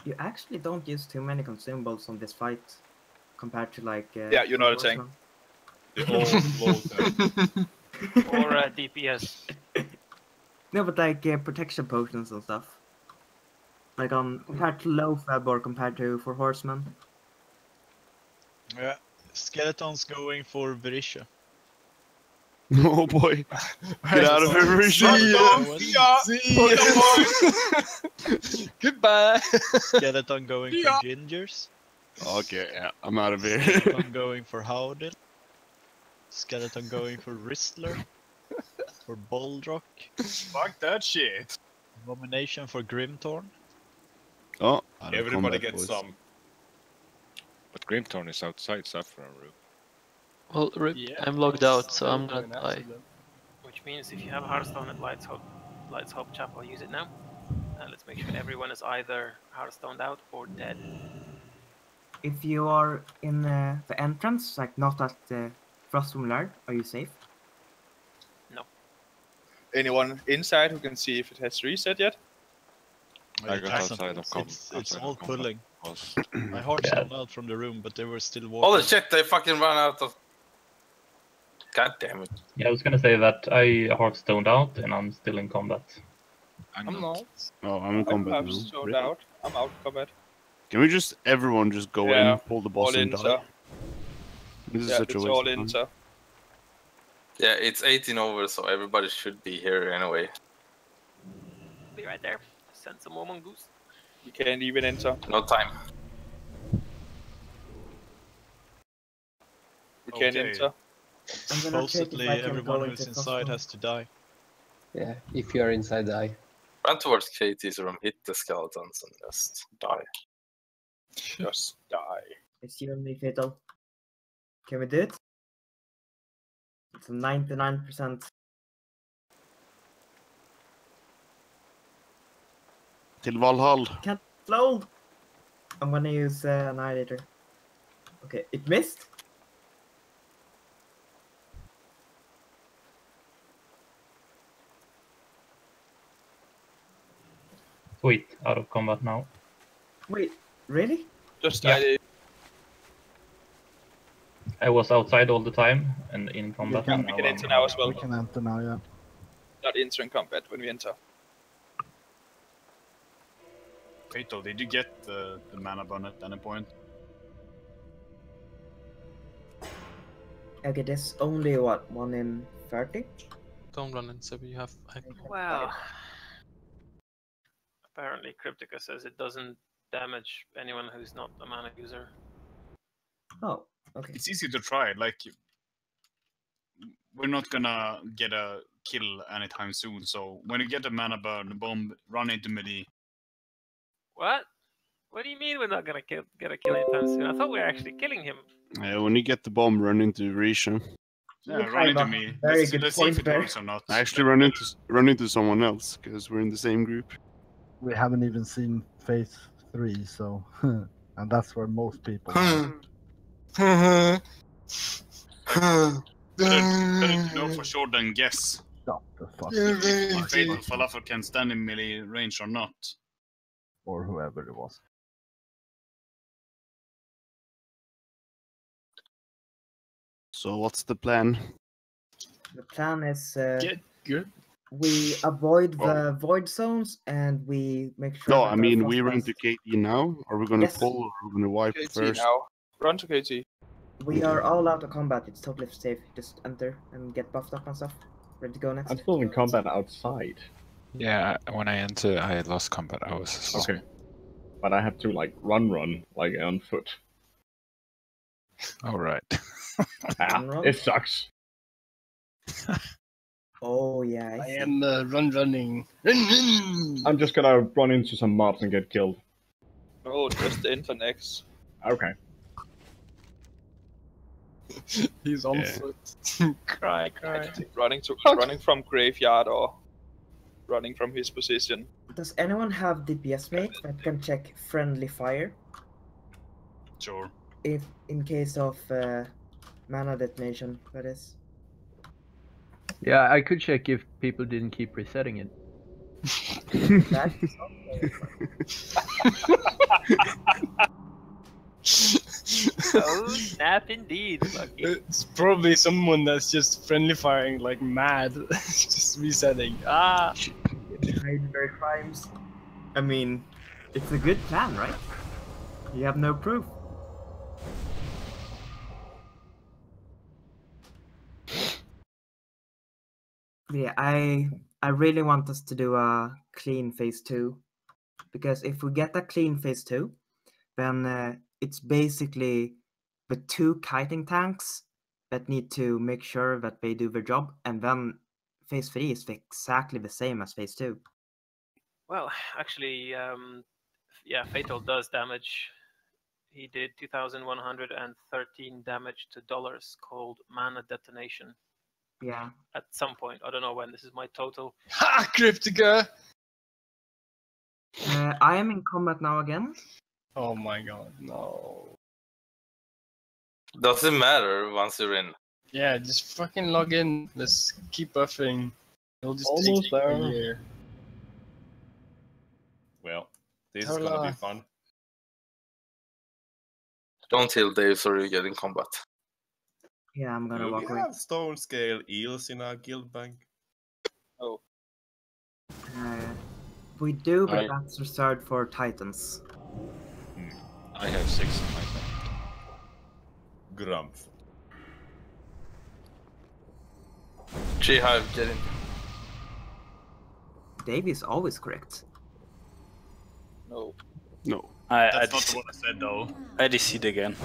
You actually don't use too many consumables on this fight compared to like. Yeah, you know what I'm saying. They all load them. Or DPS. No, but like protection potions and stuff. Like compared to low fab or compared to for horsemen. Yeah, Skeleton's going for Verisha. Oh boy. Get out of here, Rishi. Goodbye. Skeleton going for Gingers. Okay, yeah, I'm out of here. Skeleton going for Howdell. Skeleton going for Ristler. For Boldrock. Fuck that shit. Abomination for Grimthorn. Oh, Everybody gets some. But Grimthorn is outside Saffron Room. Well, Rip, Yeah, I'm logged out, so still I'm gonna going die. after them. Which means if you have Hearthstone at Light's Hope Chapel, use it now. Let's make sure everyone is either Hearthstoned out or dead. If you are in the entrance, like not at the Frostmoon Lair, are you safe? No. Anyone inside who can see if it has reset yet? I got outside of It's all pulling. Was... I Hearthstone out from the room, but they were still walking. Holy shit, they fucking ran out of... God damn it. Yeah, I was gonna say that I Hearthstoned out and I'm still in combat. I'm not. Oh, I'm in combat I'm now. zoned Really? out. I'm out of combat. Can we just, everyone just go Yeah, in, pull the boss all and in, die? sir. This is Yeah, such a it's waste all of in, time. sir. Yeah, it's 18 over, so everybody should be here anyway. Be right there. Send some more mongoose. You can't even enter. No time. You can't Okay. enter. I'm gonna check if Supposedly I can everyone go who's into inside Frostmoon. has to die. Yeah, if you are inside, die. Run towards KT's room, hit the skeletons, and just die. Just die. It's you and me, Fatal. Can we do it? It's a 99%. Till Valhall. Can't load! I'm gonna use Annihilator. Okay, it missed. Sweet, out of combat now. Wait, really? Just Yeah. die. I was outside all the time and in combat. can- and We now can I'm enter now as well. We can enter now, yeah. Not enter in combat when we enter. Fatal, did you get the mana bun at any point? Okay, there's only what, 1 in 30? Don't run in, so you have. Well, apparently Cryptica says it doesn't damage anyone who's not a mana user. Oh, okay. It's easy to try. Like, we're not gonna get a kill anytime soon. So when you get a mana burn bomb, run into melee. What? What do you mean we're not gonna get a kill anytime soon? I thought we were actually killing him. Yeah, when you get the bomb, run into Risha. Yeah, run into me. Very Let's see if it works or not. I actually run into someone else because we're in the same group. We haven't even seen phase 3, so and that's where most people. Better to know for sure than guess. Stop the fuck. If Fatal Falafel can stand in melee range or not. Or whoever it was. So what's the plan? The plan is Get good. we avoid the void zones and we make sure. No, that I our mean we frostbite- run to KT now. Are we gonna Yes. pull or are we gonna wipe KT first? now. Run to KT. We are all out of combat. It's totally safe. Just enter and get buffed up and stuff. Ready to go next. I'm still in combat outside. Yeah, when I enter, I lost combat hours as well. Okay. But I have to like run like on foot. All right. Run? It sucks. Oh yeah. I am running. I'm just gonna run into some mobs and get killed. No, just enter Naxx. Okay. He's on Yeah. foot. Cry. Running from graveyard or running from his position. Does anyone have DPS mate that can check friendly fire Sure. if in case of mana detonation? That is. Yeah, I could check if people didn't keep resetting it. Oh, snap indeed. Lucky. It's probably someone that's just friendly firing like mad, just resetting. Ah. Hide their crimes. I mean, it's a good plan, right? You have no proof. Yeah, I really want us to do a clean phase 2, because if we get a clean phase 2, then it's basically the 2 kiting tanks that need to make sure that they do their job, and then phase 3 is exactly the same as phase 2. Well, actually, yeah, Fatal does damage. He did 2,113 damage to dollars called mana detonation. Yeah. At some point, I don't know when. This is my total. Ha! Cryptica! I am in combat now again. Oh my god, no. Doesn't matter once you're in. Yeah, just fucking log in. Let's keep buffing. It'll just Almost take there. a year. Well, this is gonna be fun. Don't heal Dave so you get in combat. Yeah, I'm gonna Do walk we away. have stone scale eels in our guild bank? Oh. We do, but I- that's reserved for Titans. I have 6 in my bank. Grumpf. G-Hive, get in. Dave is always correct. No. No. That's not what I said though. I DC it again.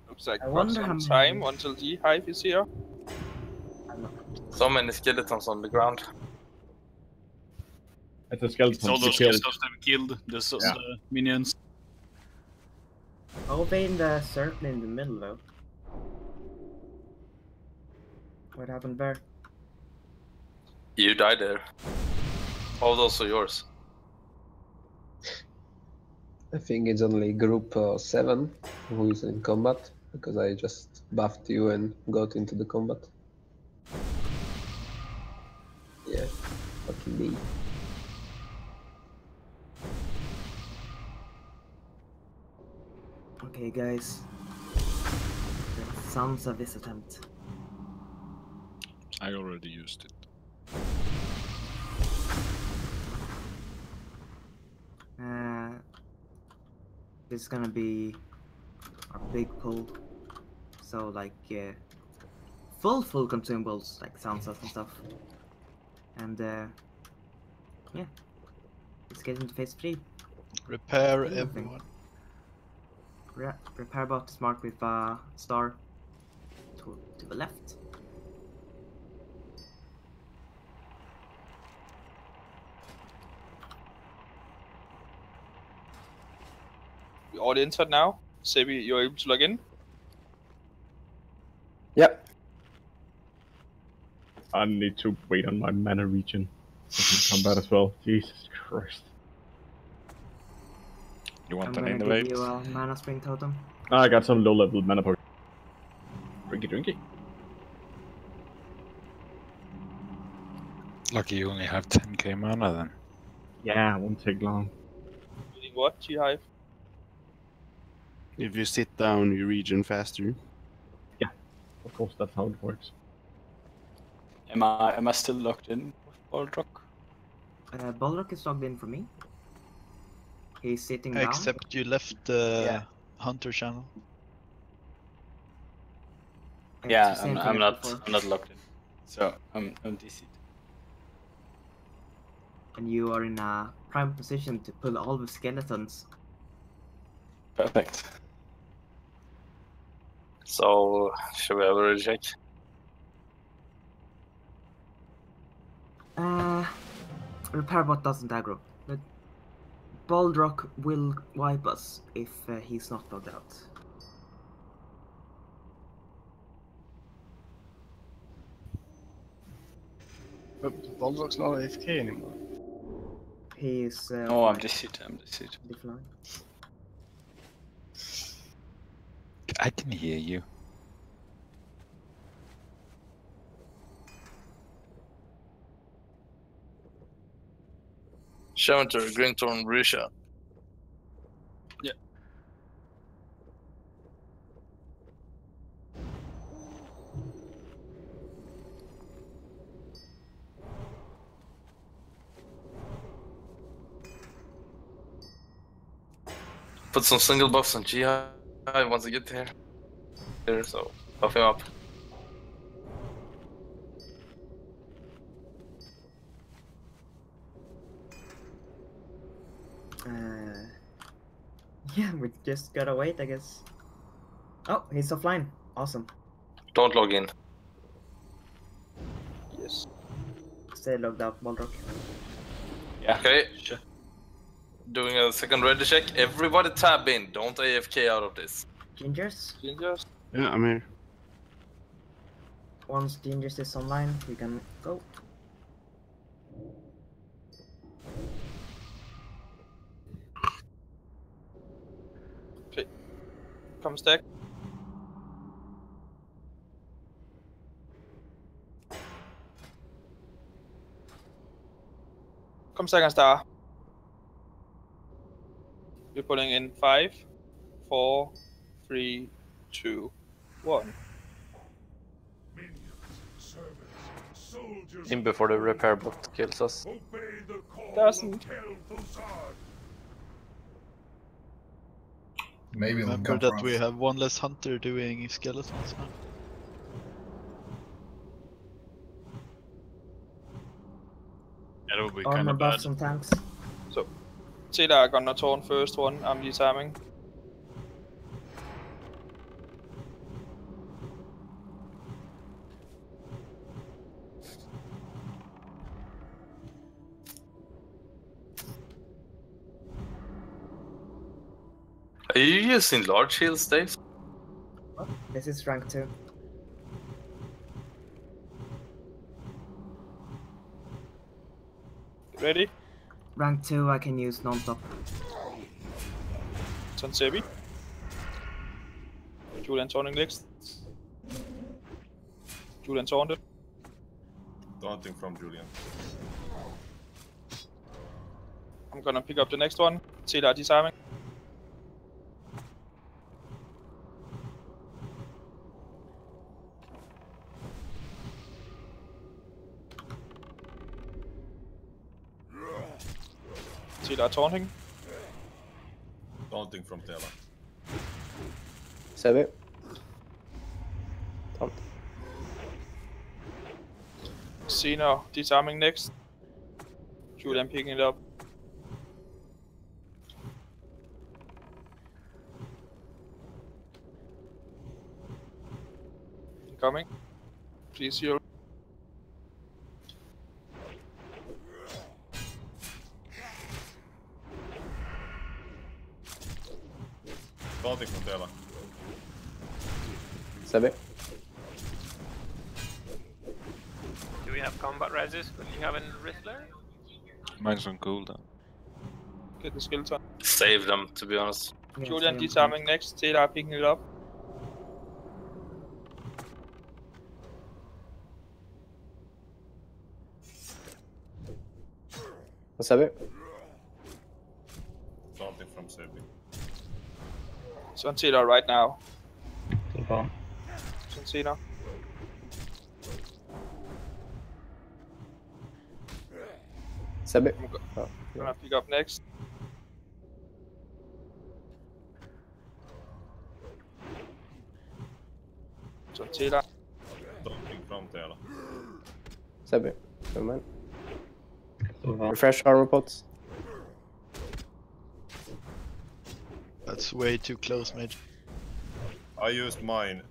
Looks like I quite wonder how some many- time until the hive is here. So many skeletons on the ground. It's a skeleton It's all to those kill. skeletons that we killed. The minions. Oh, they in the circle in the middle though. What happened there? You died there. All those are yours. I think it's only group 7 who is in combat, because I just buffed you and got into the combat. Yeah, fucking me. Okay, guys. That sounds of this attempt. I already used it. this is gonna be our big pull. So like full consumables like sound cells and stuff. And yeah, let's get into phase 3. Repair everyone. Repair bot is marked with star to the left. We all entered now. Sebi, you're able to log in. Yep. I need to wait on my mana region. I can combat as well. Jesus Christ. You want I'm an gonna invade? give you a mana spring totem. I got some low level mana potion. Drinky. Lucky you only have 10k mana then. Yeah, it won't take long. Doing what, G-Hive? If you sit down, you regen faster. Yeah, of course, that's how it works. Am I still locked in with Balrog? Balrog is logged in for me. He's sitting down. Except you left the Hunter channel. Yeah, It's the same I'm thing as not before. locked in. So I'm DC'd. And you are in a prime position to pull all the skeletons. Perfect. So, should we have a reject? Repair bot doesn't aggro, but Balrog will wipe us if he's not logged out. But Balrog's not AFK anymore. He is. Oh, I'm DC'd. Defline. I can hear you. Shamanter, Greenthorn, Risha. Yeah. Put some single buffs on GI once I get there, so buff him up. Yeah, we just gotta wait, I guess. Oh, he's offline. Awesome. Don't log in. Yes. Stay logged out, Balrog. Yeah. Okay. Sure. Doing a second ready check. Everybody tab in. Don't AFK out of this. Gingers? Yeah, I'm here. Once Gingers is online, we can go. Okay. Come stack. Come stack and star. We're pulling in 5, 4, 3, 2, 1. In before the repair bot kills us. Doesn't. Maybe we'll Remember go that we have one less hunter doing skeletons now. Yeah, that would be Armor kind of buffs bad. and tanks. So, see that I got not torn first one. I'm disarming. Are you using large heals, Dave? This is rank 2. Ready? Rank 2 I can use non-stop. It's on Sebi. Julian taunting next. Julian taunted. Daunting from Julian. I'm gonna pick up the next one. See that disarming. See that taunting. Taunting from Tela. Sevi. Taunt. Cena disarming next. Julian picking it up. Coming. Please heal. Taunting from Tela. Sevi. Do we have combat resist when you have a Rizzler? Mine's on cooldown. Get the skeleton. Save them, to be honest. Julian disarming next. Taylor picking it up. Sevi. Taunting from Sebi. It's on Taylor right now. So far. It's on Cena. Sebi. I'm gonna pick up next. It's on Taylor. Taunting from Tela. Sebi. Never mind. So far. Refresh armor pots. That's way too close, mate. I used my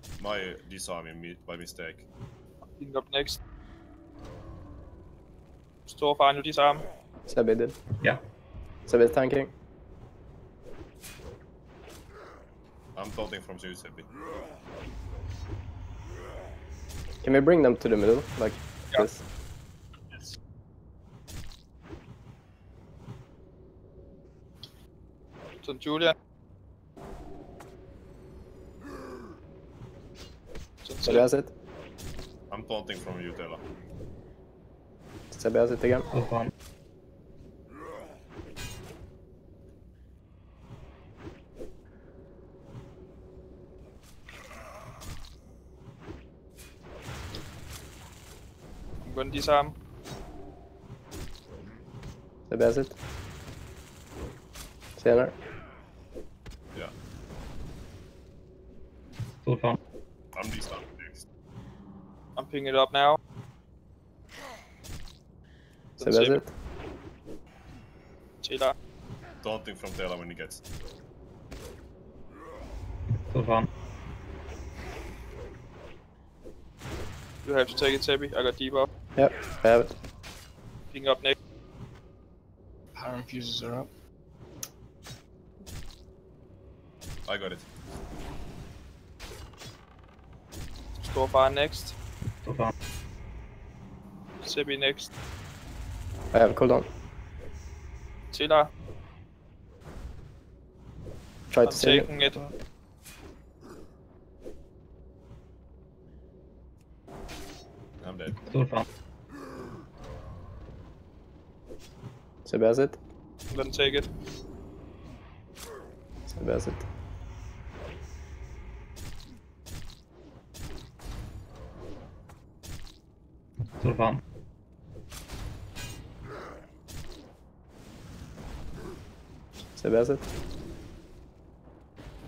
disarming by mistake. Picking up next. Store final disarm. Sebi did. Yeah. Sebi's tanking. I'm taunting from you, Sebi. Can we bring them to the middle, like this? Yes. It's on Julian. Sebi has it. I'm taunting from you, Tela. Sebi has it again. So far. I'm going to disarm. Sebi has it. Senare. Yeah. So far. I'm disarming next. I'm picking it up now. Sebi has it. Taylor. Taunting from Tela when he gets. So far. You have to take it, Sebi. I got debuff. Yep, I have it. Picking up next. Power infuses are up. I got it. Store fire next. So far. Sebi next. I have cooldown. Taylor. Try I'm to save taking it. I'm dead. So far. Sebi has it. I'm gonna take it. Sebi has it. So far. Sebi has it.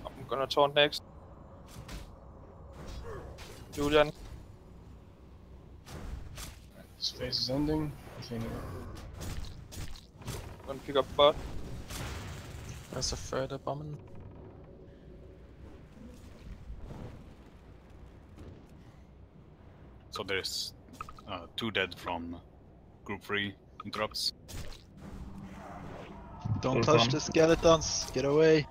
I'm gonna taunt next. Julian. This phase is ending. Clean it up. Gonna pick up bot. There's a further bombing. So there's 2 dead from group 3 interrupts. Don't touch the skeletons. Get away.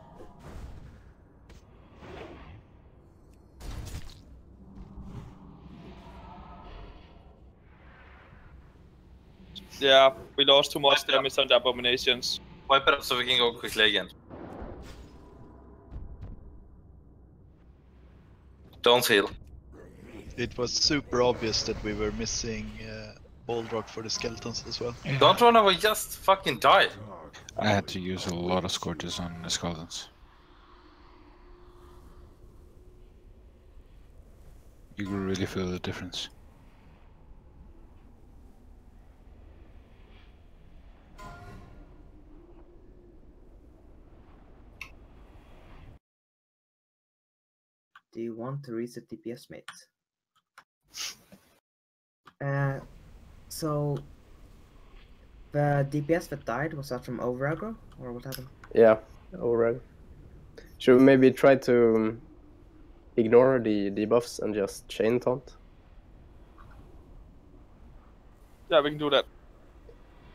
Yeah, we lost too much damage on the abominations. Wipe it up so we can go quickly again. Don't heal. It was super obvious that we were missing Baldrock for the skeletons as well. Don't run away, just fucking die. I had to use a lot of scorches on the skeletons. You can really feel the difference. Do you want to reset DPS, mate? So the DPS that died, was that from over aggro, or what happened? Yeah, over. Should we maybe try to ignore the debuffs and just chain taunt? Yeah, we can do that.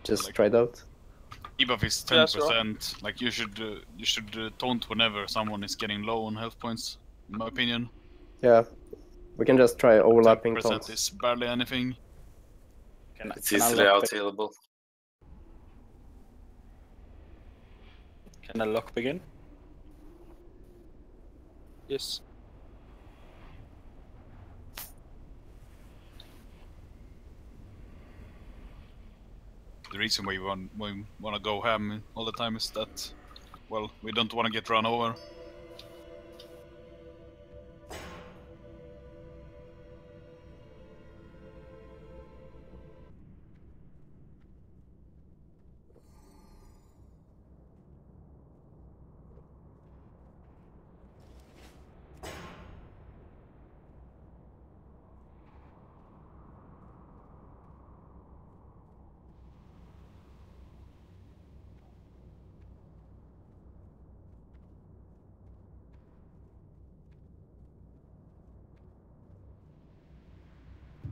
Just try it out. Debuff is 10%. Yeah, sure. Like you should taunt whenever someone is getting low on health points, in my opinion. Yeah, we can just try overlapping 10% taunts. is barely anything. It's easily out-healable. Can I lock begin? Yes. The reason why we want to go ham all the time is that, well, we don't want to get run over.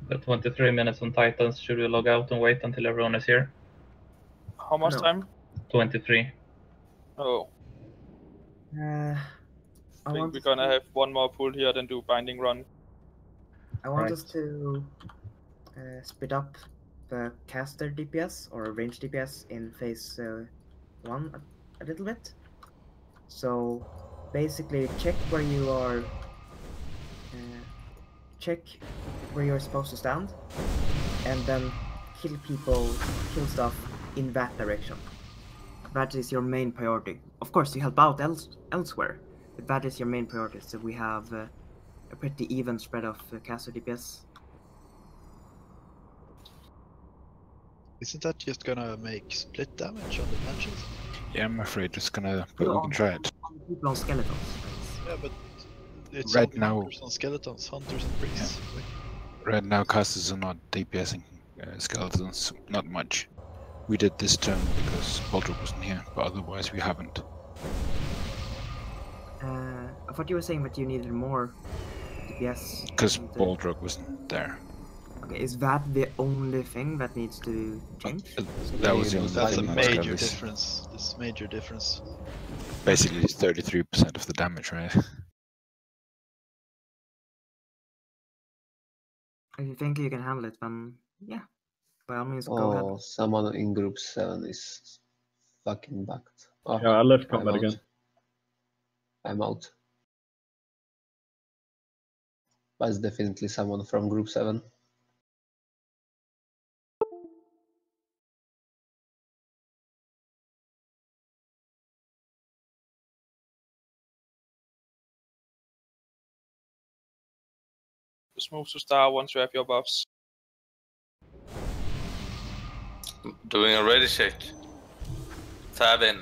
The 23 minutes on Titans. Should we log out and wait until everyone is here? How much time? 23. Oh. I I think want we're us gonna to- have one more pull here, then do binding run. I want Right. us to speed up the caster DPS or range DPS in phase 1 a little bit. So basically check where you are, check where you're supposed to stand, and then kill people, kill stuff in that direction. That is your main priority. Of course, you help out elsewhere, but that is your main priority. So we have a pretty even spread of caster DPS. Isn't that just gonna make split damage on the matches? Yeah, I'm afraid it's gonna, but we can try it. People on skeletons. Yeah, but it's Right only now- hunters on skeletons, hunters and priests. Like, Right now, casters are not DPSing skeletons, not much. We did this turn because Baldrick wasn't here, but otherwise we haven't. I thought you were saying that you needed more DPS. Because and, Baldrick wasn't there. Okay, is that the only thing that needs to change? That was the only that's a thing. major difference. This major difference. Basically, it's 33% of the damage, right? If you think you can handle it, then yeah, by all means, go Oh, ahead. someone in group 7 is fucking backed. Oh, Yeah, I left I'm combat out. again. I'm out. But it's definitely someone from group 7. Just move to star once you have your buffs. Doing a ready check. Tab in.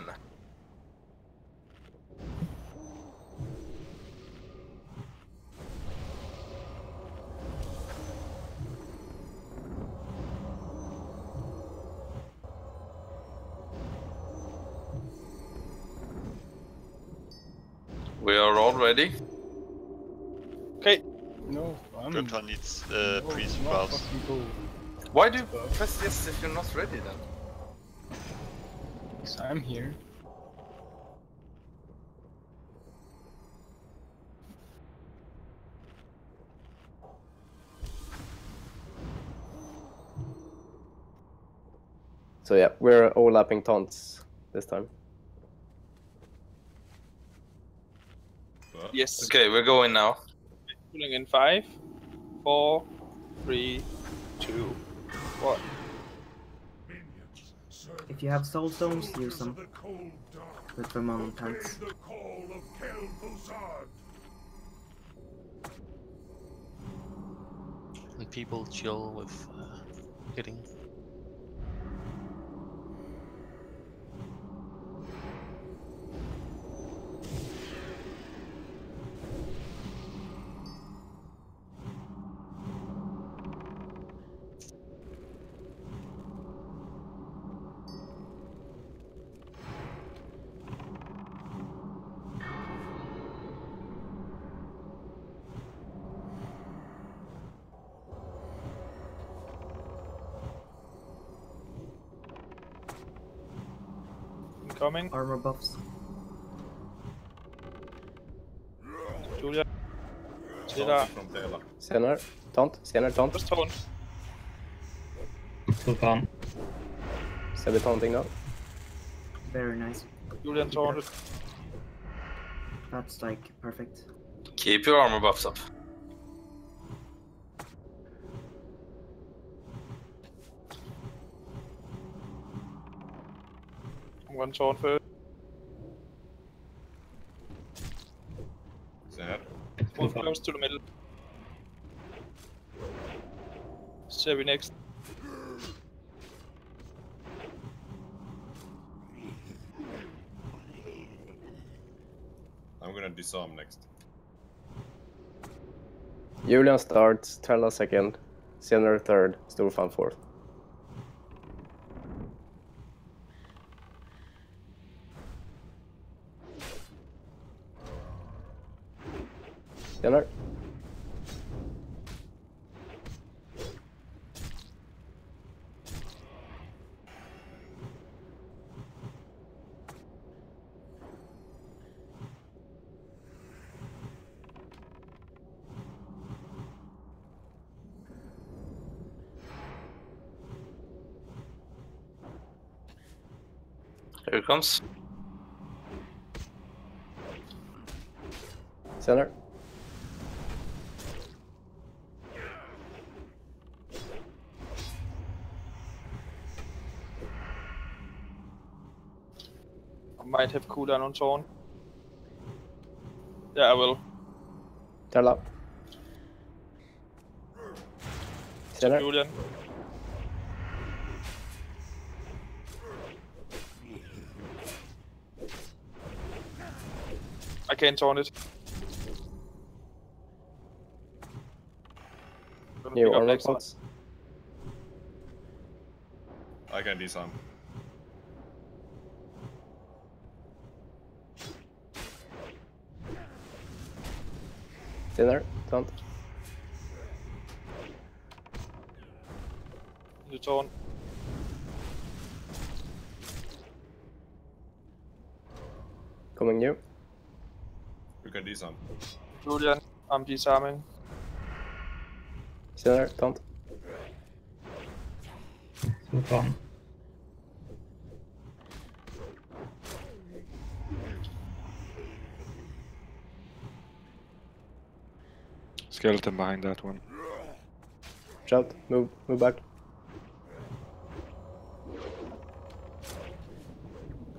We are all ready. Okay. No, Reptar needs priest not buffs. fucking cool. Why do you press yes if you're not ready then? So I'm here. So yeah, we're overlapping taunts this time. Yes. Okay, we're going now. Pulling in 5, 4, 3, 2, 1. If you have soul stones, use them. Put them on tanks. And people chill with hitting. Coming. Armor buffs. Julia. Taunting from Taylor. Senare, taunt, Senare, taunt. Just taunt. So fun. Sebi taunting now. Very nice. Julian taunted. That's like perfect. Keep your armor buffs up. One taunt first. Sad. Move close to the middle. Sebi next. I'm gonna disarm next. Julian starts, Trella second, Senare third, Storfan fourth. Senare. Here it comes. Senare. I might have cooldown on taunt. Yeah, I will. Trella. Senare. Julian. I can't taunt it. Gonna New pick up armor next one. pots. I can disarm. Senare, taunt. You taunt. Coming new. You can disarm. Julian, I'm disarming. Senare, taunt. So fun. Skeleton behind that one. Shout, move back.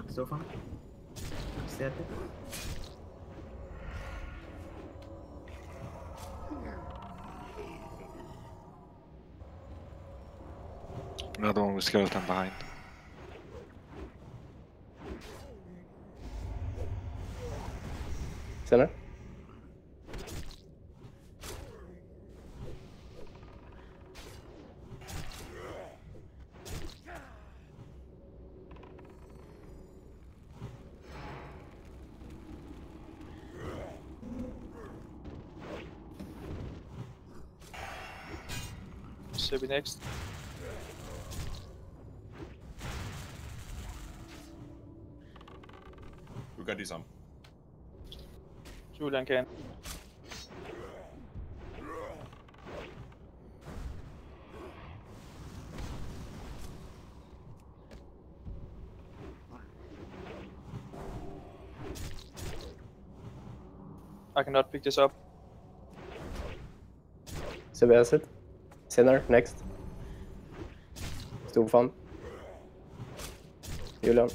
So far. Set it. Another one with skeleton behind. Senare. Sebi next. You can disarm. Julian can. I cannot pick this up. Sebi has it. Senare, next. Storfan. Julian.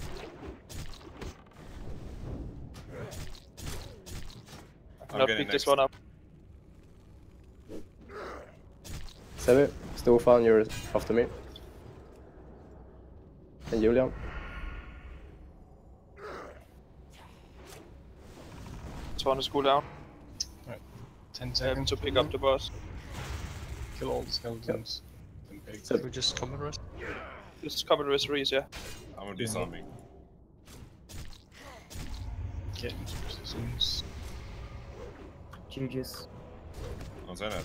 I cannot pick this one up. Sebi, Storfan, you're after me. And Julian. This one is cooldown. Right. 10 I have seconds. to pick up the boss. Kill all the skeletons. And pigs. Should we just combat rest? Just cover the referees, yeah. I'm disarming. Get into positions. GG's. On Senare.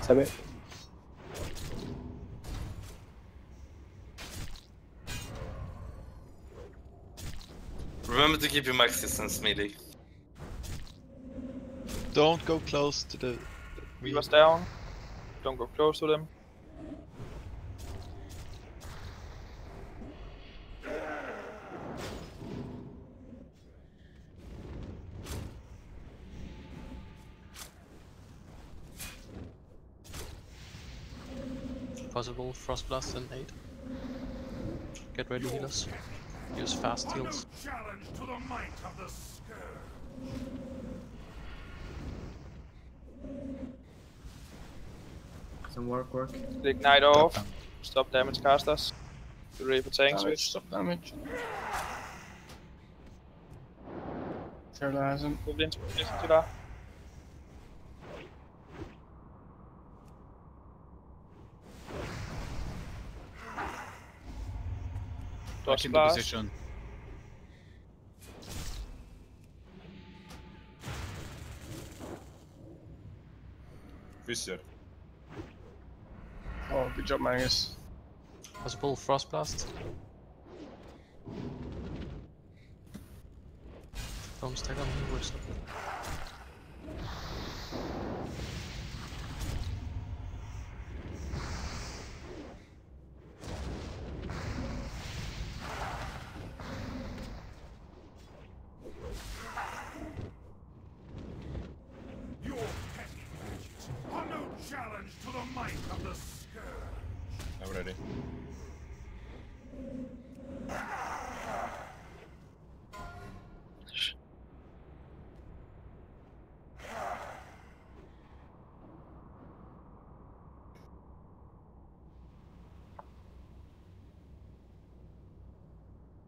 Sebi. Remember to keep your max distance, melee. Don't go close to the... Weaver's down. Don't go close to them. Possible Frost Blast in 8. Get ready, healers. Use fast heals. Challenge to the might of the scourge. Some work. Ignite off. Stop damage casters. Get ready for tank switch. Stop damage. Sterilize him. Move into that. Back into position. Fissure. Oh, good job, Magnus. Possible Frost Blast. Don't stack on me, we're stuck. Challenge to the might of the scourge. I'm ready.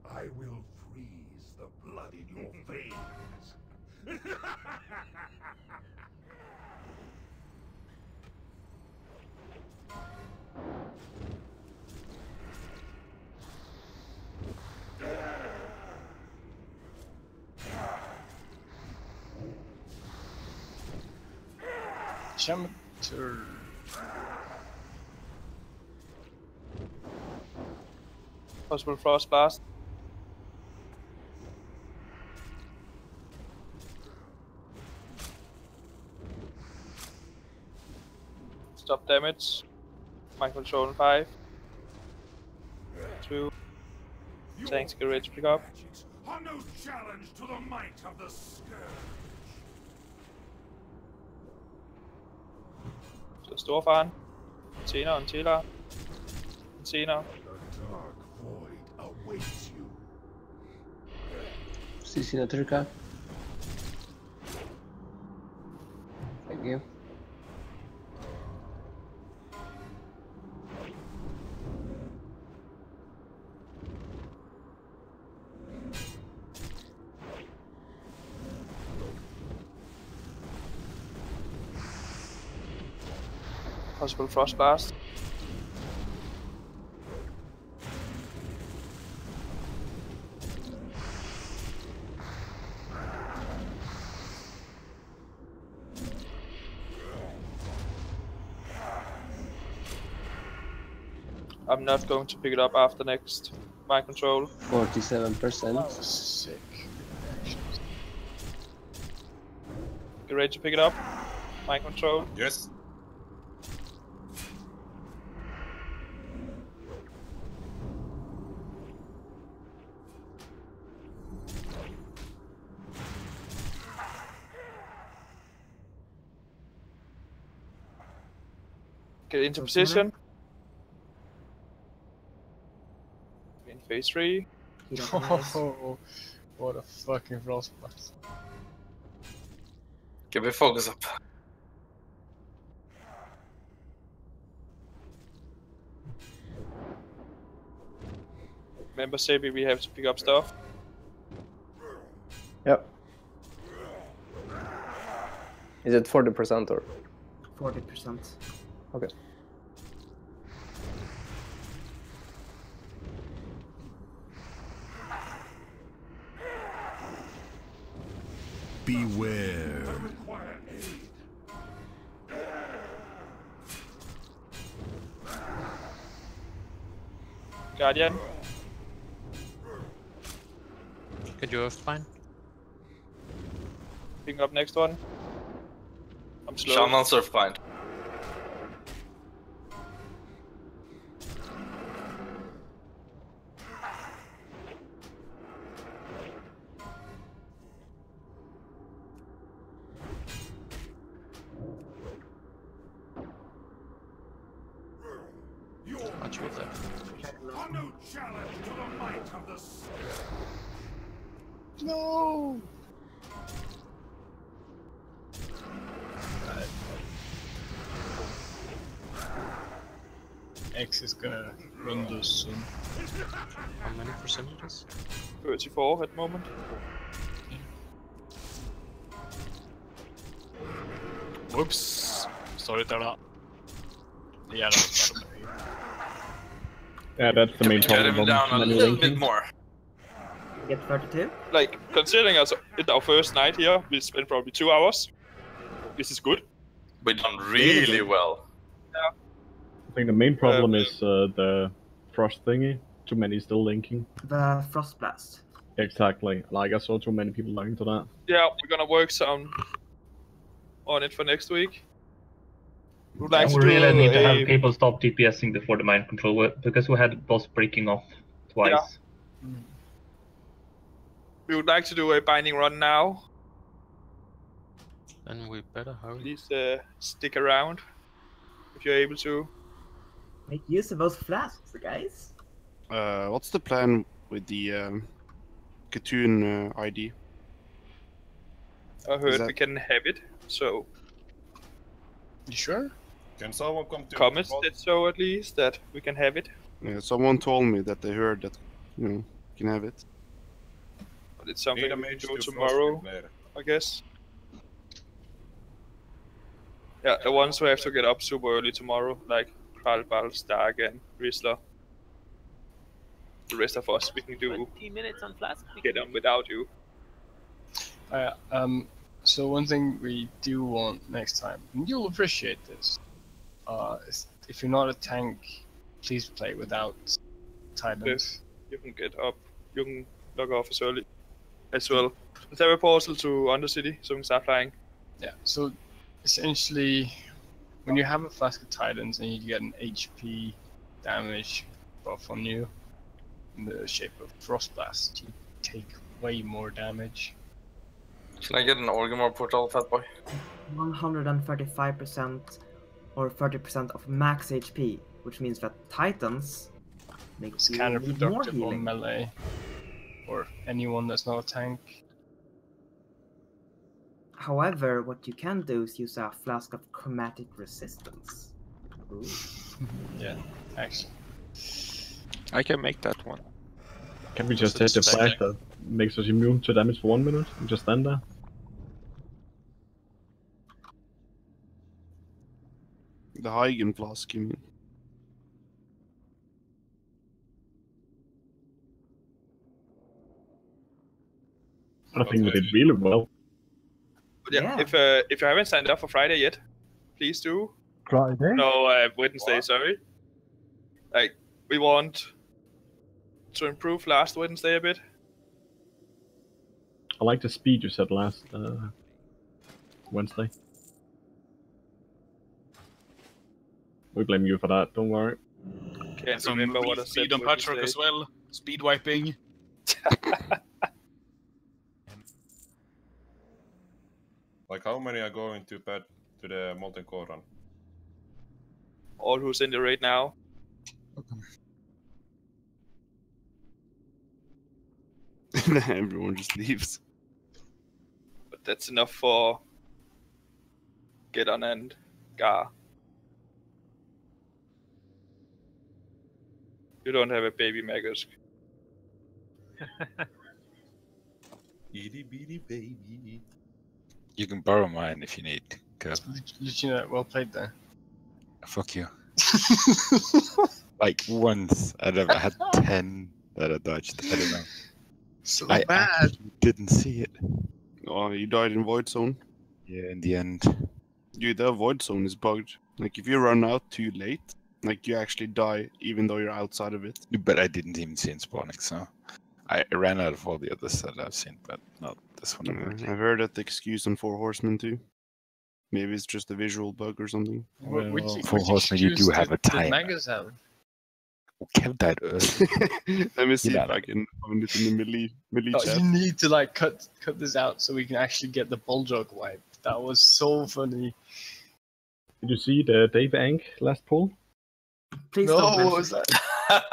I will freeze the blood in your veins. Chamater. Possible Frost Blast. Stop damage. Mind control in 5. 2. Tanks get ready to pick up. Are no challenge to the might of the scourge. Så står fan. Senere, Antilla. Senere. The dark void awaits you. CC Naturka. Thank you. Possible Frost Blast. I'm not going to pick it up after next mind control. 47%. Sick. Get ready to pick it up. Mind control. Yes. Get into position. In phase 3. Oh, what a fucking frostbite. Can we focus up? Remember, Sabi, we have to pick up stuff. Yep. Is it 40% or? 40%. Okay. Beware. Guardian. Get your fine. Picking up next one. I'm slow. Shamans are fine. Much with that. A new challenge to the might of the sun. No! X is gonna run those soon. How many percentages? 34 at the moment. Whoops. Sorry, Tara. Yeah, that was bad. Yeah, that's the main Get him problem. down a Many little linking. bit more. Get 32? Like, considering us it's our first night here, we spent probably 2 hours. This is good. We done really well. I think the main problem is the frost thingy. Too many still linking. The Frost Blast. Exactly. Like I saw too many people linking to that. Yeah, we're gonna work some on it for next week. We'd like And to we really do need to a- have people stop DPSing before the mind control because we had boss breaking off twice. We would like to do a binding run now. Then we better hurry. Please stick around if you're able to. Make use of those flasks, guys. What's the plan with the Katoon ID? I heard that- we can have it, so You sure? Can someone come to comments said so at least that we can have it. Yeah, someone told me that they heard that, you can have it. But it's something Need a we can mage do to tomorrow, frost later. I guess. Yeah, the ones who have to get up super early tomorrow, like Kralbal, Stark, and Rizzler. The rest of us, we can do 20 minutes on flask. get on without you. So one thing we do want next time, and you'll appreciate this, is if you're not a tank, please play without Titans. Yes, you can get up, you can log off as early as well. Let's have a portal to Undercity so we can start flying. Yeah, so essentially, when you have a Flask of Titans and you get an HP damage buff on you in the shape of Frost Blast, you take way more damage. Can I get an Orgrimmar portal, fat boy? 135% or 30% of max HP, which means that Titans make It's you need more counterproductive healing. on melee, or anyone that's not a tank. However, what you can do is use a Flask of Chromatic Resistance. Ooh. Yeah, actually. I can make that one. Can we just hit the flash that makes us immune to damage for 1 minute and just stand there? The Heigen flask, you mean? I think we did really well. But yeah, if you haven't signed up for Friday yet, please do. Friday? No, Wednesday, sorry. Like, we want to improve last Wednesday a bit. I like the speed you said last Wednesday. We blame you for that, don't worry. Can't Some remember what I said. speed on Patrick Wednesday. as well. Speed wiping. Like, how many are going to bed to the Molten Core run? All who's in the raid now. Everyone just leaves. But that's enough for Geddon and Gar. You don't have a baby Magus. Itty bitty baby. You can borrow mine if you need. Cause Legit, well played there. fuck you. Like once I've had 10 that I dodged. I don't know. So I bad. actually didn't see it. Oh, you died in Void Zone? Yeah, in the end. Dude, the Void Zone is bugged. Like, if you run out too late, like, you actually die even though you're outside of it. But I didn't even see it spawning, so I ran out of all the others that I've seen, but not this one. I've heard that excuse on Four Horsemen too. Maybe it's just a visual bug or something. Four Horsemen, you do have a timer. Magus have? Kev died early. Let me see Yeah, if I can find it in the melee Oh, chat. you need to like cut this out so we can actually get the Bulldog wipe. That was so funny. Did you see the Dave Ank last poll? Please No, don't what mention was that?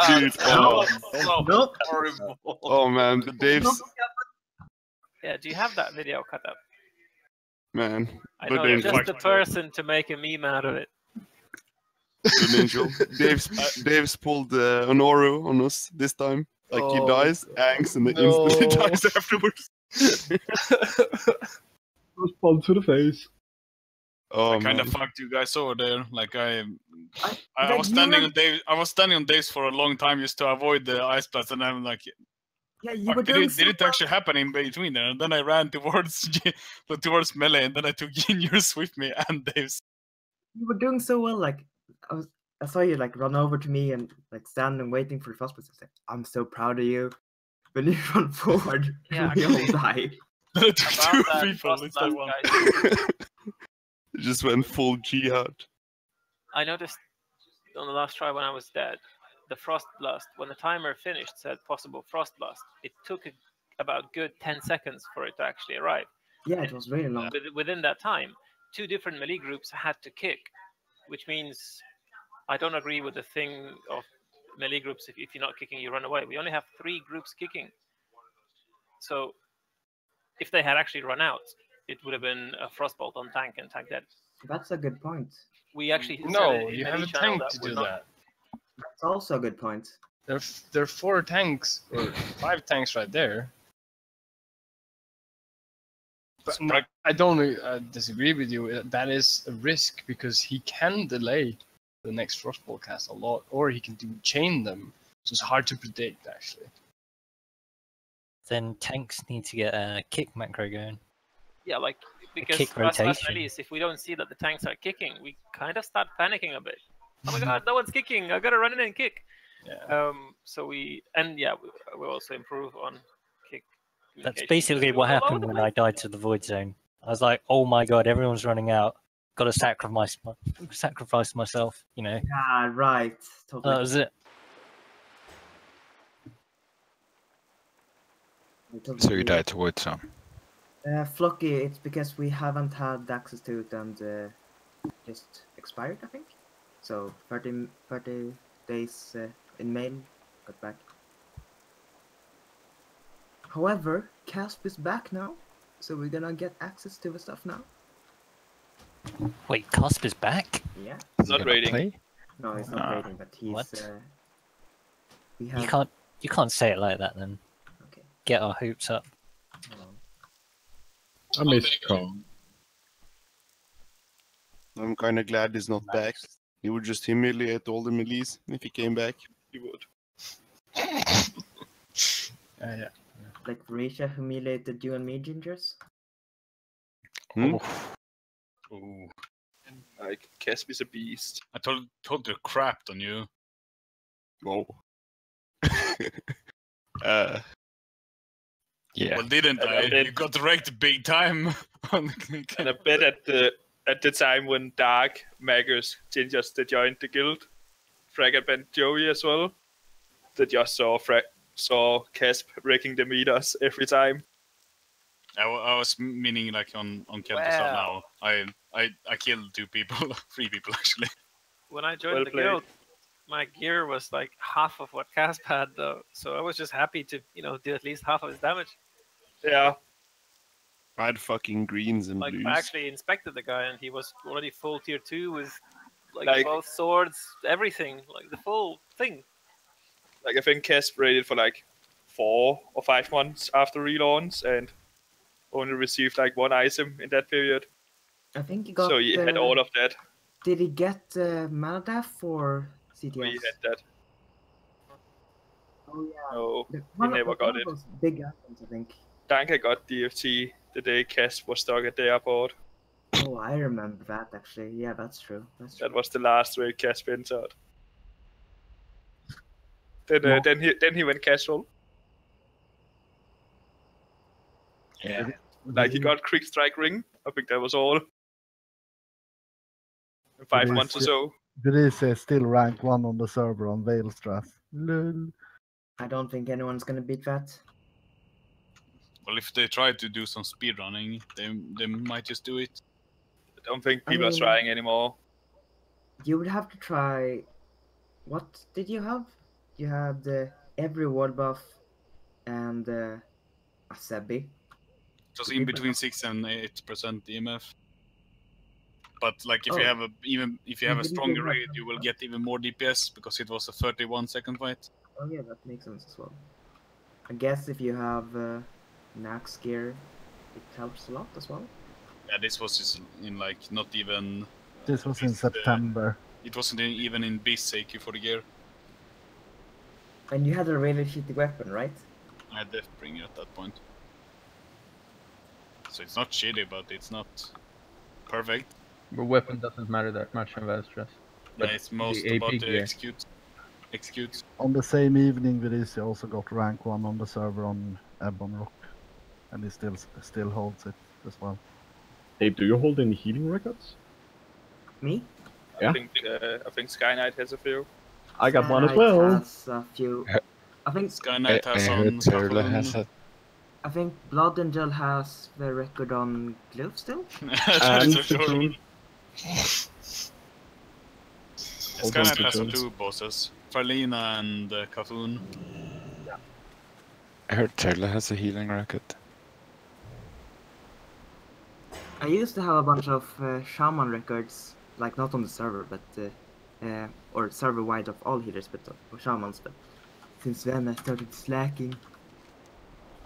Dude, So horrible. Oh man, the Dave's Yeah, do you have that video cut up? man. I But know then you're just the person to make a meme out of it. Good angel. Dave's pulled an Oro on us this time. Like he Oh, dies, Anks, and then no. instantly dies afterwards. Ball to the face. Oh I kind man. of fucked you guys over there. Like I Like, was you standing were- on Dave. I was standing on Dave's for a long time just to avoid the ice blast, and I'm like, Yeah, you fuck, were doing did it actually happen in between there? And then I ran towards towards melee, and then I took yours with me and Dave's. You were doing so well. Like I saw you like run over to me and like stand and waiting for the first person. I said, "I'm so proud of you." When you run forward, Yeah, we all actually- die. I took About two that people Frost instead of Blast, one. guys, It just went full jihad. I noticed on the last try when I was dead, the Frost Blast, when the timer finished, said possible Frost Blast. It took about good 10 seconds for it to actually arrive. Yeah, it was really long. Within that time, 2 different melee groups had to kick, which means I don't agree with the thing of melee groups. If you're not kicking, you run away. We only have 3 groups kicking. So if they had actually run out, it would have been a Frostbolt on tank and tank dead. That's a good point. We actually said No, it in you the have a lead channel tank to we're do not- that. That's also a good point. There are 4 tanks or 5 tanks right there. But no, I don't disagree with you. That is a risk because he can delay the next Frostbolt cast a lot, or he can chain them. So it's hard to predict actually. Then tanks need to get a kick macro going. Yeah, like because kick us rotation. melees, if we don't see that the tanks are kicking, we kind of start panicking a bit. Oh my god, no one's kicking! I gotta run in and kick. Yeah. So we also improve on kick. That's communication. basically what All over happened the when place. I died to the void zone. I was like, oh my god, everyone's running out. Got to sacrifice myself. You know. Yeah, right. Totally. That was it. So you died to wood zone. Flocky, it's because we haven't had access to it and just expired, I think. So 30 days in mail, got back. However, Casp is back now, so we're gonna get access to the stuff now. Wait, Cosp is back? Yeah. It's not raiding. No, it's not raiding, but he's. What? We have... You can't say it like that then. Okay. Get our hoops up. I miss Kong. I'm kind of glad he's not back. He would just humiliate all the melees if he came back. He would. Yeah. Like Risha humiliated you and me, Gingers? Hmm? Ooh. Like Casp is a beast. I told you crapped on you. Whoa. Yeah. Well, didn't And I? I did. You got wrecked big time. And I bet at the time when Dark Magus Gingers they joined the guild, Fraggot and Joey as well, they just saw Casp wrecking the meters every time. I was meaning like on Kelta stuff now. I killed 2 people, 3 people actually. When I joined Well the played. guild, my gear was like half of what Casp had though, so I was just happy to do at least half of his damage. Yeah. I had fucking greens and Like blues. I actually inspected the guy and he was already full tier 2 with Like- both swords, everything, like the full thing. Like I think Casp raided for like 4 or 5 months after relaunch and only received like 1 item in that period. I think he got. So he had all of that. Did he get Maldath for CTS? We had that. Oh yeah. No, The- he one of- never one got of it. those big items, I think. Danka got DFT the day Casp was stuck at the airport. Oh, I remember that actually. Yeah, that's true. That's true. That was the last raid Casp entered. Then No. then he went casual. Yeah. Like he got quick strike ring. I think that was all. 5 months or so. There is still rank 1 on the server on Veilstrath. Lol. I don't think anyone's gonna beat that. Well, if they try to do some speedrunning, they might just do it. I don't think I people are mean- trying anymore. You would have to try. What did you have? You had every ward buff and a Sebi. It was in between 6 and 8% EMF. But like if you Oh. have a if you have a didn't stronger do that. raid, you will get even more DPS because it was a 31-second fight. Oh yeah, that makes sense as well. I guess if you have Naxx gear, it helps a lot as well. Yeah, this was just in like not even. This was in September. It wasn't even in Bisseiki for the gear. And you had a really shitty weapon, right? I had Deathbringer at that point. So it's not shitty, but it's not perfect. But weapon doesn't matter that much in Veilstrath. Yeah, it's most the about AP the gear. execute. On the same evening, Vidisi also got rank 1 on the server on Ebon Rock. And he still holds it as well. Hey, do you hold any healing records? Me? Yeah. I think Sky Knight has a few. I got one as Knight well. Has a few. I think Sky Knight has I on heard Turla Kafun. has it. I think Blood Angel has the record on Glove still. That's for sure. Hold Sky on Knight to has Jones. 2 bosses, Farlina and Kafun. I heard Turla has a healing record. I used to have a bunch of shaman records, like not on the server, but or server wide of all healers, but of shamans. But since then, I started slacking.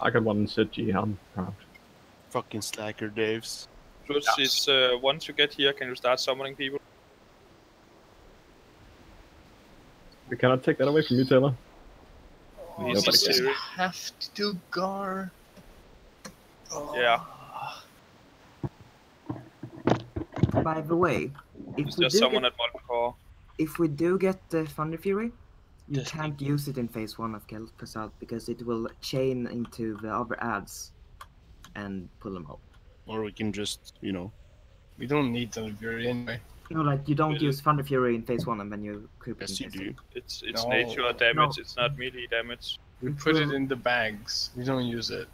I got one in CG, I'm proud. Fucking slacker Daves. Plus, is once you get here, can you start summoning people? We cannot take that away from you, Taylor. Nobody Nobody can. can. Have to do Gar. Yeah. By the way, if Is we there do someone get, at Multicore? if we do get the Thunder Fury, you can't use it in phase 1 of Geld Prasad because it will chain into the other ads and pull them out. Or we can just, you know. We don't need Thunder Fury anyway. No, like you don't Really? use Thunder Fury in phase 1 and then you equip it Yes, in you phase do. 2. It's No. nature damage. No. It's not melee damage. We put it in the bags. We don't use it.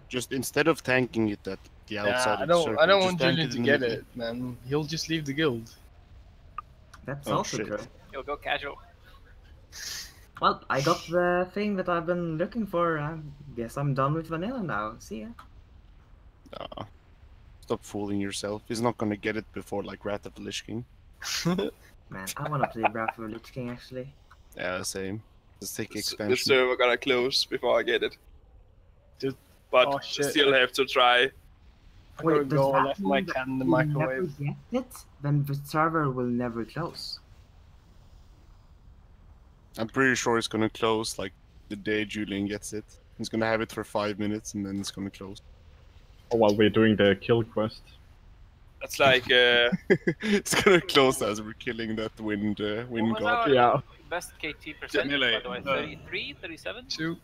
Just instead of tanking it at the outside Yeah, of the circle, I don't just want tank Julian it to in the get middle. it, man. He'll just leave the guild. That's Oh, also shit. true. You'll go casual. Well, I got the thing that I've been looking for. I guess I'm done with vanilla now. See ya. Nah. Stop fooling yourself. He's not gonna get it before like Wrath of the Lich King. Man, I wanna play Wrath of the Lich King actually. Yeah, same. Just take The expansion. server gonna close before I get it. Dude. But Oh, shit. still have to try. I'm gonna Wait, go does that left my mean cat in the that we'll microwave. never get it? Then the server will never close. I'm pretty sure it's gonna close like the day Julian gets it. He's gonna have it for 5 minutes and then it's gonna close. Oh, while we're doing the kill quest. That's like It's gonna close as we're killing that wind What was god. our Yeah. best KT percent, melee, by the way? 33, 37? 2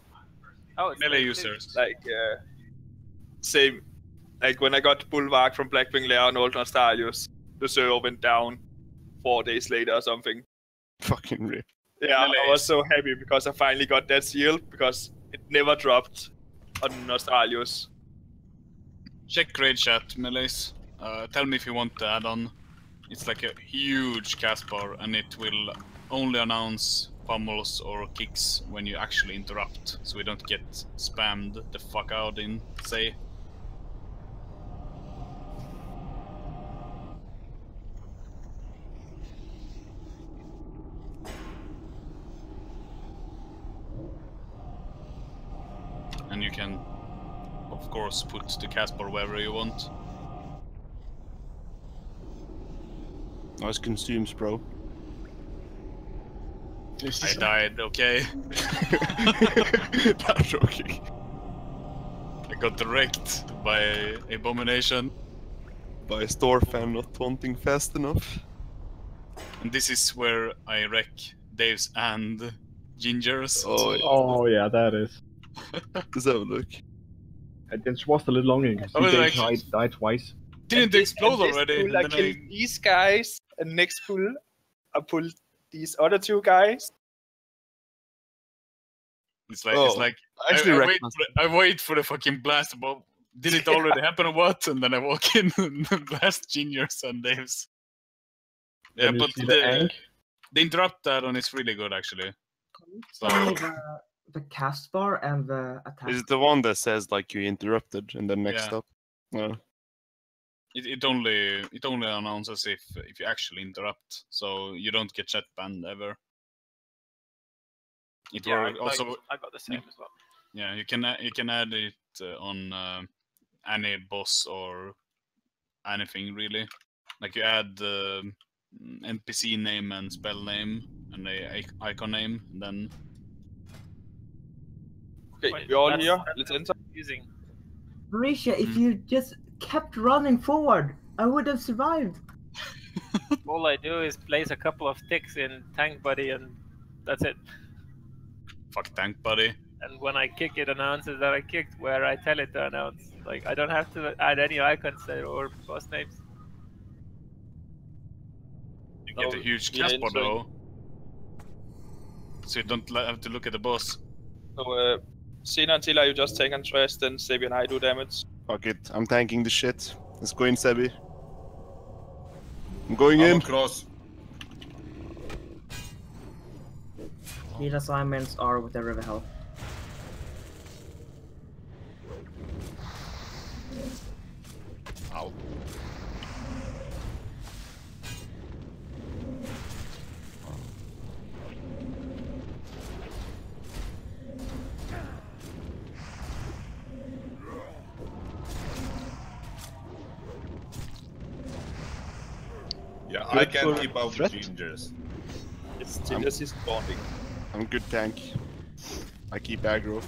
Oh, it's Melee 32. users. like same. Like when I got Bulwark from Blackwing Lair on Old Nostalius, the server went down 4 days later or something. Fucking rip. Yeah, Melee I was is- so happy because I finally got that shield because it never dropped on Nostalius. Check raid chat, melees. Tell me if you want the add-on. It's like a huge cast bar, and it will only announce pummels or kicks when you actually interrupt, so we don't get spammed the fuck out in say. And you can, of course, put the cast bar wherever you want. Nice consumes, bro. I died, okay? That's okay. I got wrecked by Abomination. By a store fan not taunting fast enough. And this is where I wreck Dave's and Ginger's. Oh, yeah. Oh, yeah, that is. Let's have a look. It was a little long because I was died twice. Didn't they explode this already? Pull, I And then killed these guys, and next pull, I pulled these other two guys. It's like actually I wait for the fucking blast. But did it already happen or what? And then I walk in and blast Juniors and Dave's. Yeah, Then you but see the ank. the interrupt add-on is really good actually. So The cast bar and the attack. Is it the one that says like you interrupted and then next Yeah. up? No. it only announces if you actually interrupt, so you don't get chat banned ever. It Yeah, also I got the same as well. yeah, you can add it on any boss or anything really. Like you add the NPC name and spell name and the icon name, and then Okay, we're all here. Let's enter. Using. Marisha, if you just kept running forward, I would have survived. All I do is place a couple of ticks in Tank Buddy, and that's it. Fuck Tank Buddy. And when I kick, it announces that I kicked where I tell it to announce. Like, I don't have to add any icons or boss names. You get a huge cast bar though, so you don't have to look at the boss. So, Cena and Tila, you just take and trash, then Sebi and I do damage. Fuck it, I'm tanking the shit. Let's go in, Sebi. I'm going in. Close. Lead assignments are with the river health. Ow. Yeah, I can keep out threat. Gingers. It's Gingers is bonding. I'm good tank. I keep aggro.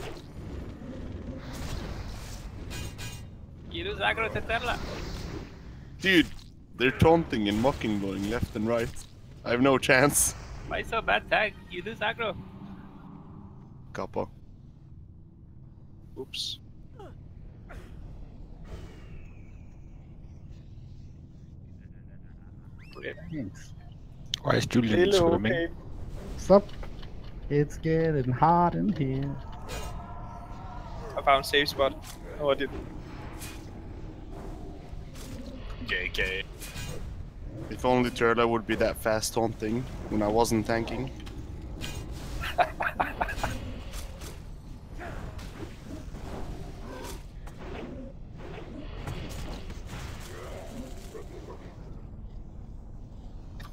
You lose aggro to Terla. Dude, they're taunting and mocking blowing left and right. I have no chance. Why so bad tag? You lose aggro. Kappa. Oops. Thanks. Why is Julian swimming? What's up? It's getting hot in here. I found safe spot. Oh, I did. JK. If only Turla would be that fast taunting when I wasn't tanking.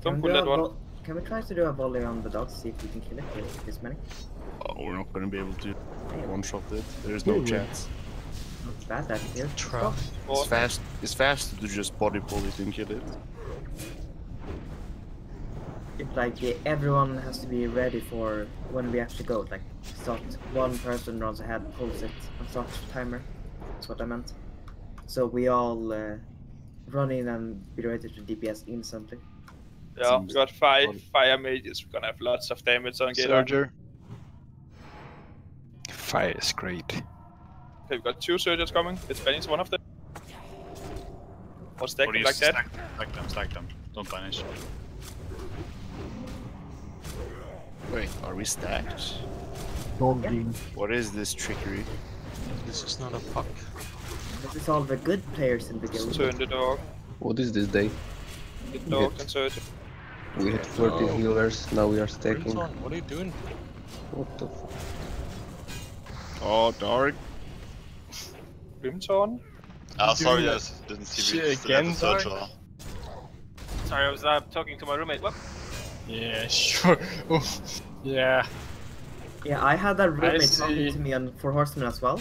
Don't pull that one. Can we try to do a volley on the dogs, see if we can kill it with this many? Oh, we're not gonna be able to one-shot it. There's no chance. Not bad, that here. Try. It's faster to just body pull it and kill it. It's like everyone has to be ready for when we actually go. Like, start one person runs ahead, pulls it, and starts the timer. That's what I meant. So we all run in and be ready to DPS instantly. Yeah, we got 5 fire mages. We're gonna have lots of damage on Gator. Surger. Fire is great. Okay, we've got 2 surgers coming. Let's banish one of them. Or stack them like that. Stack them. Don't banish. Wait, are we stacked? Dogging. What is this trickery? This is not a fuck. This is all the good players in the guild. Turn the dog. What is this day? The dog and surger. We had 14 healers, now we are stacking. What are you doing? What the fuck? Oh, dark. Brimton. Ah, sorry, I didn't see we still have a searcher. Sorry, I was talking to my roommate. What? Yeah, sure. Oh, yeah. Yeah, I had that roommate talking to me on For Horsemen as well.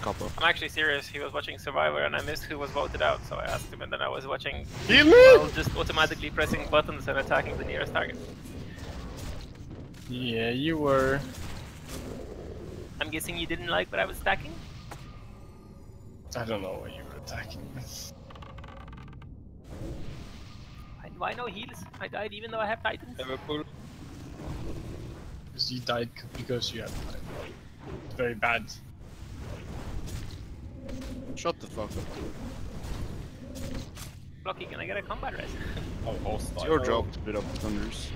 Couple. I'm actually serious. He was watching Survivor and I missed who was voted out, so I asked him, and then I was watching while just automatically pressing buttons and attacking the nearest target. Yeah, you were. I'm guessing you didn't like what I was stacking? I don't know what you were attacking. Why no heals? I died even though I have Titans. Liverpool. Because you died because you had very bad. Shut the fuck up. Blocky, can I get a combat res? Oh, hostile. It's your job to beat up the Thunders.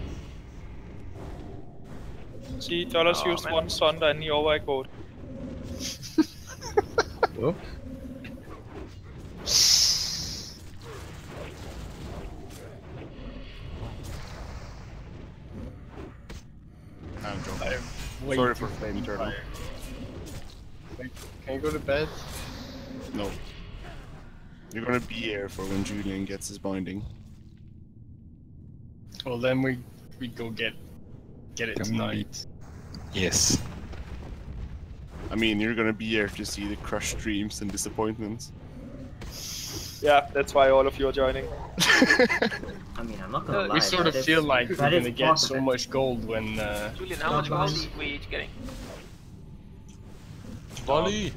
See, Dollars Oh, used man. one Sunder and he overechoed. Whoops. I'm joking. I'm way Sorry too for flame turtle. tired. Wait, can you go to bed? No. You're gonna be here for when Julian gets his binding. Well, then we go get it Come tonight. Yes. I mean, you're gonna be here to see the crushed dreams and disappointments. Yeah, that's why all of you are joining. I mean, I'm not gonna lie. We sort of that is- feel like we're that is gonna get part so of it. much gold when. Julian, how much gold are we each getting? Volley!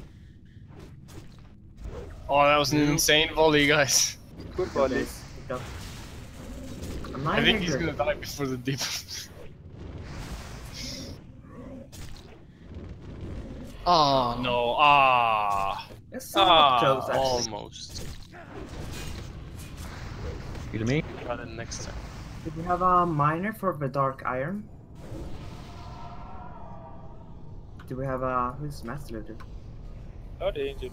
Oh, that was an insane volley, guys. Good volley. I think he's gonna die before the deep. Oh no! It's somewhat close, actually. Almost. Excuse me? Got it next time. Did we have a miner for the dark iron? Do we have a who's master looter? Oh, the angel.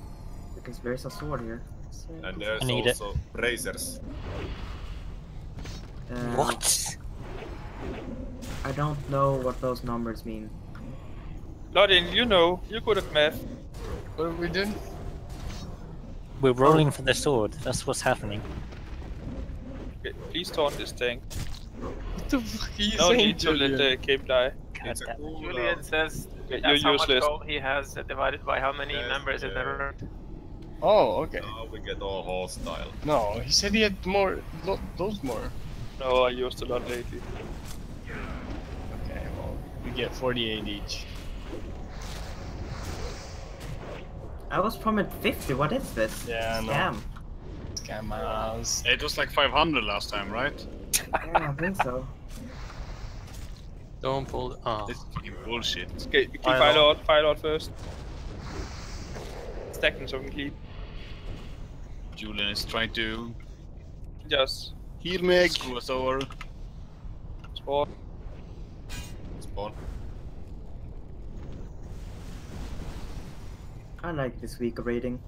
Because there's a sword here. So, And there's I need it. also bracers. What? I don't know what those numbers mean. Lodin, you know, you're good at math. What are we doing? We're rolling for the sword. That's what's happening. Okay, please taunt this tank. What the fuck are you No saying, need to let the Julian? cape die. It's a cool, Julian says Okay, that's you're how much useless. gold he has divided by how many Yes, members in the yeah. room. Oh, okay. now we get all hostile. No, he said he had more. Those more. No, I used a lot lately. Okay, well, we get 48 each. I was promised 50. What is this? Yeah, no. Scam. Scammers. It was like 500 last time, right? Yeah, I think so. Don't pull the... Oh. This is fucking bullshit. Okay, keep file out first. Stack them so we can keep. Julian is trying to Just Heal Meg! screw us over. spawn. Spawn. I like this week of raiding.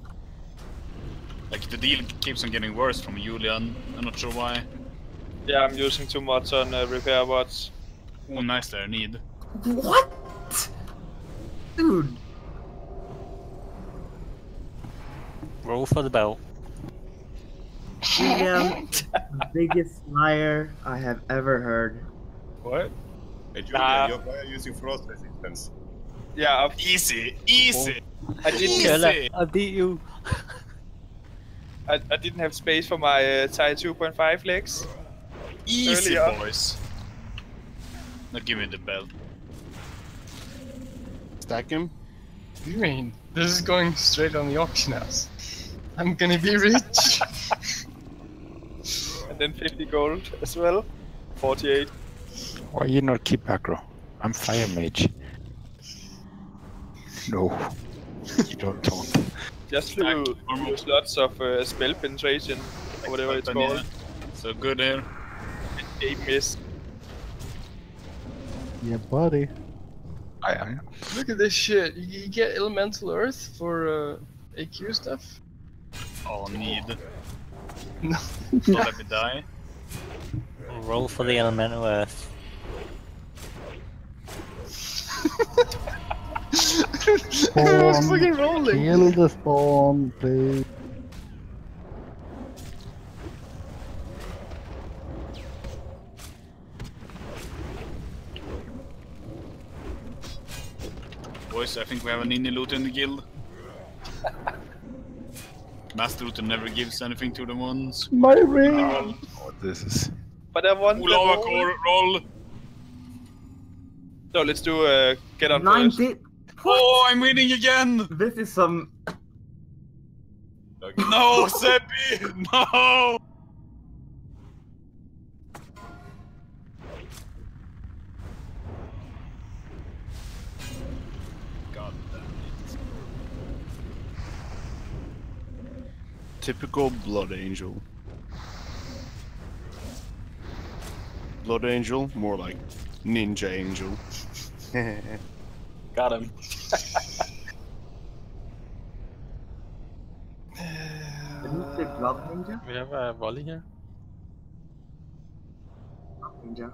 Like, the deal keeps on getting worse from Julian. I'm not sure why. Yeah, I'm using too much on repair bots. Oh, nice there, need. What? Dude. Roll for the belt. Julian, the biggest liar I have ever heard. What? Hey Julian, Nah. why are you using frost resistance? Yeah, Easy, easy. I didn't. Easy. I beat you. I didn't have space for my Tier 2.5 legs. Easy, Earlier. boys. Now give me the belt. Stack him. What do you mean? This is going straight on the auction house. I'm gonna be rich. And then 50 gold as well. 48. Why you not keep aggro? I'm fire mage. No. You don't taunt. Just to use lots of spell penetration, or whatever it's called. So good here. A miss. Yeah, buddy. I am. Look at this shit. You get elemental earth for AQ stuff? Oh, need. No. Don't let me die. Roll for the elemental earth. I was fucking rolling. Kill the spawn, please. Boys, I think we have an indie loot in the guild. Master looter never gives anything to the ones. My ring! Oh, this is... But I want the Lava whole- core roll! No, let's do get on 90. first. Oh, I'm winning again! This is some. No, Seppi! No! God damn it. Typical Blood Angel. Blood Angel, more like Ninja Angel. Got him. Didn't you say Blood Ninja? We have a volley here. Ninja.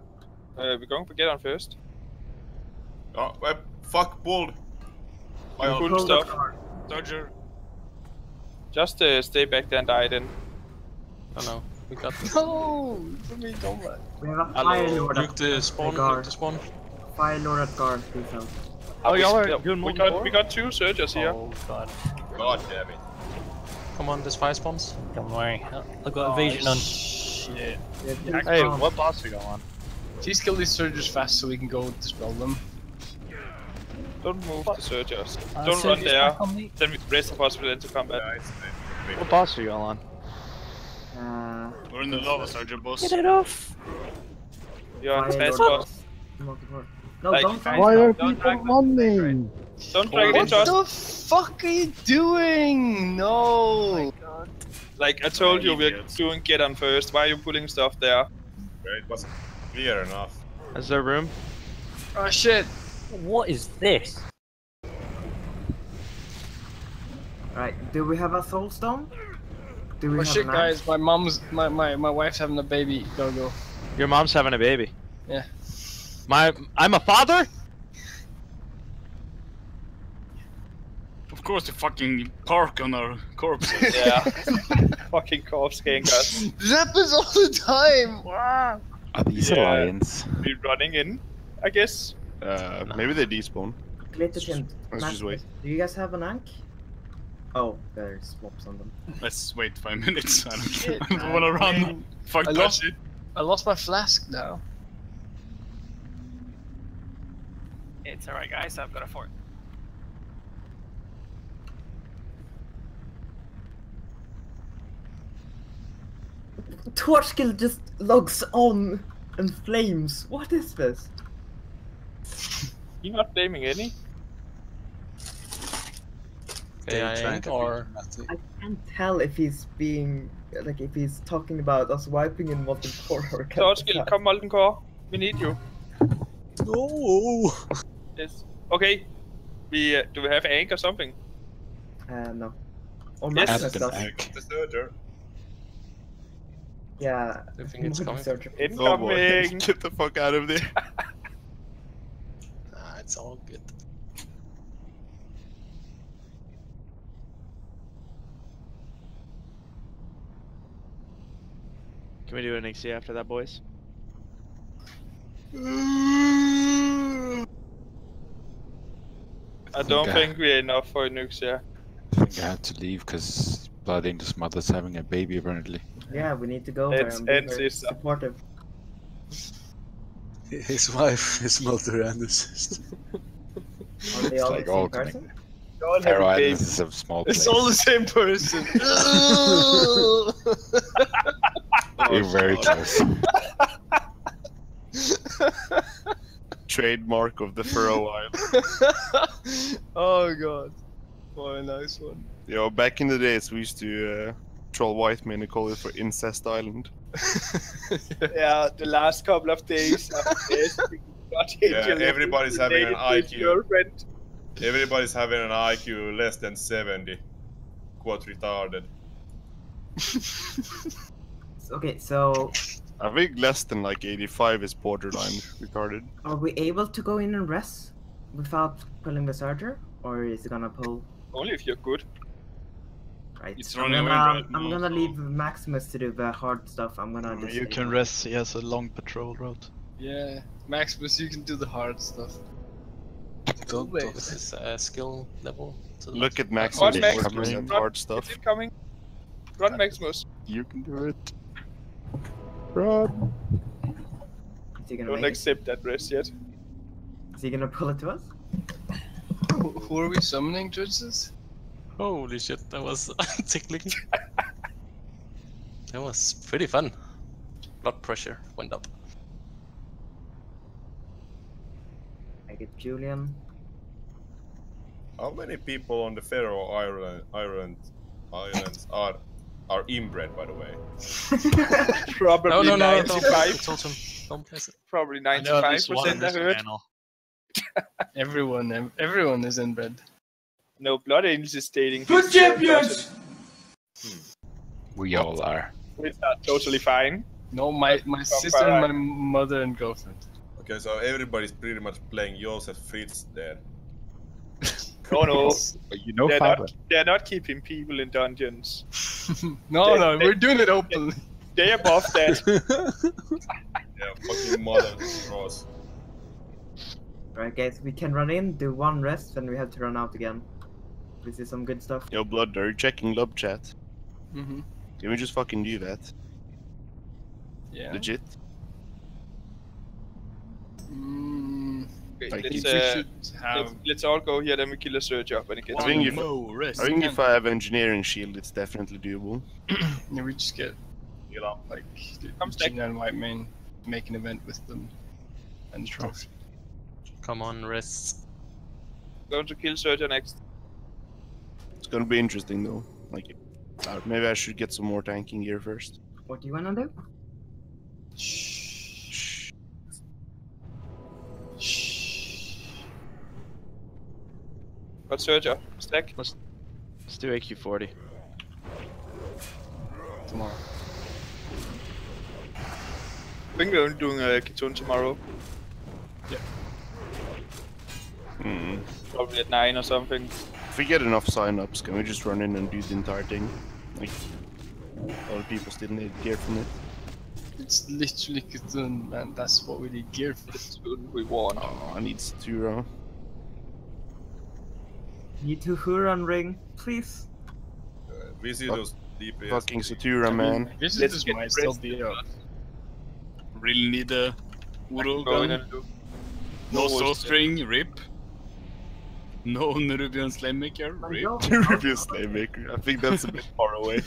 We're going for get on first. Oh, fuck, bald. Cool stuff. Dodger. Just stay back there and die then. Oh no, we got this. No! We don't let. We have a Fire Lord Nuke the spawn, nuke the spawn. Fire Lord at guard, please help. Oh, y'all are Yeah, doing we more got we got 2 surgers here. Oh god. God damn it. Come on, there's 5 spawns. Don't worry. I've got evasion on. Shit. Yeah, Hey, what boss are you on? Please kill these surgers fast so we can go dispel them. Don't move the surgers. Don't run there. Then the rest of us will enter combat. What boss are you all on? We're in the lava surger boss. Get it off! You're on Fire fast Lord. boss. No, Like, don't try. Why are Don't people running? Don't drag it into What us. the fuck are you doing? No! Like I told you, we're doing get on first. Why are you putting stuff there? It wasn't clear enough. Is there room? Oh shit! What is this? Right, do we have a soul stone? Do we Oh have shit, an guys! My wife's having a baby. Go. Your mom's having a baby. Yeah. I'm a father? Of course, you fucking park on our corpses. Yeah. Fucking corpse gangers. This happens all the time! Wow! Are these alliance? We're running in, I guess. Maybe they despawn. Glitter can. Let's just wait. Do you guys have an ank? Oh, there's swaps on them. Let's wait 5 minutes. I Shit, don't wanna run. Fuck that shit. I lost my flask now. It's alright, guys. I've got a fort. Torch skill just logs on and flames. What is this? You're not blaming any. Or I can't tell if he's being like if he's talking about us wiping in Molten Core or Torskill, come Molten Core. We need you. No. Yes. Okay. We do we have ank or something? No. Or Yes. Maximus does. The surger. Yeah. I think it's coming. Oh boy, Incoming. get the fuck out of there. It's all good. Can we do an XC after that, boys? I don't think we're enough for nukes here. I think I had to leave because Blood Angel's mother's having a baby apparently. Yeah, we need to go there It's and be very sister. supportive. His wife is multi-random. Are they all like the all same person? Faroe Islands is a small place. It's all the same person. You're very close. Trademark of the Faroe Islands. Oh god. What a nice one. Yo, back in the days we used to troll white men and call it for Incest Island. Yeah, the last couple of days. Yeah, everybody's having an IQ. Girlfriend. Everybody's having an IQ less than 70. Quite retarded. Okay, so I think less than like 85 is borderline retarded. are we able to go in and rest without pulling the surger? Or is it gonna pull? Only if you're good. Right. It's I'm running away gonna, right I'm now, gonna so- leave Maximus to do the hard stuff. I'm gonna just You stay can here. rest, he has a long patrol route. Yeah, Maximus, you can do the hard stuff. Don't this skill level. To the Look left. at Maximus Run, Maximus. covering Run. hard stuff. It's coming. Run, Maximus. You can do it. Run. Is he gonna Don't make it? accept that rest yet. Is he gonna pull it to us? Who are we summoning, judges? Holy shit, that was tickling. That was pretty fun. Blood pressure went up. I get Julian. How many people on the Faroe Islands are are inbred, by the way. Probably No, 95. Don't place it. Probably I know at least 95%. one on I this heard. panel. Everyone is inbred. No, Blood Angels is stating. Good his, champions! person. We all are. Which are totally fine. No, my sister and my mother and girlfriend. Okay, so everybody's pretty much playing Josef Fritz there. No. You know, they're not keeping people in dungeons. No, we're doing it openly. They're above that. Yeah, fucking mother cross. Right, guys, we can run in, do one rest, then we have to run out again. This is some good stuff. Yo, Blood, are you checking lub chat? Mm-hmm. Can we just fucking do that? Yeah. Legit? Okay, let's all go here, then we kill a surge up and it gets. I think if I have engineering shield, it's definitely doable. Yeah, we just get, like, Gina and White Mane, make an event with them, and trophy. Come on, rest. Going to kill Surger next. It's gonna be interesting though. Like, maybe I should get some more tanking gear first. What do you wanna do? Got Surger. Stack. Let's do AQ40. Tomorrow. I think we're only doing a Kitun tomorrow. Yeah. Probably at 9 or something. If we get enough sign-ups, can we just run in and do the entire thing? Like, all the people still need gear from it. It's literally Cthulhu, man. That's what we need gear for. That's what we want. Oh, I need Satura. Need to Huron ring, please. We see those DPS. Fucking Satura, man. Visitors might still be up. Really need a Uro Go in gun. and do. No soul string, rip. No Nerubian Slaymaker, rip. Nerubian Slaymaker, I think that's a bit far away.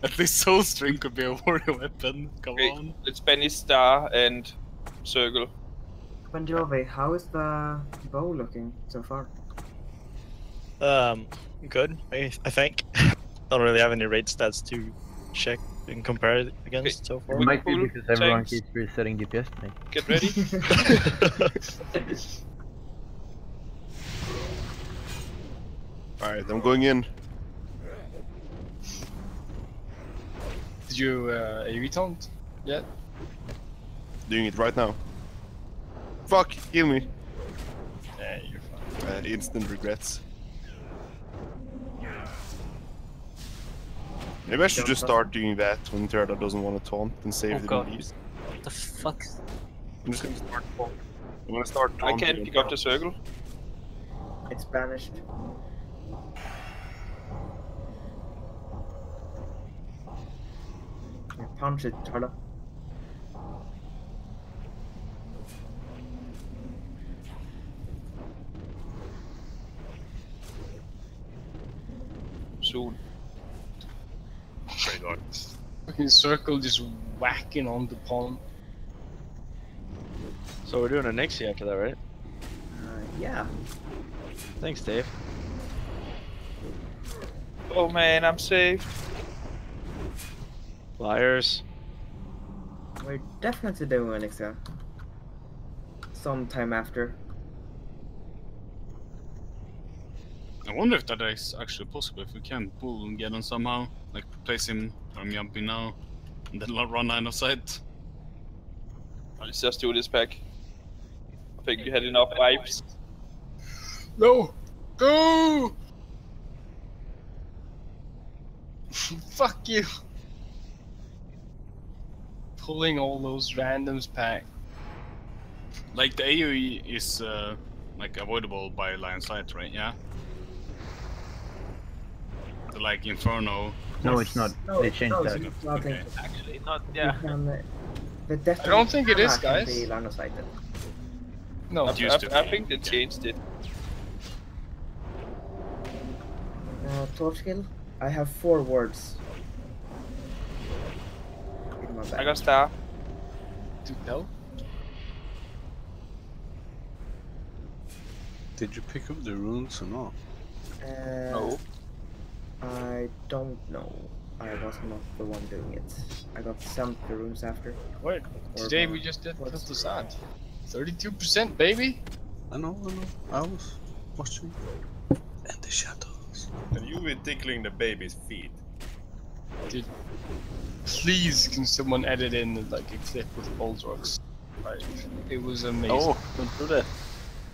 At least soul string could be a warrior weapon, come on. Let's banish Star and Circle. Bon Jovi, how is the bow looking so far? Good, I think. Don't really have any raid stats to check and compare it against so far. It might be because everyone keeps resetting DPS to me. Get ready. Alright, I'm going in. Did you AV taunt yet? Doing it right now. Fuck, kill me. Yeah, you're fine. Instant regrets. Maybe I should just start doing that when Terra doesn't want to taunt and save the leaves. What the fuck? I'm just gonna start taunting. I'm gonna start I taunting. can't pick up the Circle. It's banished. Yeah, punch it, Tarla. Soon. Fucking Circle just whacking on the pawn. So we're doing a Nixie after that, right? Yeah. Thanks, Dave. Oh man, I'm saved. Liars. We're definitely doing an exam. Sometime after. I wonder if that is actually possible, if we can pull and get him somehow. Like, place him where I'm jumping now, and then run line of sight. Let's just do this pack. I think you had enough vibes. No! Go! Fuck you! Pulling all those randoms back. Like, the AoE is, like, avoidable by line of sight, right? Yeah? The, like, Inferno. No, it's not. They changed that. It's not Okay. Actually, not. Yeah. The death I don't think it is, can guys. be line of sighted. No, I think they changed it. Torch kill. I have 4 words. In my bag. I got Star. To tell? Did you pick up the runes or not? No. I don't know. I was not the one doing it. I got sent the rooms after. What? Today we just did Facade. 32%, baby! I know. I was watching. And the shadows. And you were tickling the baby's feet. Dude, please can someone edit in like a clip with Bulldogs? Like, it was amazing. Oh, don't do that.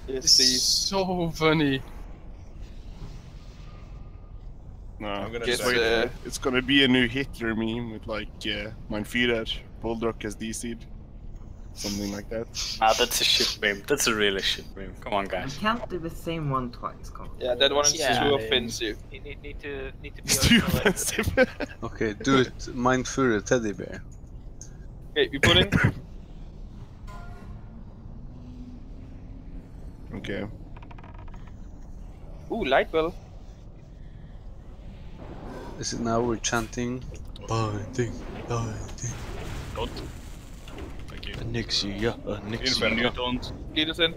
It's so funny. No, guess, it's gonna be a new Hitler meme with like mein Führer, Bulldog as DC'd. Something like that. Ah, that's a shit meme. That's a really shit meme. Come on, You guys. can't do the same one twice, come on. Yeah, that one is too offensive. You need to be Too original. offensive. Okay, do it. Mind Fury teddy bear. Okay, we put in. Okay. Ooh, light bell. Is it now we're chanting? Biting. Don't. Thank you. Nixia. Inferno, don't. Get us in.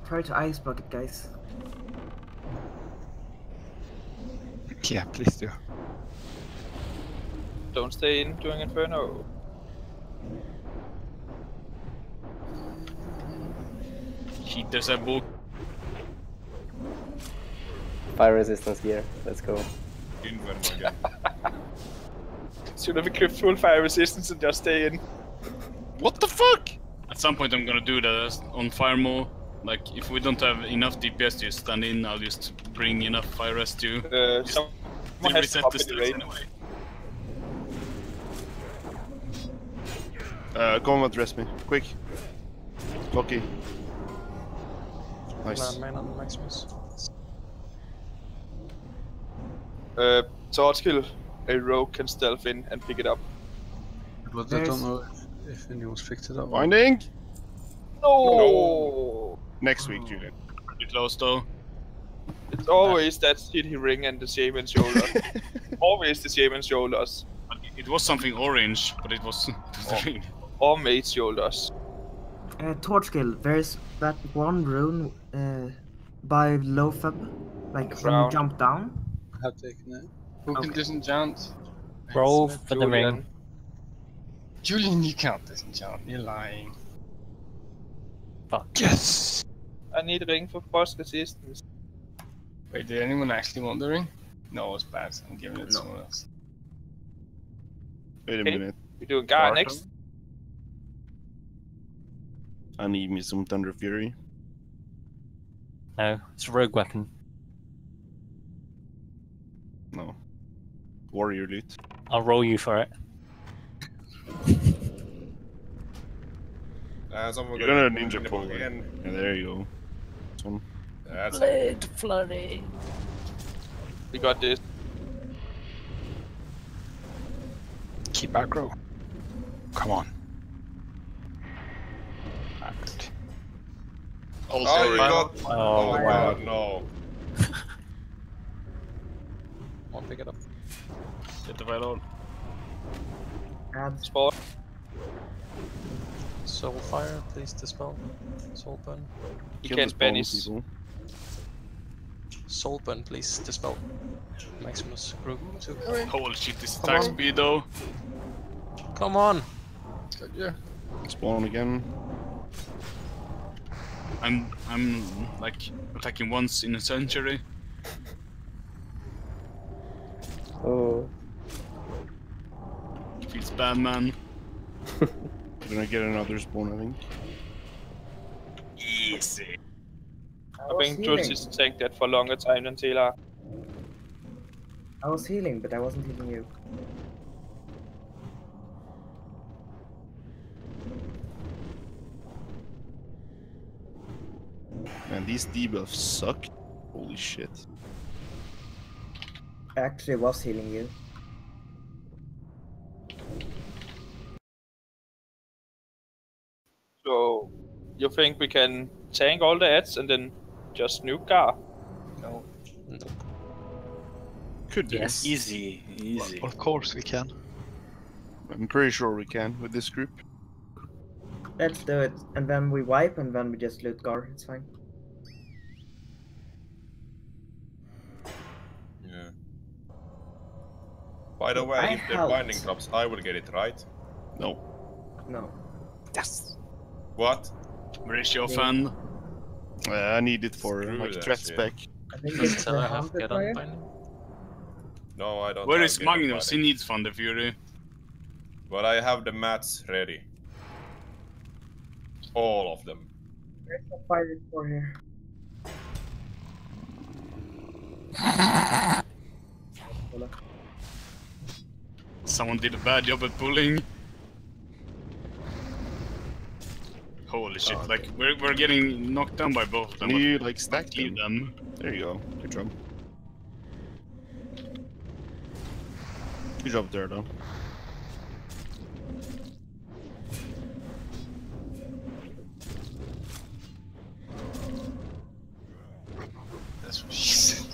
Try to ice block it, guys. Yeah, please do. Don't stay in during Inferno. Shit, there's a book. Fire resistance gear. Let's go. Inferno again. Should have equipped full fire resistance and just stay in. What the fuck? At some point I'm gonna do that on fire more. Like, if we don't have enough DPS to stand in, I'll just bring enough fire rest to Someone has to reset pop the in the stats raid. anyway. Combat rest me. Quick. Lucky. Nice. Man on Maximus. Torskill, a rogue can stealth in and pick it up. But I don't know if anyone's picked it up. Finding? No! Next week, Julian. Pretty close though. It's always that shitty ring and the shaman shoulder. Always the shaman shoulders. It was something orange, but it was the ring. Or mage shoulders. Torchkill, there's that one rune by low fab, like when you Crown. jump down. I have taken it. Who can disenchant? Roll for the ring. Julian, you can't disenchant. You're lying. Fuck. Yes! I need a ring for boss resistance. Wait, did anyone actually want the ring? No, it's bad. I'm giving it to someone else. Wait a Okay. minute. We do a guy next. I need me some Thunder Fury. No, it's a rogue weapon. No. Warrior loot. I'll roll you for it. Someone You're got gonna in the ninja book pull it. again. Yeah, there you go. This one. That's Blade flurry. We got this. Keep aggro. Come on. Oh, you got. Oh, Oh my wow. god, no. I'll pick it up. Get the fire on. Add Spot. Soul fire, please dispel. Soul burn. You Kill can't the spawn banish. people. Soul burn, please dispel. Maximus group 2. Holy shit, this Come attack on. speed though. Come on! Yeah. Spawn again. I'm like attacking once in a century. Oh. Feels bad, man. We're gonna get another spawn, I think. Easy. I think Jules is take that for longer time than Taylor. I was healing, but I wasn't healing you. Man, these debuffs suck. Holy shit. I actually was healing you. So, you think we can tank all the ads and then just nuke Gar? No. Nope. Could be. Yes. Easy. Of course we can. I'm pretty sure we can with this group. Let's do it, and then we wipe, and then we just loot Gar. It's fine. By the way, I if they're helped. binding drops, I will get it, right? No. No. Yes. What? Ratio Yeah. fan. I need it for Screw like that threat shit. spec. I think Does it's Teller the have Hunter get on player. binding? No, I don't. Where have is get on Magnus? He binding. needs Thunder Fury. But I have the mats ready. All of them. There's a pirate for here. Someone did a bad job at pulling. Holy shit, like we're getting knocked down by both of them. Can you like stack Leave them. There you go. Good job. Good job there though. That's what she said.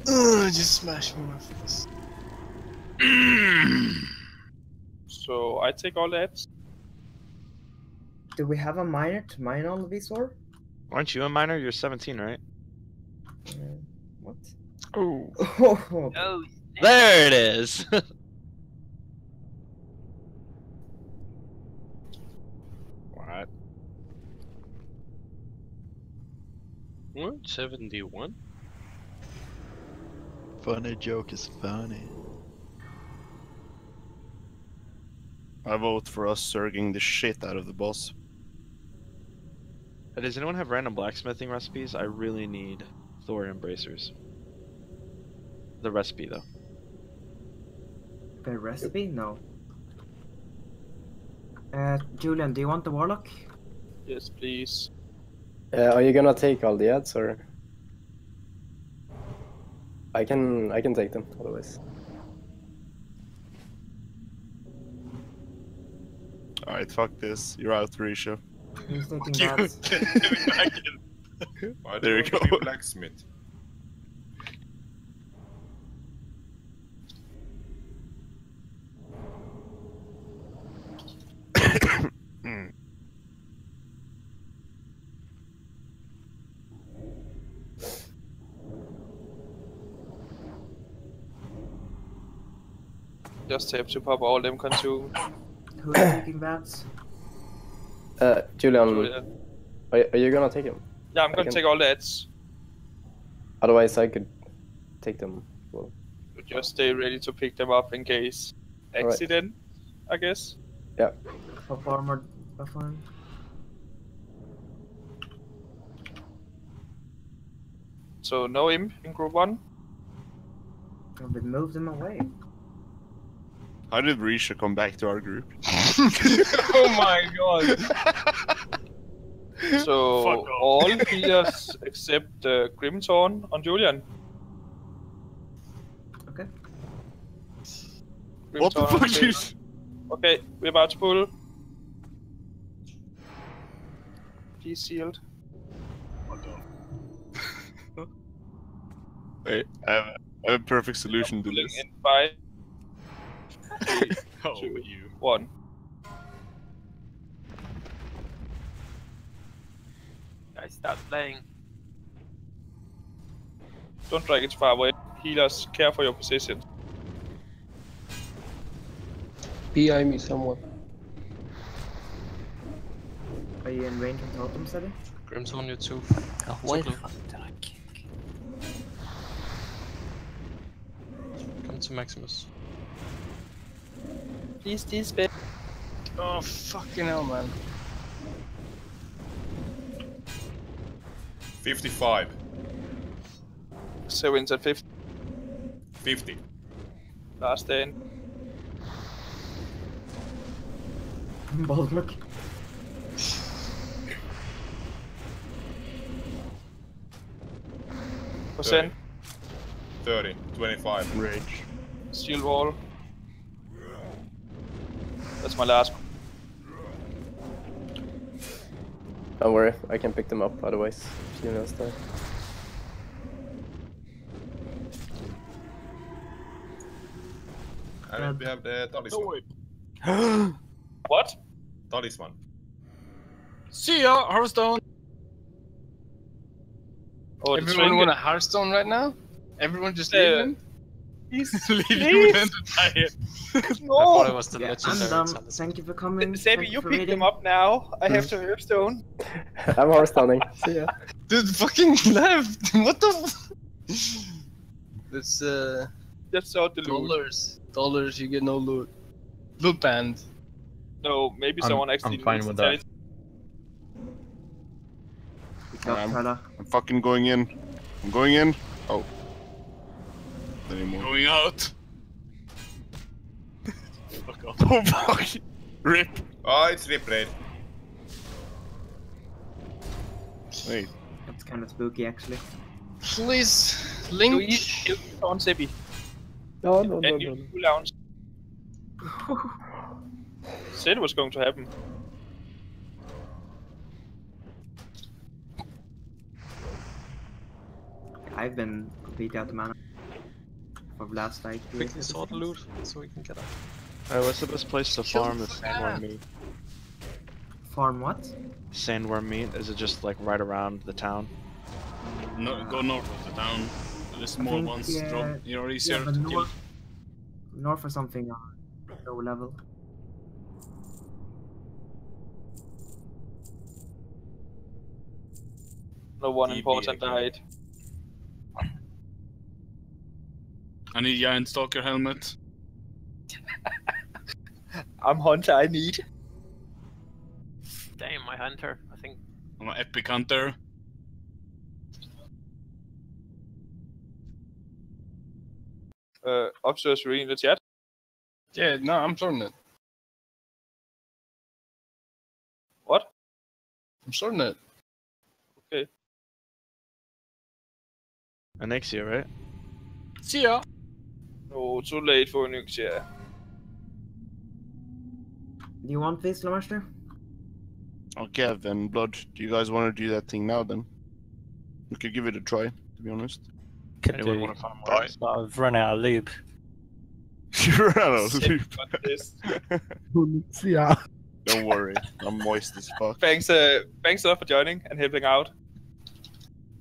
Ugh, just smash me in my face. So I take all the hits. Do we have a miner to mine all of these ore? Aren't you a miner? You're 17, right? What? Oh. Oh. There it is. What? What? 71? Funny joke is funny. I vote for us surging the shit out of the boss. Does anyone have random blacksmithing recipes? I really need thorium bracers. The recipe, though. The recipe? No. Julian, do you want the warlock? Yes, please. Are you gonna take all the ads or? I can take them otherwise. Alright, fuck this. You're out, Risha. Who's taking that? Why do There you you want to go. be blacksmith? Just have to pop all them consume. Who's taking that? Julian, Julian. are you gonna take him? Yeah, I'm I gonna can- take all the hits. Otherwise, I could take them. Well, Just stay ready to pick them up in case Alright. accident, I guess. yeah. Pop armor buff on. So no imp in group 1. Oh, we moved them away. How did Risha come back to our group? Oh my god. So all healers except Grimthorn on Julian. Okay. What the Grimthorn on fuck Julian. is... Okay, we're about to pull. He's sealed. Wait, I have a perfect solution to Pulling this. in 5, 3, Oh, 2, you. 1. Guys, start playing. Don't drag it far away. Healers, care for your position. PI me someone. Are you in range of totem setting? Grimthorn, you too. Oh, why the Circle. fuck did I kick? Come to Maximus. Please, this bit. Oh, fucking hell, man. 55. 7 and 50. 50. Last day. Bold look. Percent. 30. 25. Rage. Steel wall. That's my last. Don't worry, I can pick them up. Otherwise, she knows that. And we have the talisman. What? Talisman. See ya, Hearthstone. Oh, the Everyone trinket. want a Hearthstone right now? Everyone just leave him? Please, Leave him please. and die. No. I thought it was the Yeah, I'm legendary done. talisman. Thank you for coming. Sabi, Thank you for pick reading. them up now. I have to Hearthstone. I'm Hearthstoning. See ya. Dude, fucking left. What the? That's That's out the loot. Dollars. You get no loot. Loot banned. No, maybe someone actually fine needs with to that. tell it. I'm fucking going in. I'm going in. Oh. Anymore. Going out. Fuck off. Oh fuck. Rip. Oh, it's Rip Raid. Wait. That's kind of spooky, actually. Please, Link. You on Sabi. No. And you lounge. Said it was going to happen. I've been completely out of mana for the last like Quickly sort the loot so we can get up. What's the best place to farm the sandworm meat? Farm what? Sandworm meat? Is it just like right around the town? No, go north of the town. The small think, ones yeah, drop. You're easier but to kill. North or something low level. No one DB important again. died. I need giant stalker helmet. I'm Hunter, I need. Damn, my hunter. I think. I'm an epic hunter. Officers reading the chat. Yeah, no, I'm sorting it. What? I'm sorting it. Okay. Anexia, right? See ya. Oh, too late for Nyxia. Do you want this, Lamaster? Okay, then Blood. Do you guys want to do that thing now then? We could give it a try, to be honest. Could Anyone do. want to find more? But I've run out of lube. You're out of loop. Yeah. Don't worry, I'm moist as fuck. Thanks a lot for joining and helping out.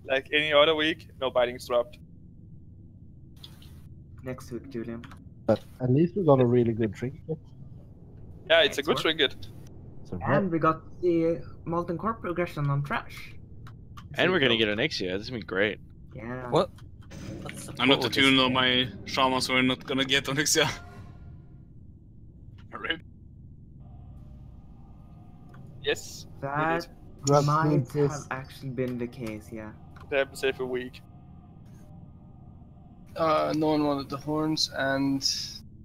Like any other week, no bitings dropped. Next week, Julian. But at least we got a really good trinket. Yeah, it's a good trinket. So And we got the Molten Core progression on Trash. And we're gonna get Anexia. This is gonna be great. Yeah. What? I'm not attuned on my shaman, so we're not gonna get Onyxia. Alright. Yes. That Grab might this. have actually been the case, yeah. It happens every week. No one wanted the horns and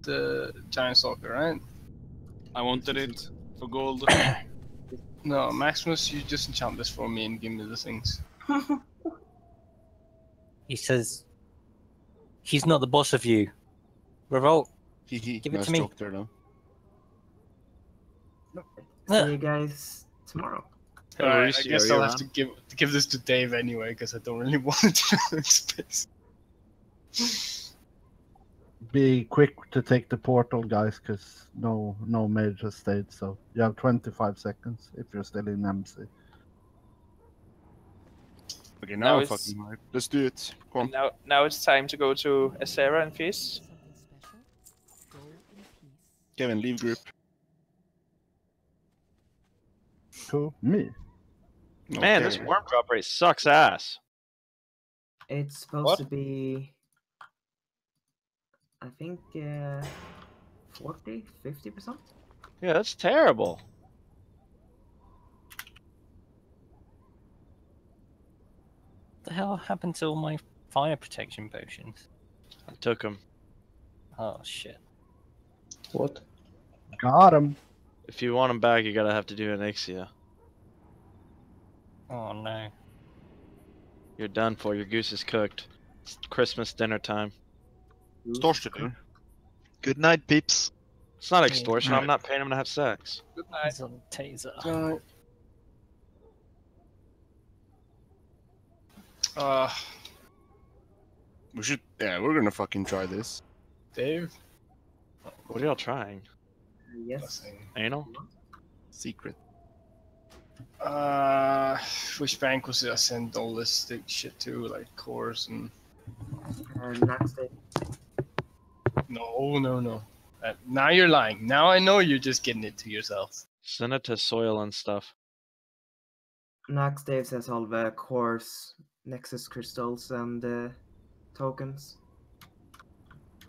the giant stalker, right? I wanted it for gold. No, Maximus, you just enchant this for me and give me the things. He says he's not the boss of you. Revolt. Give it Nice to me. joke there, though. See you guys tomorrow. Alright, I guess I'll have to give this to Dave anyway, because I don't really want it to have space. Be quick to take the portal, guys, because no mage has stayed. So you have 25 seconds if you're still in MC. Okay, Now now I'm it's- fucking hyped. Let's do it. Come on. Now it's time to go to Asera and Fizz. Kevin, leave group. Who? Me? Man, this worm drop rate sucks ass. It's supposed What? to be, I think, 40, 50%? Yeah, that's terrible. What the hell happened to all my fire protection potions? I took them. Oh shit. What? Got him. If you want them back, you gotta have to do Anexia. Oh no. You're done for. Your goose is cooked. It's Christmas dinner time. Extortion. Good night, peeps. It's not extortion. I'm not paying them to have sex. Good night. He's on taser. We should. Yeah, we're gonna fucking try this. Dave? What are y'all trying? Yes. Anal? Secret. Which bank was it I sent all this shit to, like cores and Naxx KT. No. Now you're lying. Now I know you're just getting it to yourself. Send it to soil and stuff. Naxx KT has all the cores, Nexus crystals, and tokens,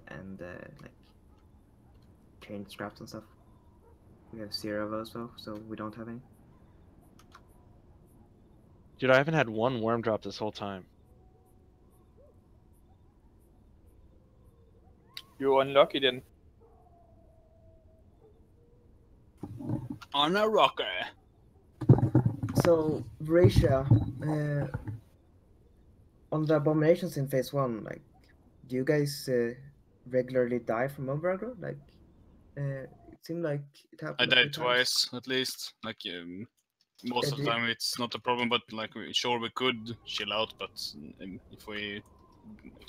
and like chain scraps and stuff. We have 0 of those though, so we don't have any. Dude, I haven't had one worm drop this whole time. You're unlucky then. On a rocker. So, Vracia, on the abominations in phase 1, like, do you guys regularly die from over aggro? Like, it seemed like it happened. I a few died times. twice at least. Like most of the time it's not a problem, but like sure we could chill out, but if we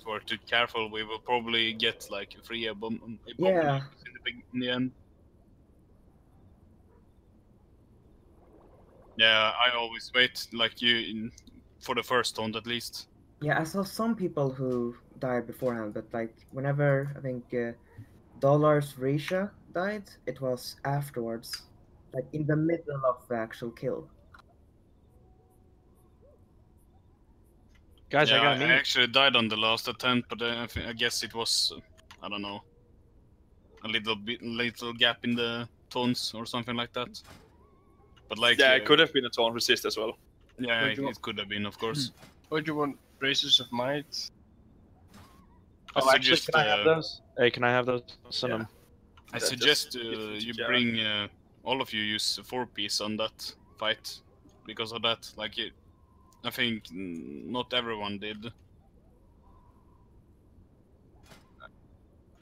were too careful, we will probably get like 3 abominations Yeah. in the end. Yeah, I always wait like you for the first taunt at least. Yeah, I saw some people who died beforehand, but like whenever I think Dollar's Risha died, it was afterwards, like in the middle of the actual kill. Guys, yeah, I got a meat. actually died on the last attempt, but I guess it was I don't know, a little gap in the taunts or something like that. But like Yeah, it could have been a taunt resist as well. Yeah, it could have been, of course. What do you want? Braces of Might? Oh, actually, can I have those? Hey, can I have those? Send them. I suggest you bring all of you use 4-piece on that fight because of that. Like, I think not everyone did.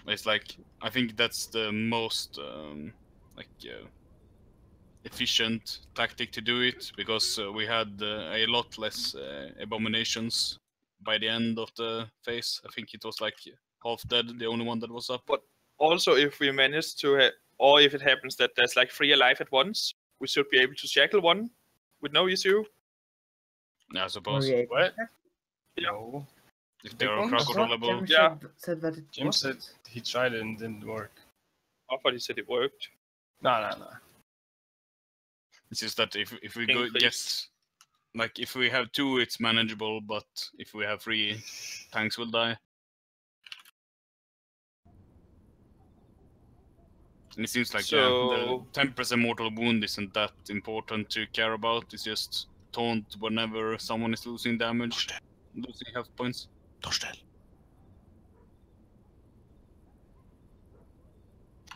It's like I think that's the most efficient tactic to do it because we had a lot less abominations by the end of the phase. I think it was like half dead, the only one that was up. But also, if we manage to, or if it happens that there's like 3 alive at once, we should be able to shackle one with no issue. I suppose. What? No. If they are ones? crowd rollable. Yeah. Said that it Jim wasn't. said he tried it and didn't work. I thought he said it worked. No. It's just that if we go get like if we have 2, it's manageable, but if we have 3, tanks will die. And it seems like the 10% mortal wound isn't that important to care about. It's just taunt whenever someone is losing damage, losing health points.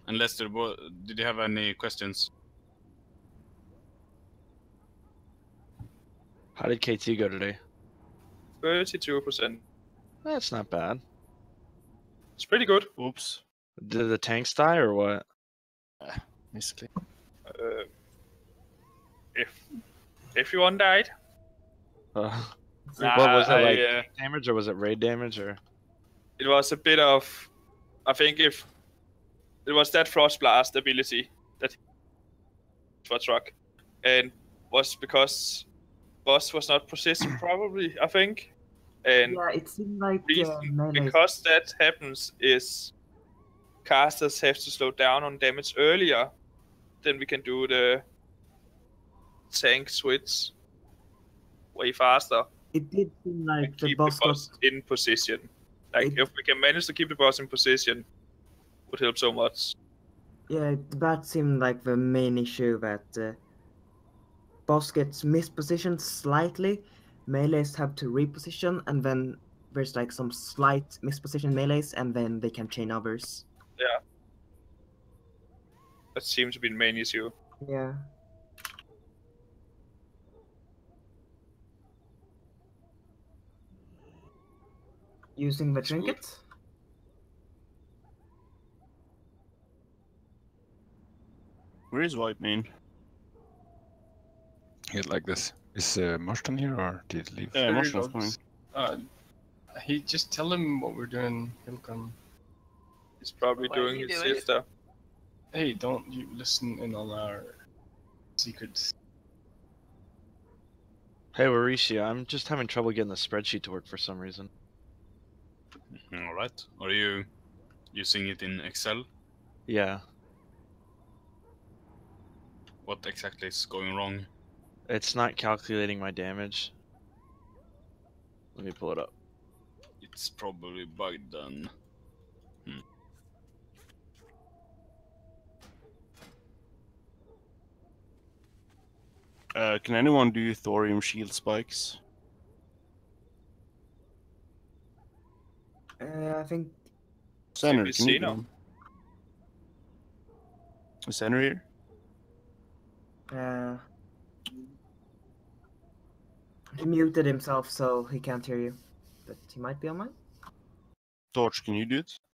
And Lester, did you have any questions? How did KT go today? 32%. That's not bad. It's pretty good. Oops. Did the tanks die or what? Basically. If everyone died. What was it like? Damage or was it raid damage or? It was a bit of, I think if it was that Frost Blast ability that for truck, and was because boss was not persistent probably, I think. And yeah, it seemed like because that happens is casters have to slow down on damage earlier, then we can do the tank switch way faster. It did seem like the keep boss the boss in position. Like if we can manage to keep the boss in position, would help so much. Yeah, that seemed like the main issue, that boss gets mispositioned slightly, melees have to reposition, and then there's like some slight misposition melees, and then they can chain others. Yeah. That seems to be the main issue. Yeah. Using the trinket? Where is White Main? Hit like this. Is Marston here or did he leave? Yeah, Marston's coming. He just tell him what we're doing. He'll come. He's probably doing his sister. Hey, don't you listen in on our secrets. Hey, Mauricio, I'm just having trouble getting the spreadsheet to work for some reason. All right. Are you using it in Excel? Yeah. What exactly is going wrong? It's not calculating my damage. Let me pull it up. It's probably bugged then. Can anyone do thorium shield spikes? I think. Center, can you CBC do now. them? Is Center here? He muted himself, so he can't hear you. But he might be online. Torch, can you do it?